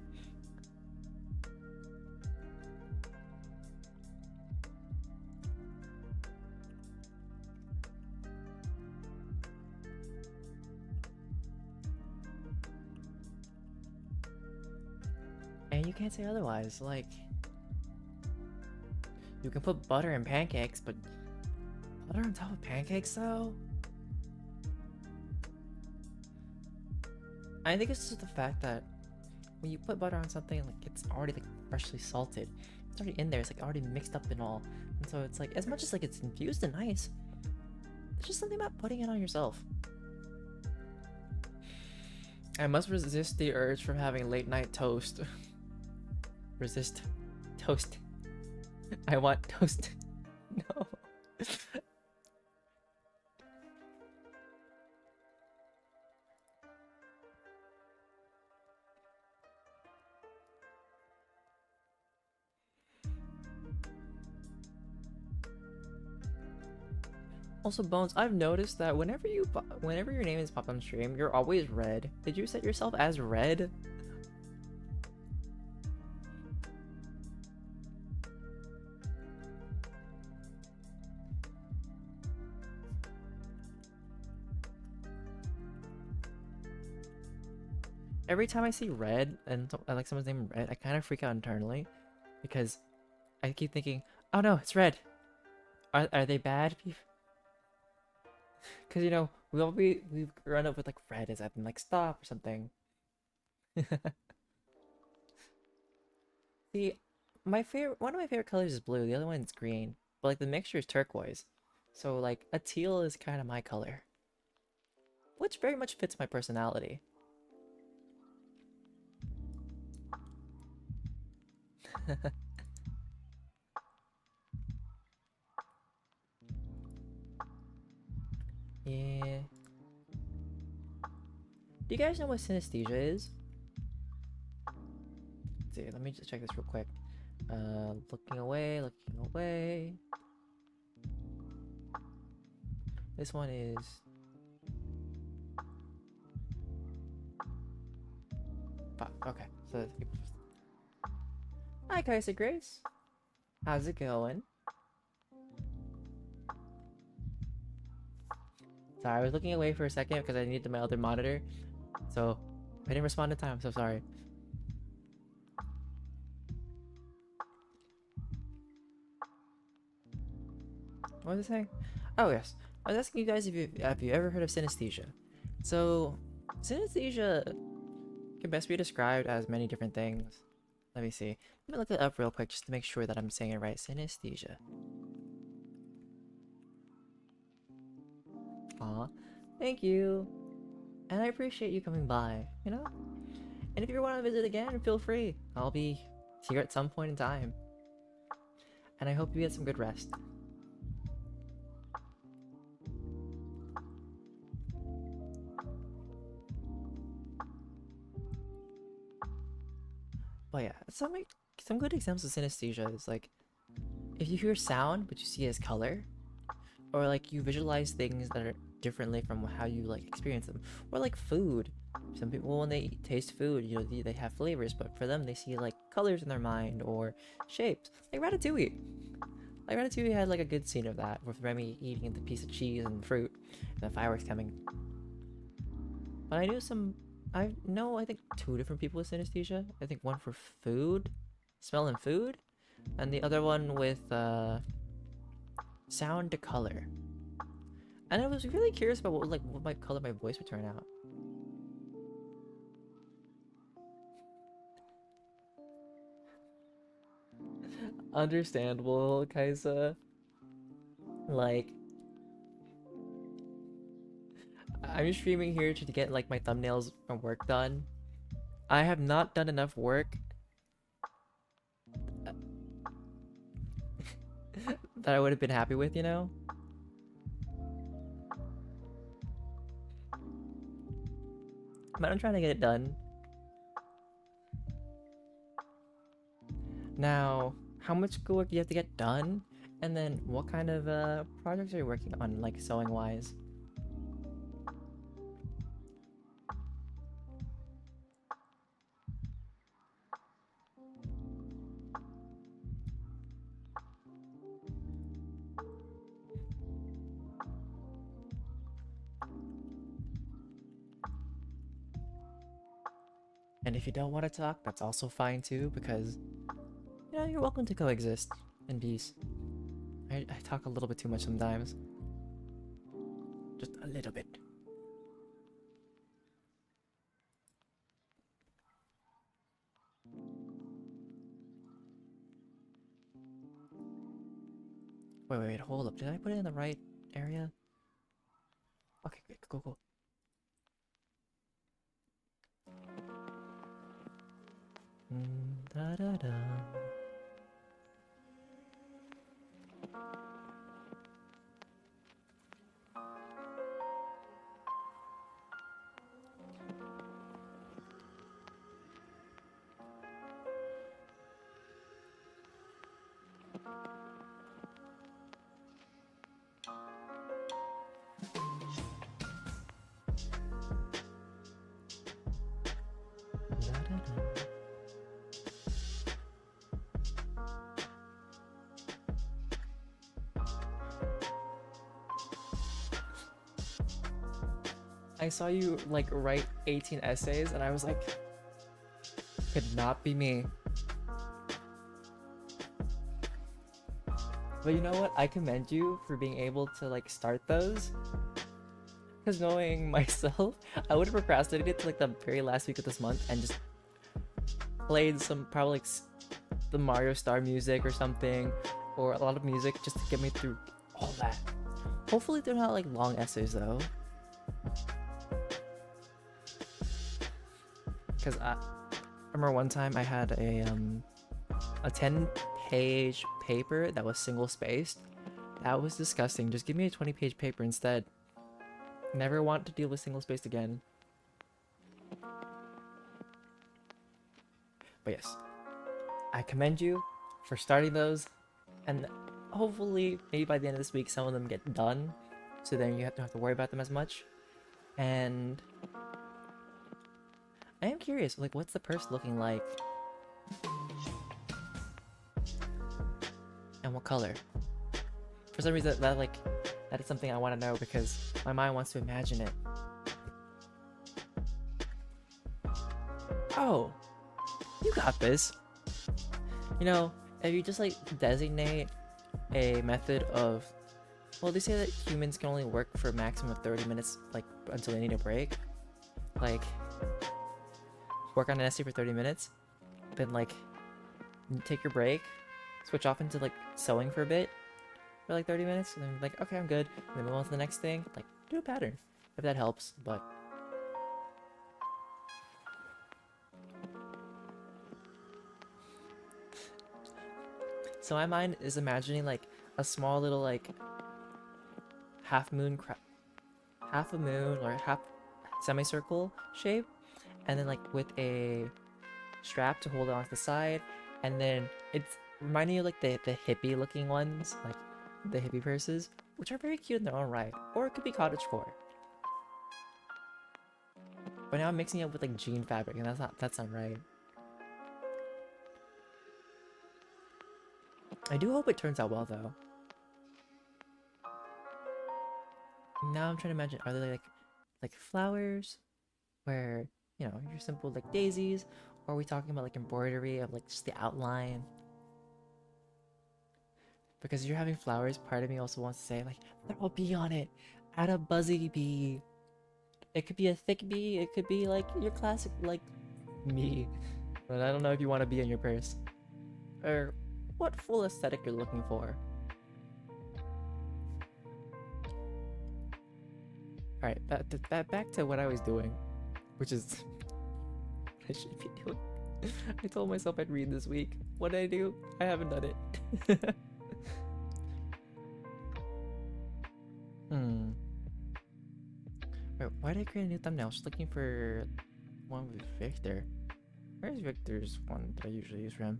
And you can't say otherwise. Like, you can put butter in pancakes, but butter on top of pancakes though? I think it's just the fact that when you put butter on something, like it's already like freshly salted. It's already in there. It's like already mixed up and all. And so it's like as much as like it's infused and nice, there's just something about putting it on yourself. I must resist the urge from having late night toast. Resist toast. I want toast. No. Also, Bones, I've noticed that whenever your name is popped on stream, you're always red. Did you set yourself as red? Every time I see red and I like someone's name red, I kind of freak out internally because I keep thinking, oh no, it's red. Are they bad? Because you know we've run up with like red as in like stop or something. See, one of my favorite colors is blue. The other one is green, but like the mixture is turquoise. So like a teal is kind of my color, which very much fits my personality. Yeah. Do you guys know what synesthesia is? Let's see, let me just check this real quick. Looking away, looking away. This one is... okay, so hi, Kaisa Grace. How's it going? Sorry, I was looking away for a second because I needed my other monitor. So, I didn't respond in time, I'm so sorry. What was I saying? Oh, yes. I was asking you guys if you ever heard of synesthesia. So, synesthesia can best be described as many different things. Let me see. Let me look it up real quick just to make sure that I'm saying it right. Synesthesia. Aw, thank you. And I appreciate you coming by, you know? And if you want to visit again, feel free. I'll be here at some point in time. And I hope you get some good rest. But yeah, some good examples of synesthesia is like if you hear sound but you see it as color, or like you visualize things that are differently from how you like experience them, or like food. Some people when they taste food, you know, they have flavors, but for them they see like colors in their mind or shapes. Like Ratatouille. Like Ratatouille had like a good scene of that with Remy eating the piece of cheese and fruit, and the fireworks coming. But I know I think two different people with synesthesia. I think one for food, smell and food, and the other one with sound to color. And I was really curious about what my color my voice would turn out. Understandable, Kaisa. Like, I'm streaming here to get like my thumbnails and work done. I have not done enough work that I would have been happy with, you know? But I'm trying to get it done. Now, how much schoolwork do you have to get done? And then what kind of projects are you working on, like sewing wise? And if you don't want to talk, that's also fine too, because you know, you're welcome to coexist in peace. I talk a little bit too much sometimes. Just a little bit. Wait, hold up. Did I put it in the right area? Okay, good, cool. Da da da. Da da da. I saw you like write 18 essays and I was like, could not be me. But you know what? I commend you for being able to like start those. Because knowing myself, I would have procrastinated to like the very last week of this month and just played some probably like the Mario Star music or something, or a lot of music just to get me through all that. Hopefully they're not like long essays though. Because I remember one time I had a 10-page paper that was single spaced. That was disgusting. Just give me a 20-page paper instead. Never want to deal with single spaced again. But yes, I commend you for starting those, and hopefully, maybe by the end of this week, some of them get done, so then you don't have to worry about them as much. And I am curious, like, what's the purse looking like, and what color? For some reason, that is something I want to know because my mind wants to imagine it. Oh, you got this. You know, if you just like designate a method of, well, they say that humans can only work for a maximum of 30 minutes, like until they need a break. Like, work on an essay for 30 minutes, then like take your break, switch off into like sewing for a bit for like 30 minutes, and then like, okay, I'm good, and then move on to the next thing. Like, do a pattern if that helps. But so my mind is imagining like a small little like half a moon or half semicircle shape, and then like with a strap to hold it onto the side, and then it's reminding you of like the hippie looking ones, like the hippie purses, which are very cute in their own right, or it could be cottagecore. But now I'm mixing it with like jean fabric, and that's not right. I do hope it turns out well though. Now I'm trying to imagine, are they like flowers, where your simple like daisies, or are we talking about like embroidery of like just the outline? Because you're having flowers, part of me also wants to say like throw a bee on it, add a buzzy bee. It could be a thick bee, it could be like your classic like me. But I don't know if you want to be in your purse, or what full aesthetic you're looking for. All right, back to what I was doing, which is I should be doing. I told myself I'd read this week. What did I do? I haven't done it. Hmm. Wait, why did I create a new thumbnail? I was just looking for one with Victor. Where's Victor's one that I usually use for him?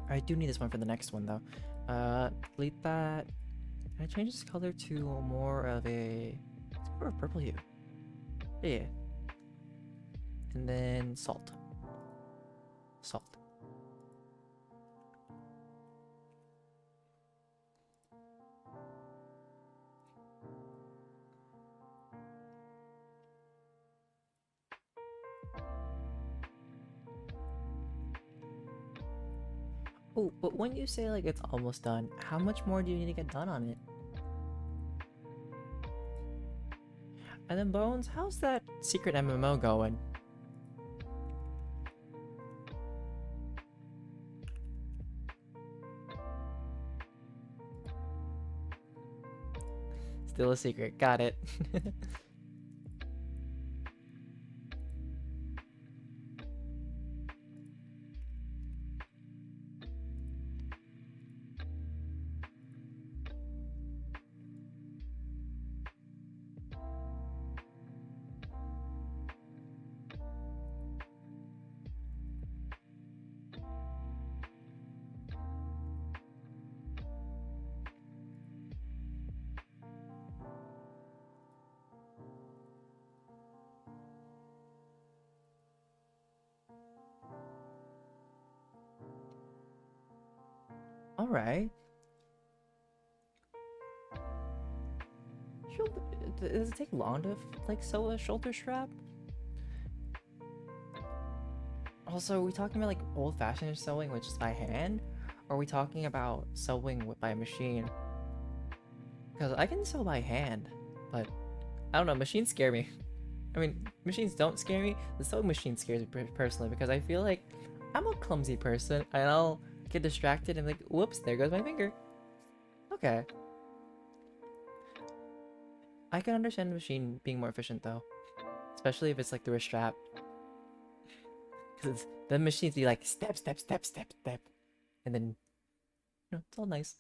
I do need this one for the next one though. Delete that. Can I change this color to more of a... It's more of a purple hue. Yeah. And then salt. Salt. Oh, but when you say like it's almost done, how much more do you need to get done on it? And then Bones, how's that secret MMO going? Still a secret, got it. Alright. Does it take long to like sew a shoulder strap? Also, are we talking about like old-fashioned sewing, which is by hand? Or are we talking about sewing by machine? Because I can sew by hand, but I don't know, machines scare me. I mean, machines don't scare me. The sewing machine scares me personally because I feel like I'm a clumsy person and I'll get distracted and like, whoops, there goes my finger. Okay. I can understand the machine being more efficient though, especially if it's like through a strap. Because the machines be like step, step, step, step, step, and then it's all nice.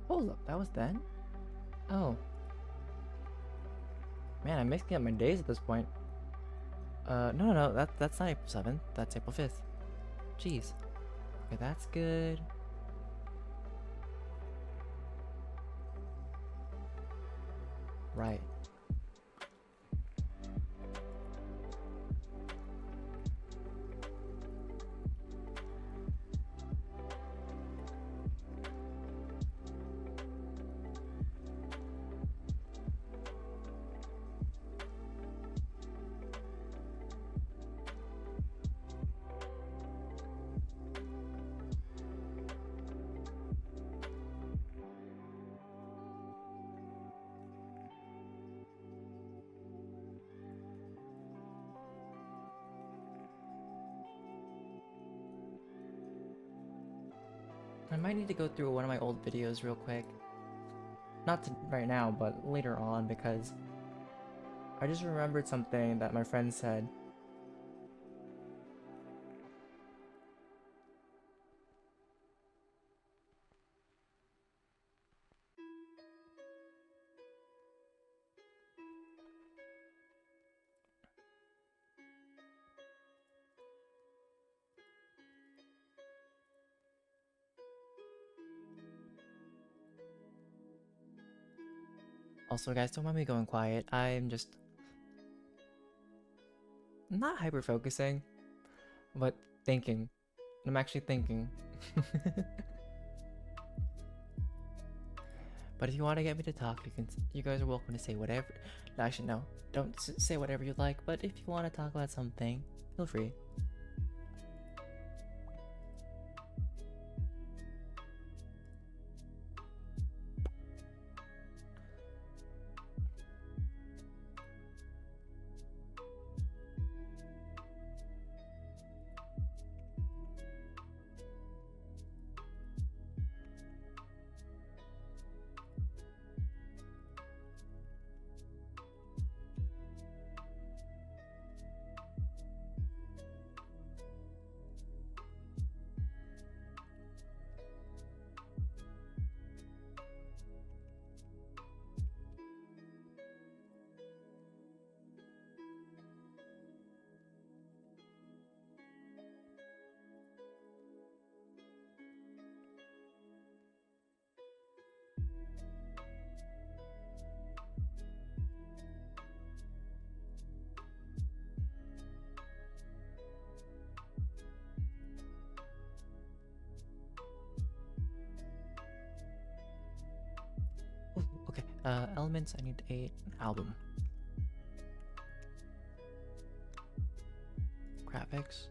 Hold up, that was then? Oh. Man, I'm mixing up my days at this point. No, that's not April 7th. That's April 5th. Jeez. Okay, that's good. Right. I might need to go through one of my old videos real quick. Not right now, but later on, because I just remembered something that my friend said. Also, guys, don't mind me going quiet. I'm just not hyper focusing, but thinking. I'm actually thinking. But if you want to get me to talk, you guys are welcome to say whatever. Actually, no, don't say whatever you like. But if you want to talk about something, feel free. Elements, I need a album. Graphics.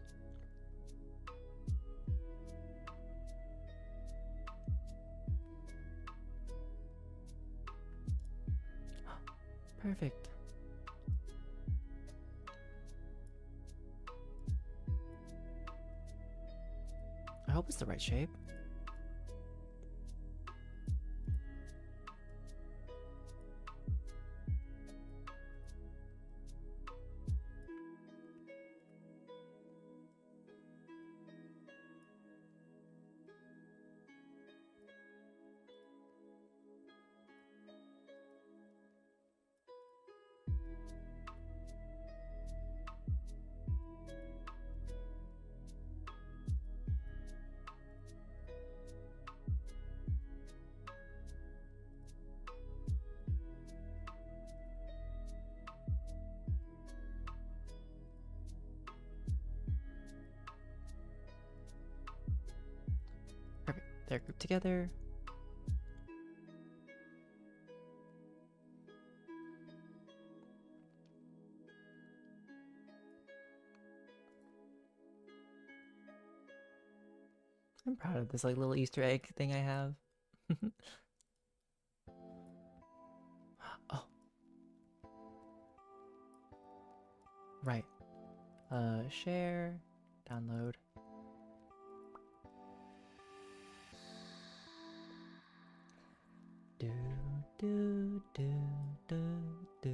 Perfect. I hope it's the right shape. Perfect. They're grouped together. I'm proud of this like little Easter egg thing I have. Oh. Right. Share, download. Do do do do do.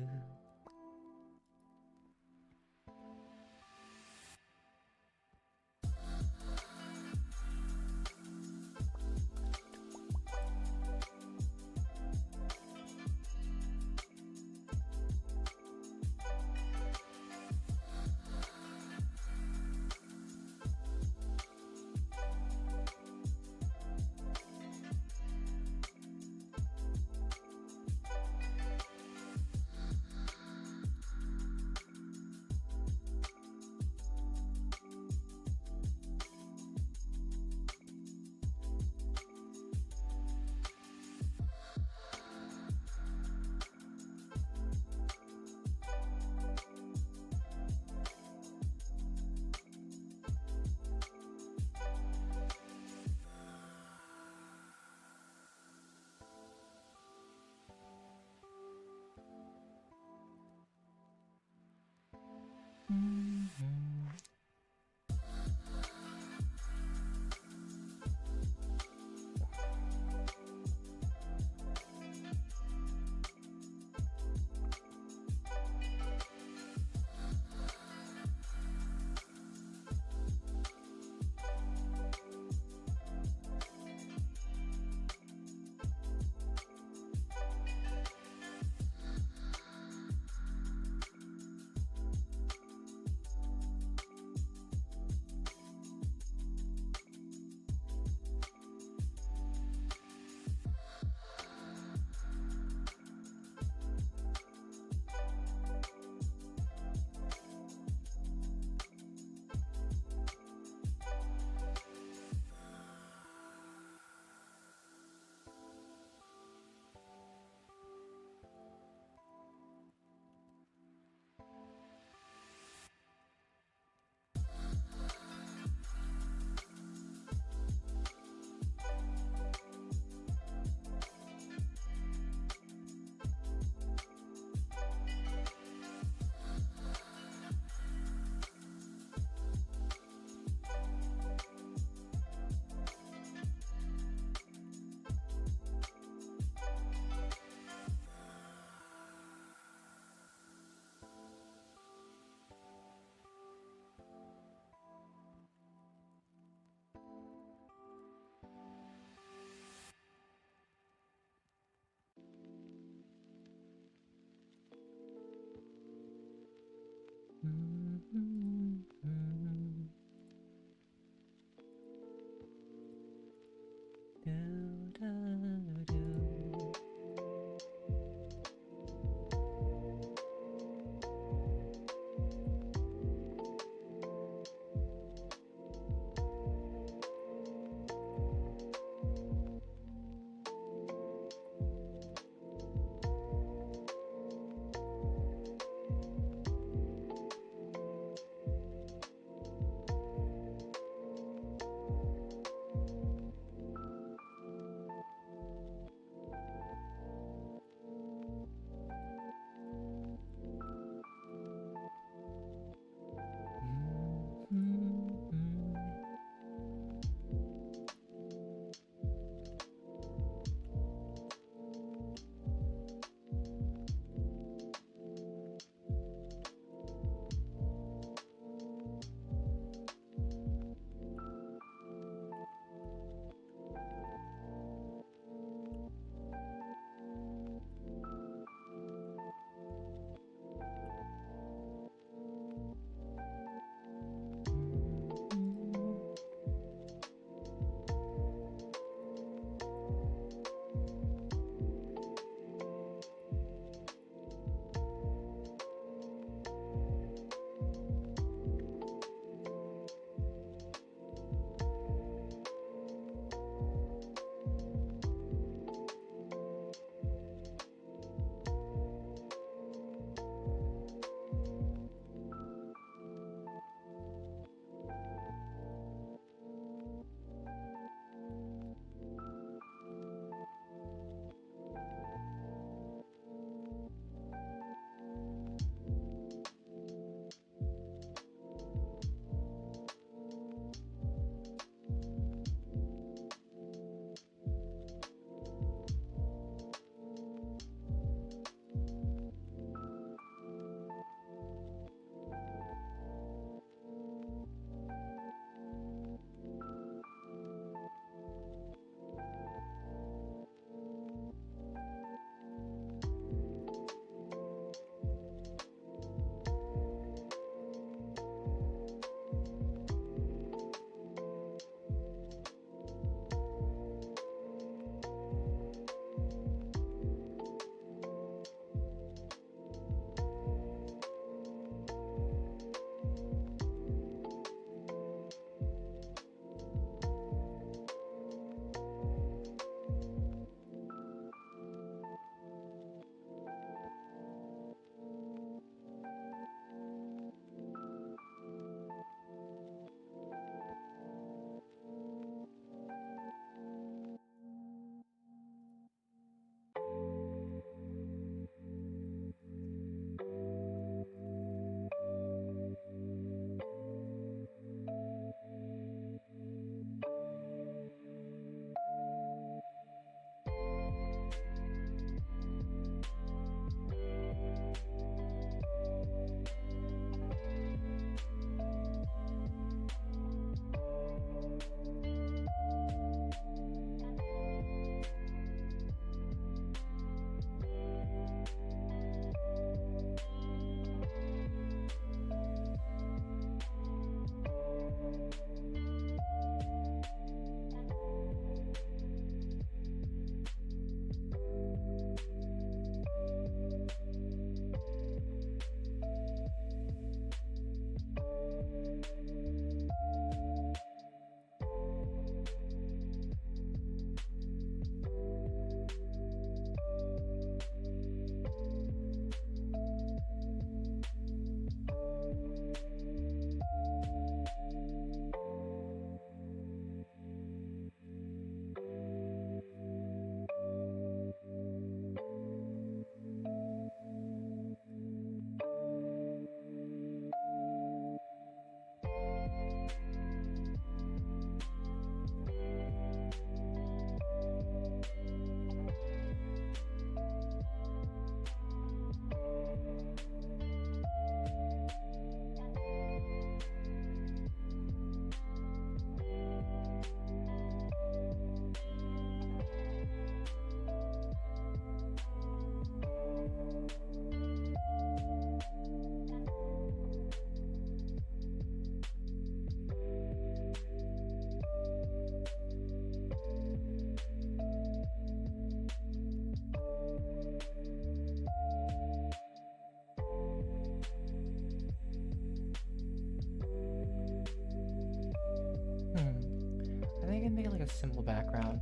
a simple background.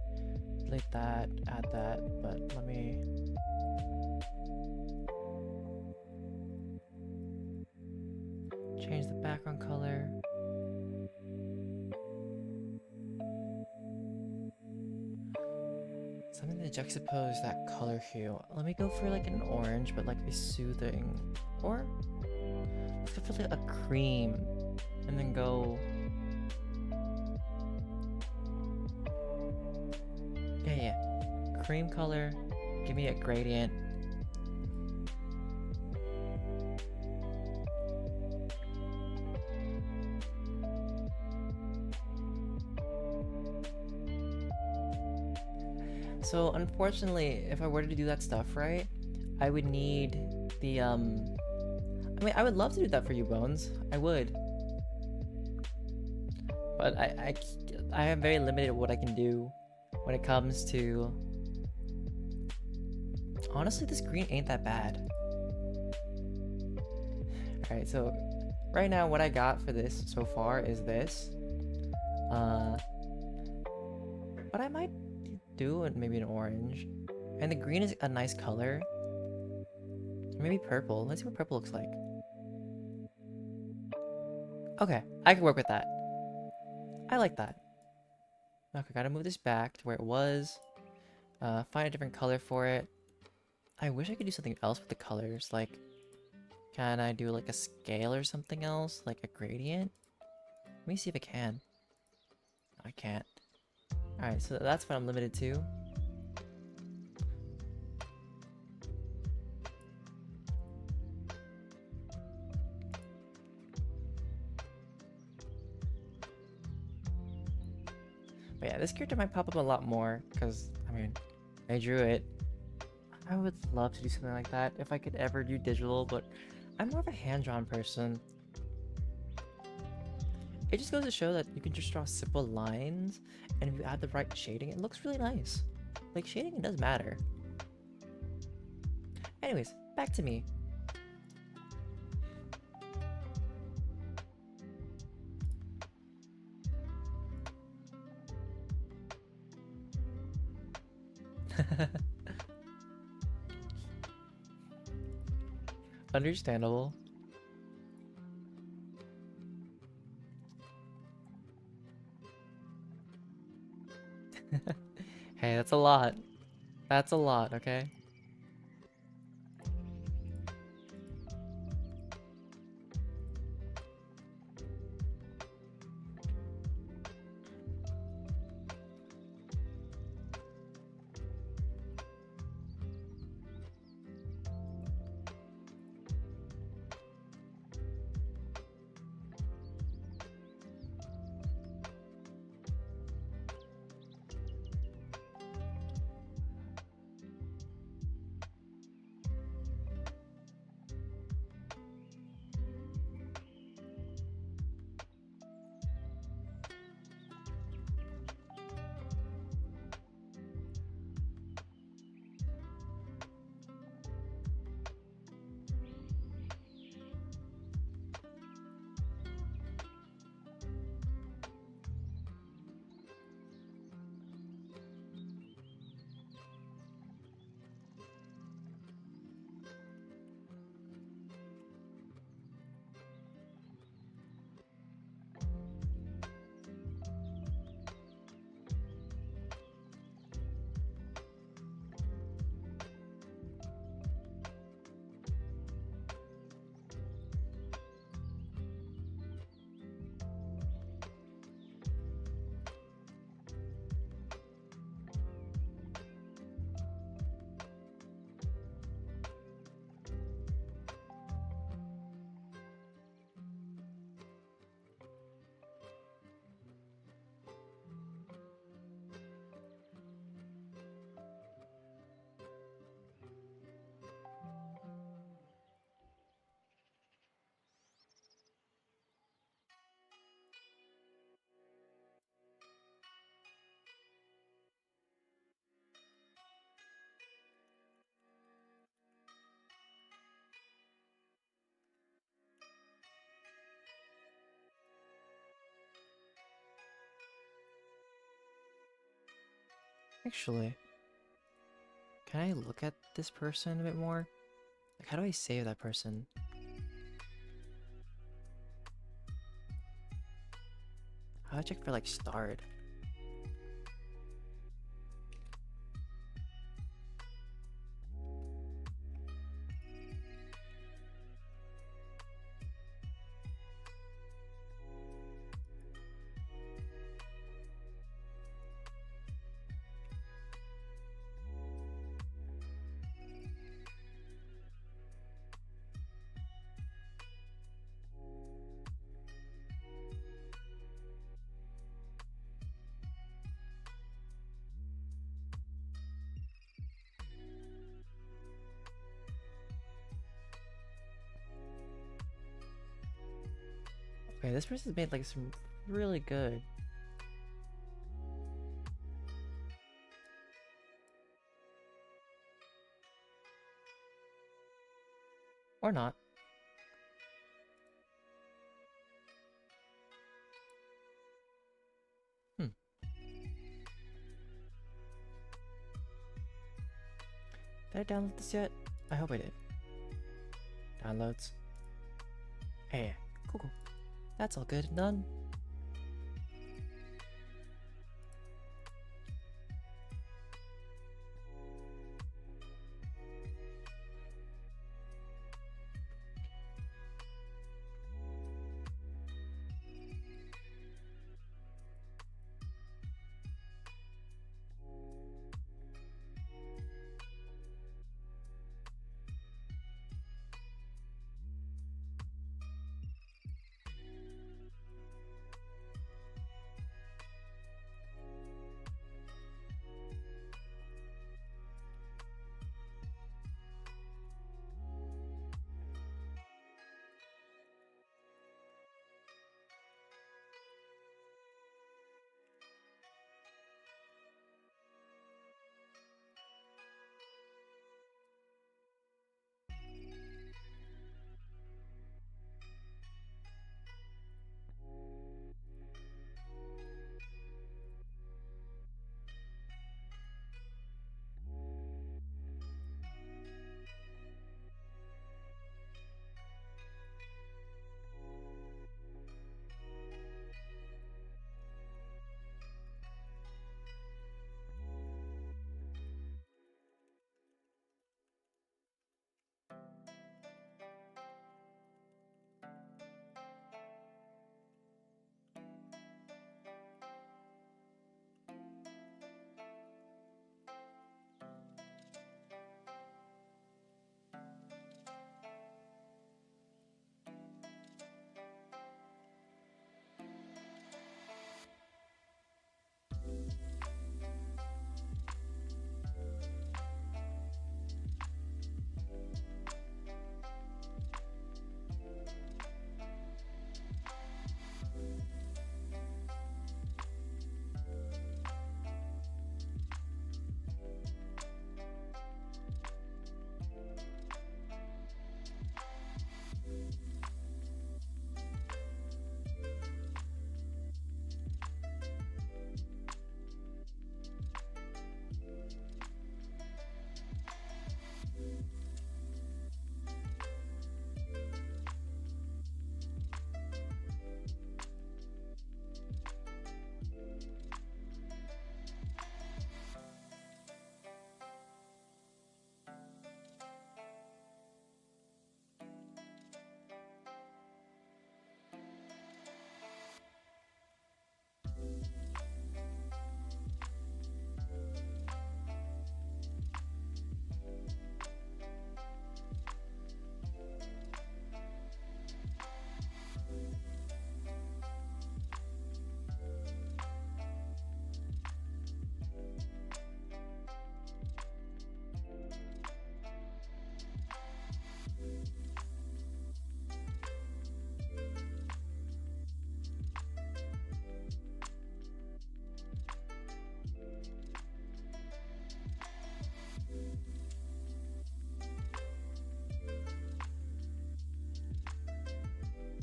Delete that, add that, but let me... change the background color. Something to juxtapose that color hue. Let me go for like an orange, but like a soothing, or let's go for like a cream, and then go. Yeah, cream color. Give me a gradient. So unfortunately, if I were to do that stuff right, I would need the I mean, I would love to do that for you, Bones. I would. But I am very limited at what I can do when it comes to... Honestly, this green ain't that bad. Alright, so right now what I got for this so far is this. But I might do maybe an orange. And the green is a nice color. Or maybe purple. Let's see what purple looks like. Okay, I can work with that. I like that. Okay, gotta move this back to where it was. Find a different color for it. I wish I could do something else with the colors. Like, can I do like a scale or something else? Like a gradient? Let me see if I can. I can't. Alright, so that's what I'm limited to. But yeah, this character might pop up a lot more, because, I mean, I drew it. I would love to do something like that if I could ever do digital, but I'm more of a hand-drawn person. It just goes to show that you can just draw simple lines, and if you add the right shading, it looks really nice. Like, shading does matter. Anyways, back to me. Understandable. Hey, that's a lot. That's a lot, okay? Actually, can I look at this person a bit more? Like, how do I save that person? How do I check for, like, starred? Okay, this person's made, like, some really good. Or not. Hmm. Did I download this yet? I hope I did. Downloads. Hey, cool. That's all good and done.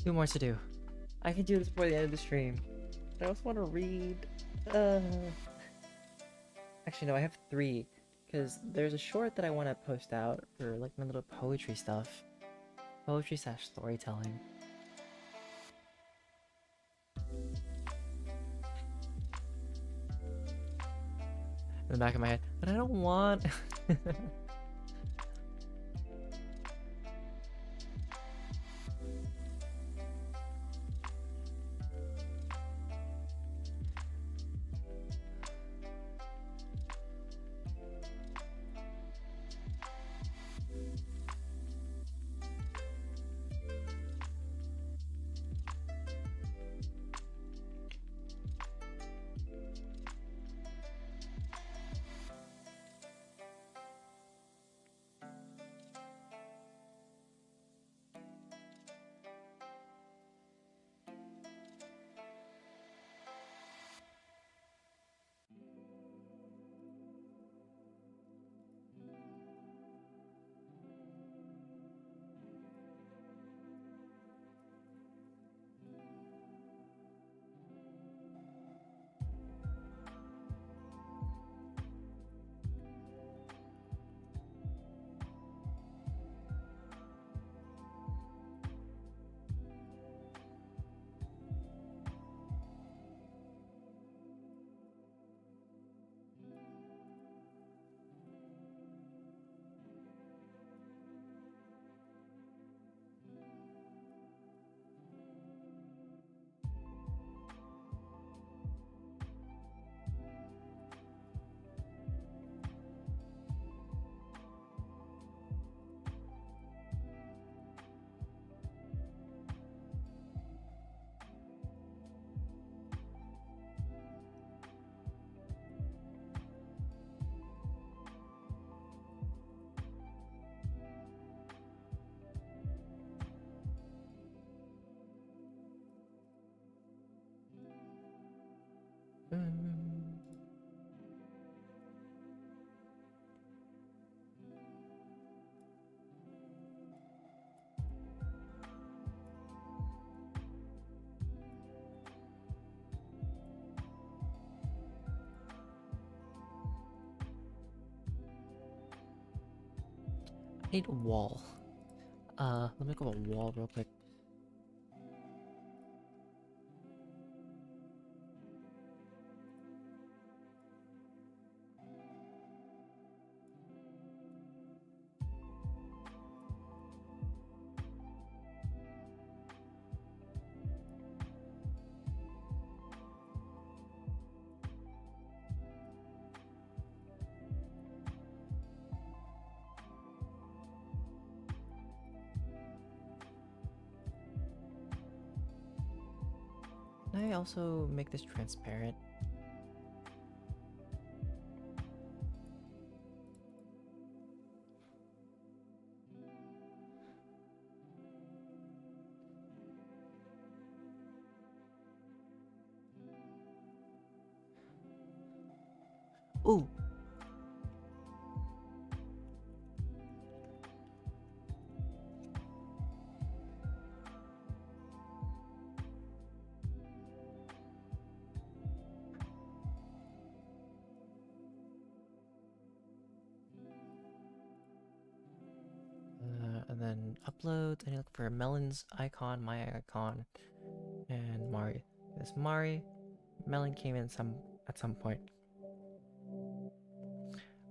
Two more to do. I can do this before the end of the stream. I also want to read. I Actually, no, I have three. Because there's a short that I want to post out for like my little poetry stuff. Poetry slash storytelling. In the back of my head, but I don't want. I need a wall. Let me make up a wall real quick. Can I also make this transparent? Ooh! And then uploads. I need to look for Melon's icon, my icon, and Mari. This Mari. Melon came in at some point.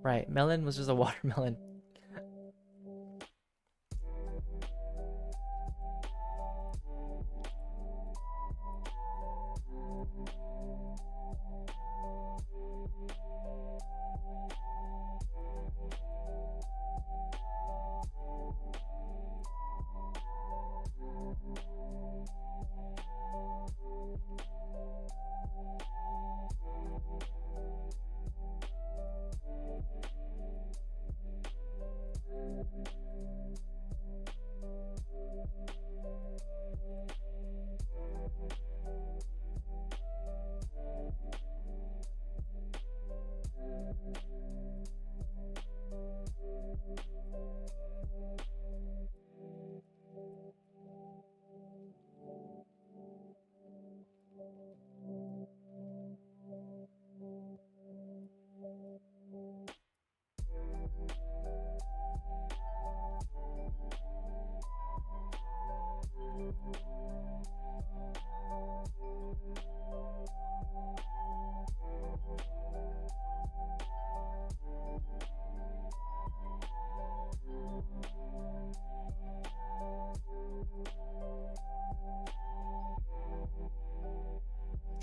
Right, Melon was just a watermelon.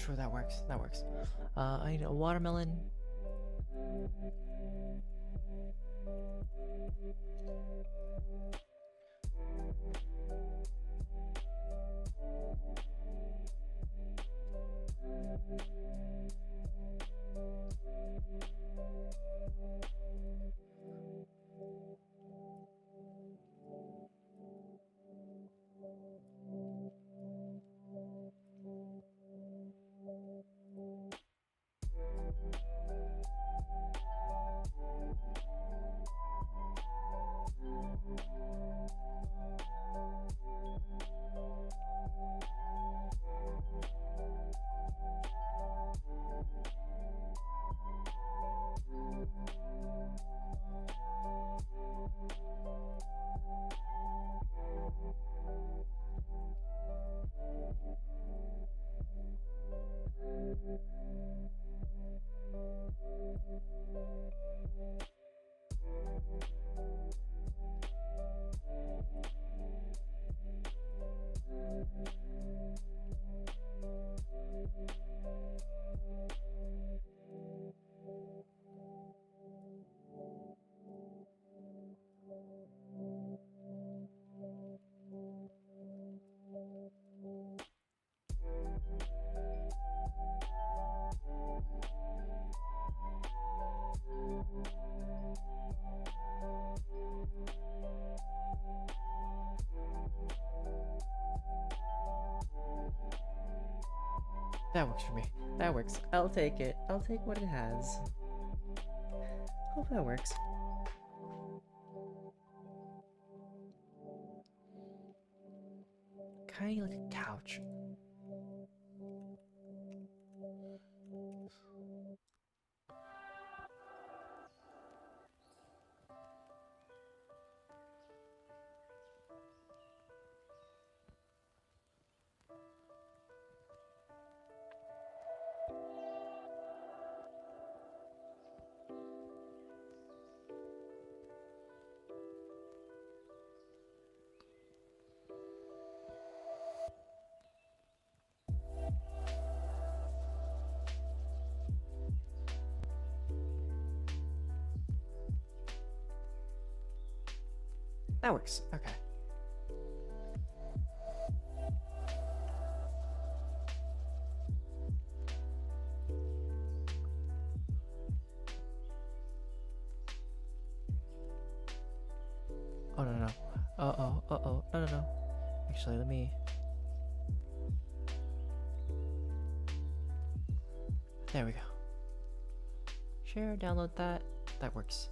Sure, that works. That works. I need a watermelon. That works for me. That works. I'll take it. I'll take what it has. Hope that works. Kinda like a couch. That works. Okay. Oh, no. Uh-oh. Uh-oh. No. Actually, let me... There we go. Share, download that. That works.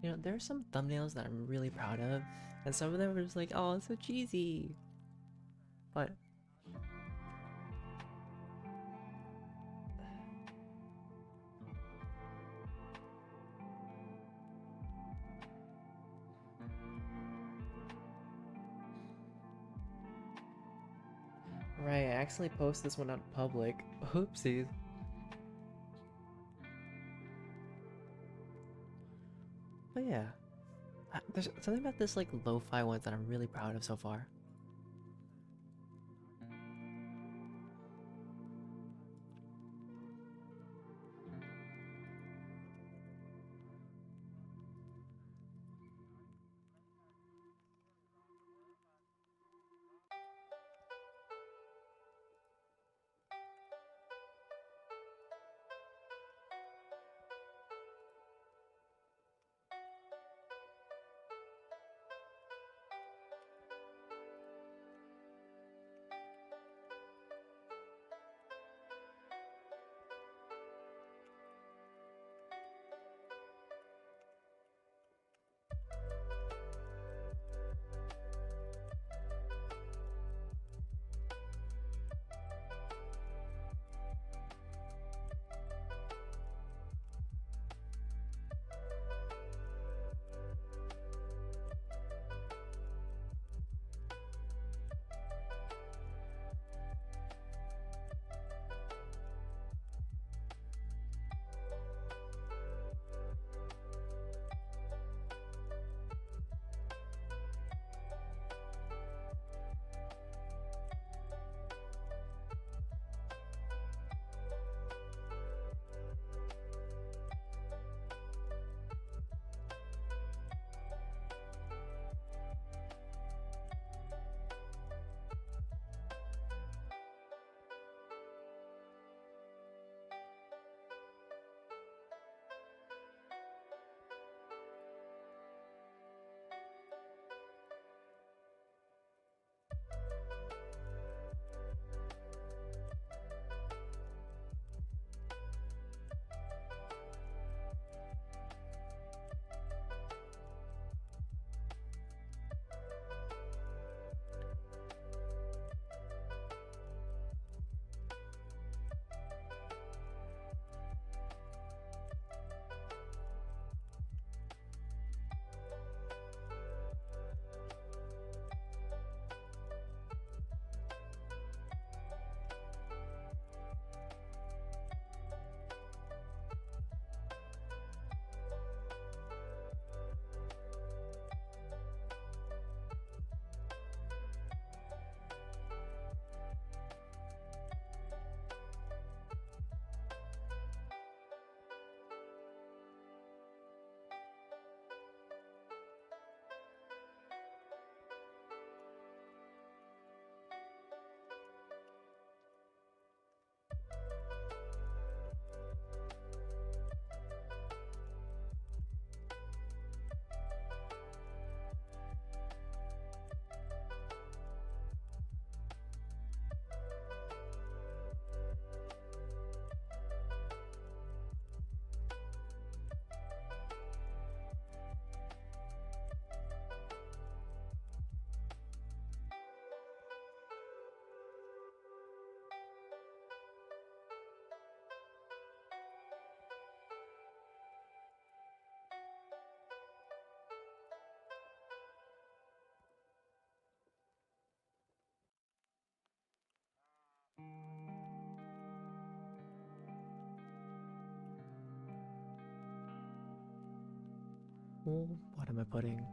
You know, there are some thumbnails that I'm really proud of, and some of them are just like, oh, it's so cheesy. But right, I actually posted this one out in public. Oopsies. But yeah, there's something about this like lo-fi ones that I'm really proud of so far. Oh, what am I putting?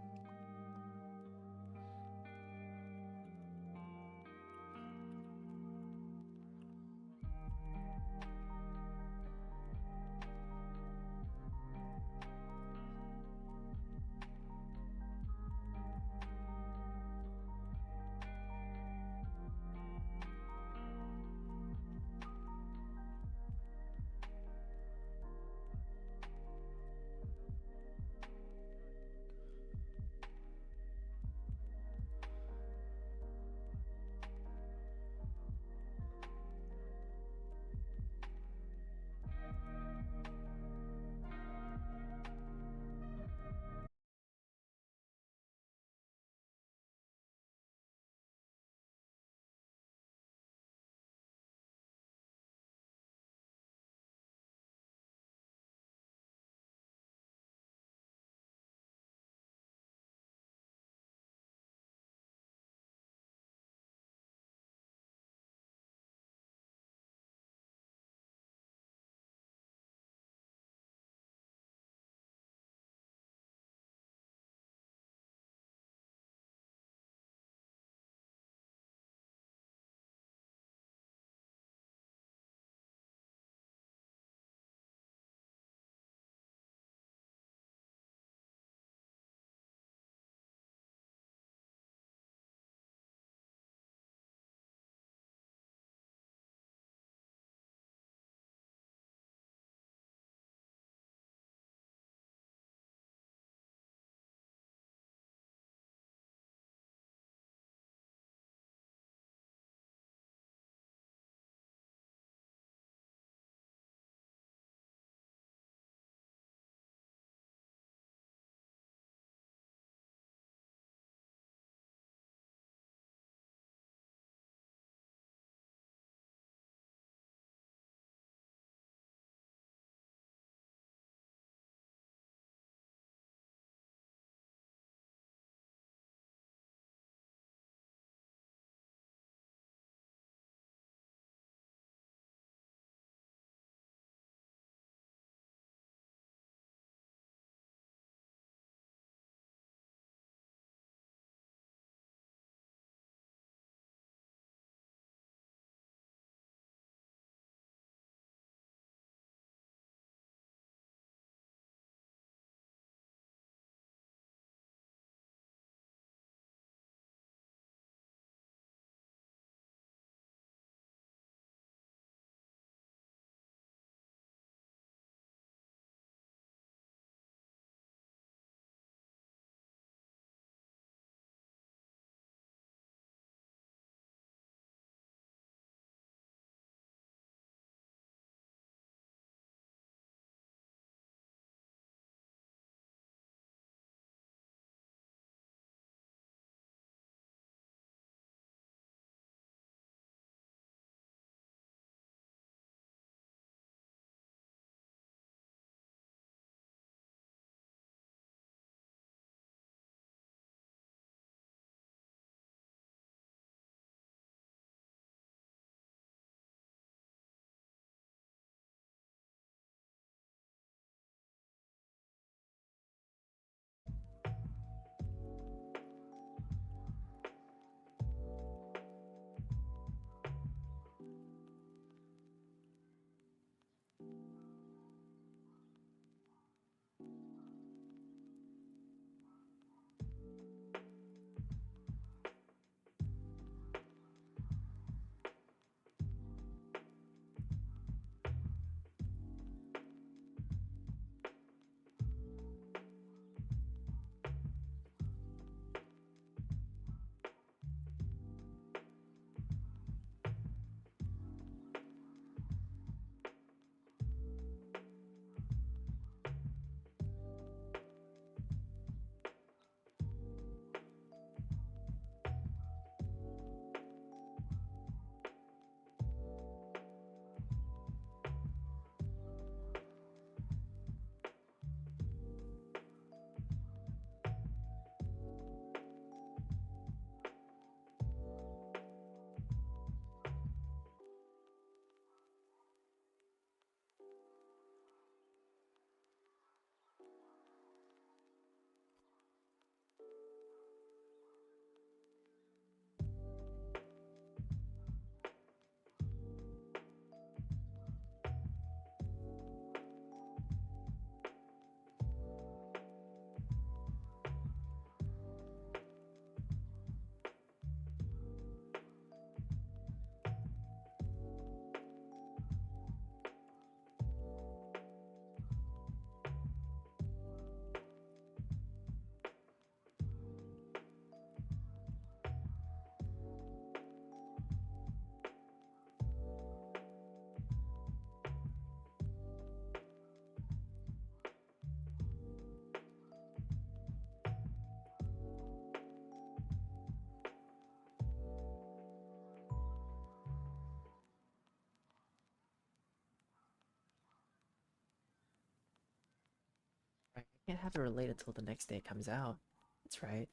Can't have it related till the next day it comes out. That's right.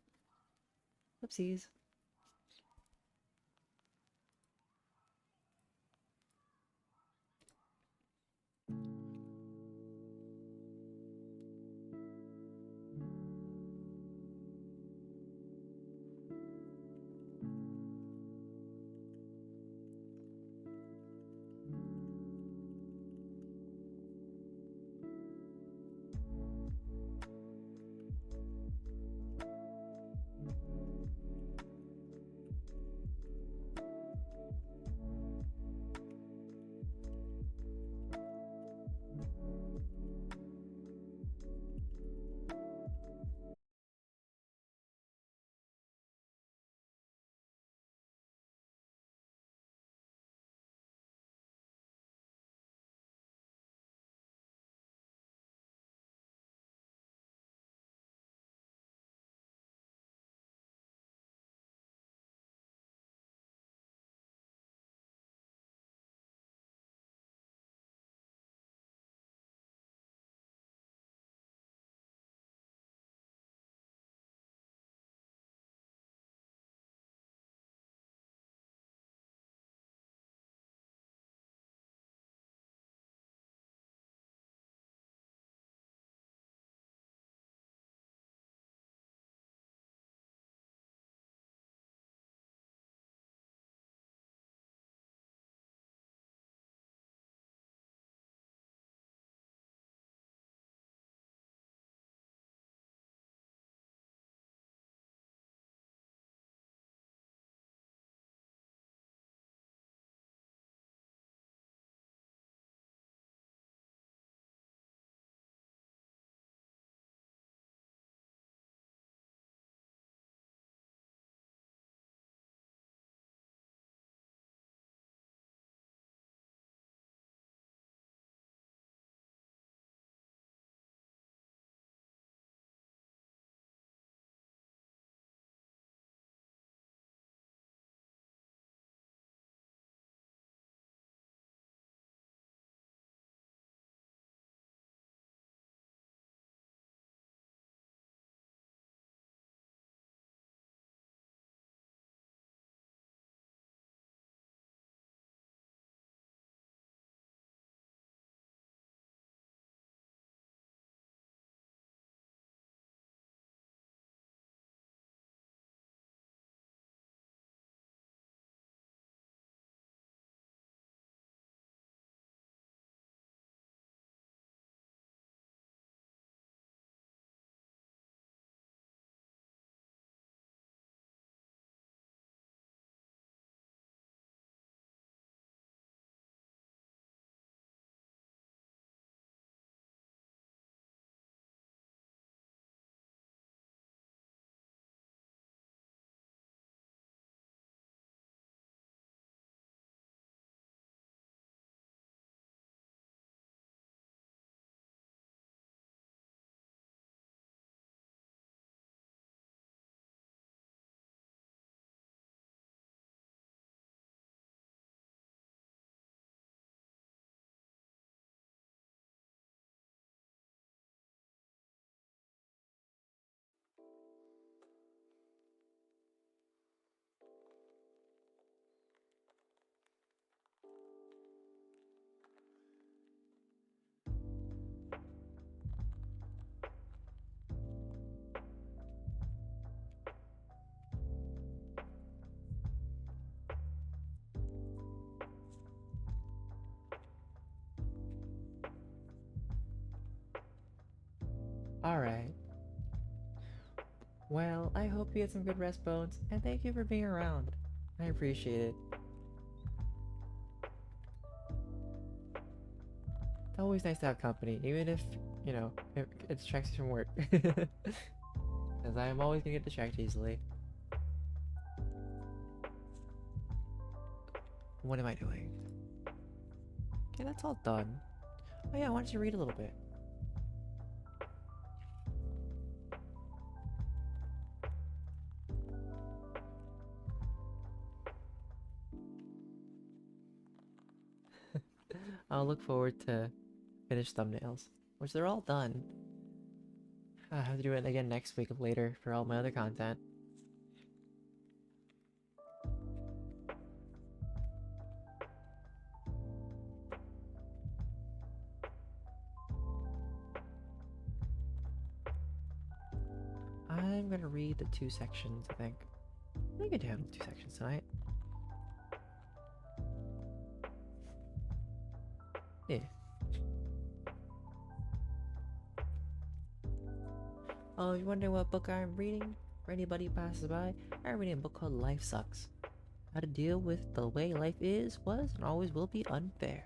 Whoopsies. Alright. Well, I hope you get some good rest, Bones, and thank you for being around. I appreciate it. It's always nice to have company, even if, it distracts you from work. Because I am always gonna get distracted easily. What am I doing? Okay, that's all done. Oh yeah, I wanted to read a little bit. I'll look forward to finished thumbnails, which they're all done. I have to do it again next week later for all my other content. I'm gonna read the 2 sections, I think. I can handle 2 sections tonight. Yeah. Oh, you're wondering what book I'm reading? For anybody who passes by, I'm reading a book called Life Sucks. How to deal with the way life is, was, and always will be unfair.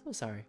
So sorry.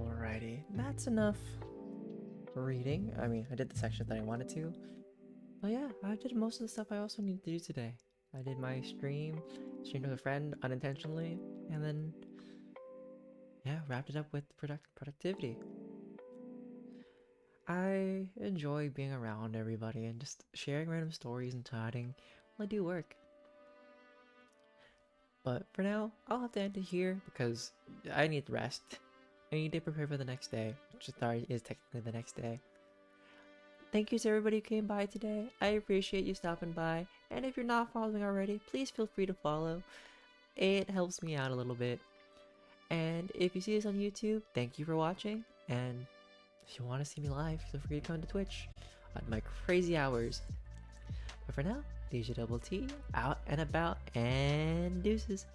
Alrighty, that's enough reading. I mean, I did the sections that I wanted to. But yeah, I did most of the stuff I also needed to do today. I did my streamed with a friend unintentionally, and then yeah, wrapped it up with productivity. I enjoy being around everybody and just sharing random stories and chatting while I do work. But for now, I'll have to end it here because I need rest. I need to prepare for the next day, which is technically the next day. Thank you to everybody who came by today. I appreciate you stopping by. And if you're not following already, please feel free to follow. It helps me out a little bit. And if you see this on YouTube, thank you for watching. And if you want to see me live, feel free to come to Twitch at my crazy hours. But for now, DjDoubleT out and about, and deuces.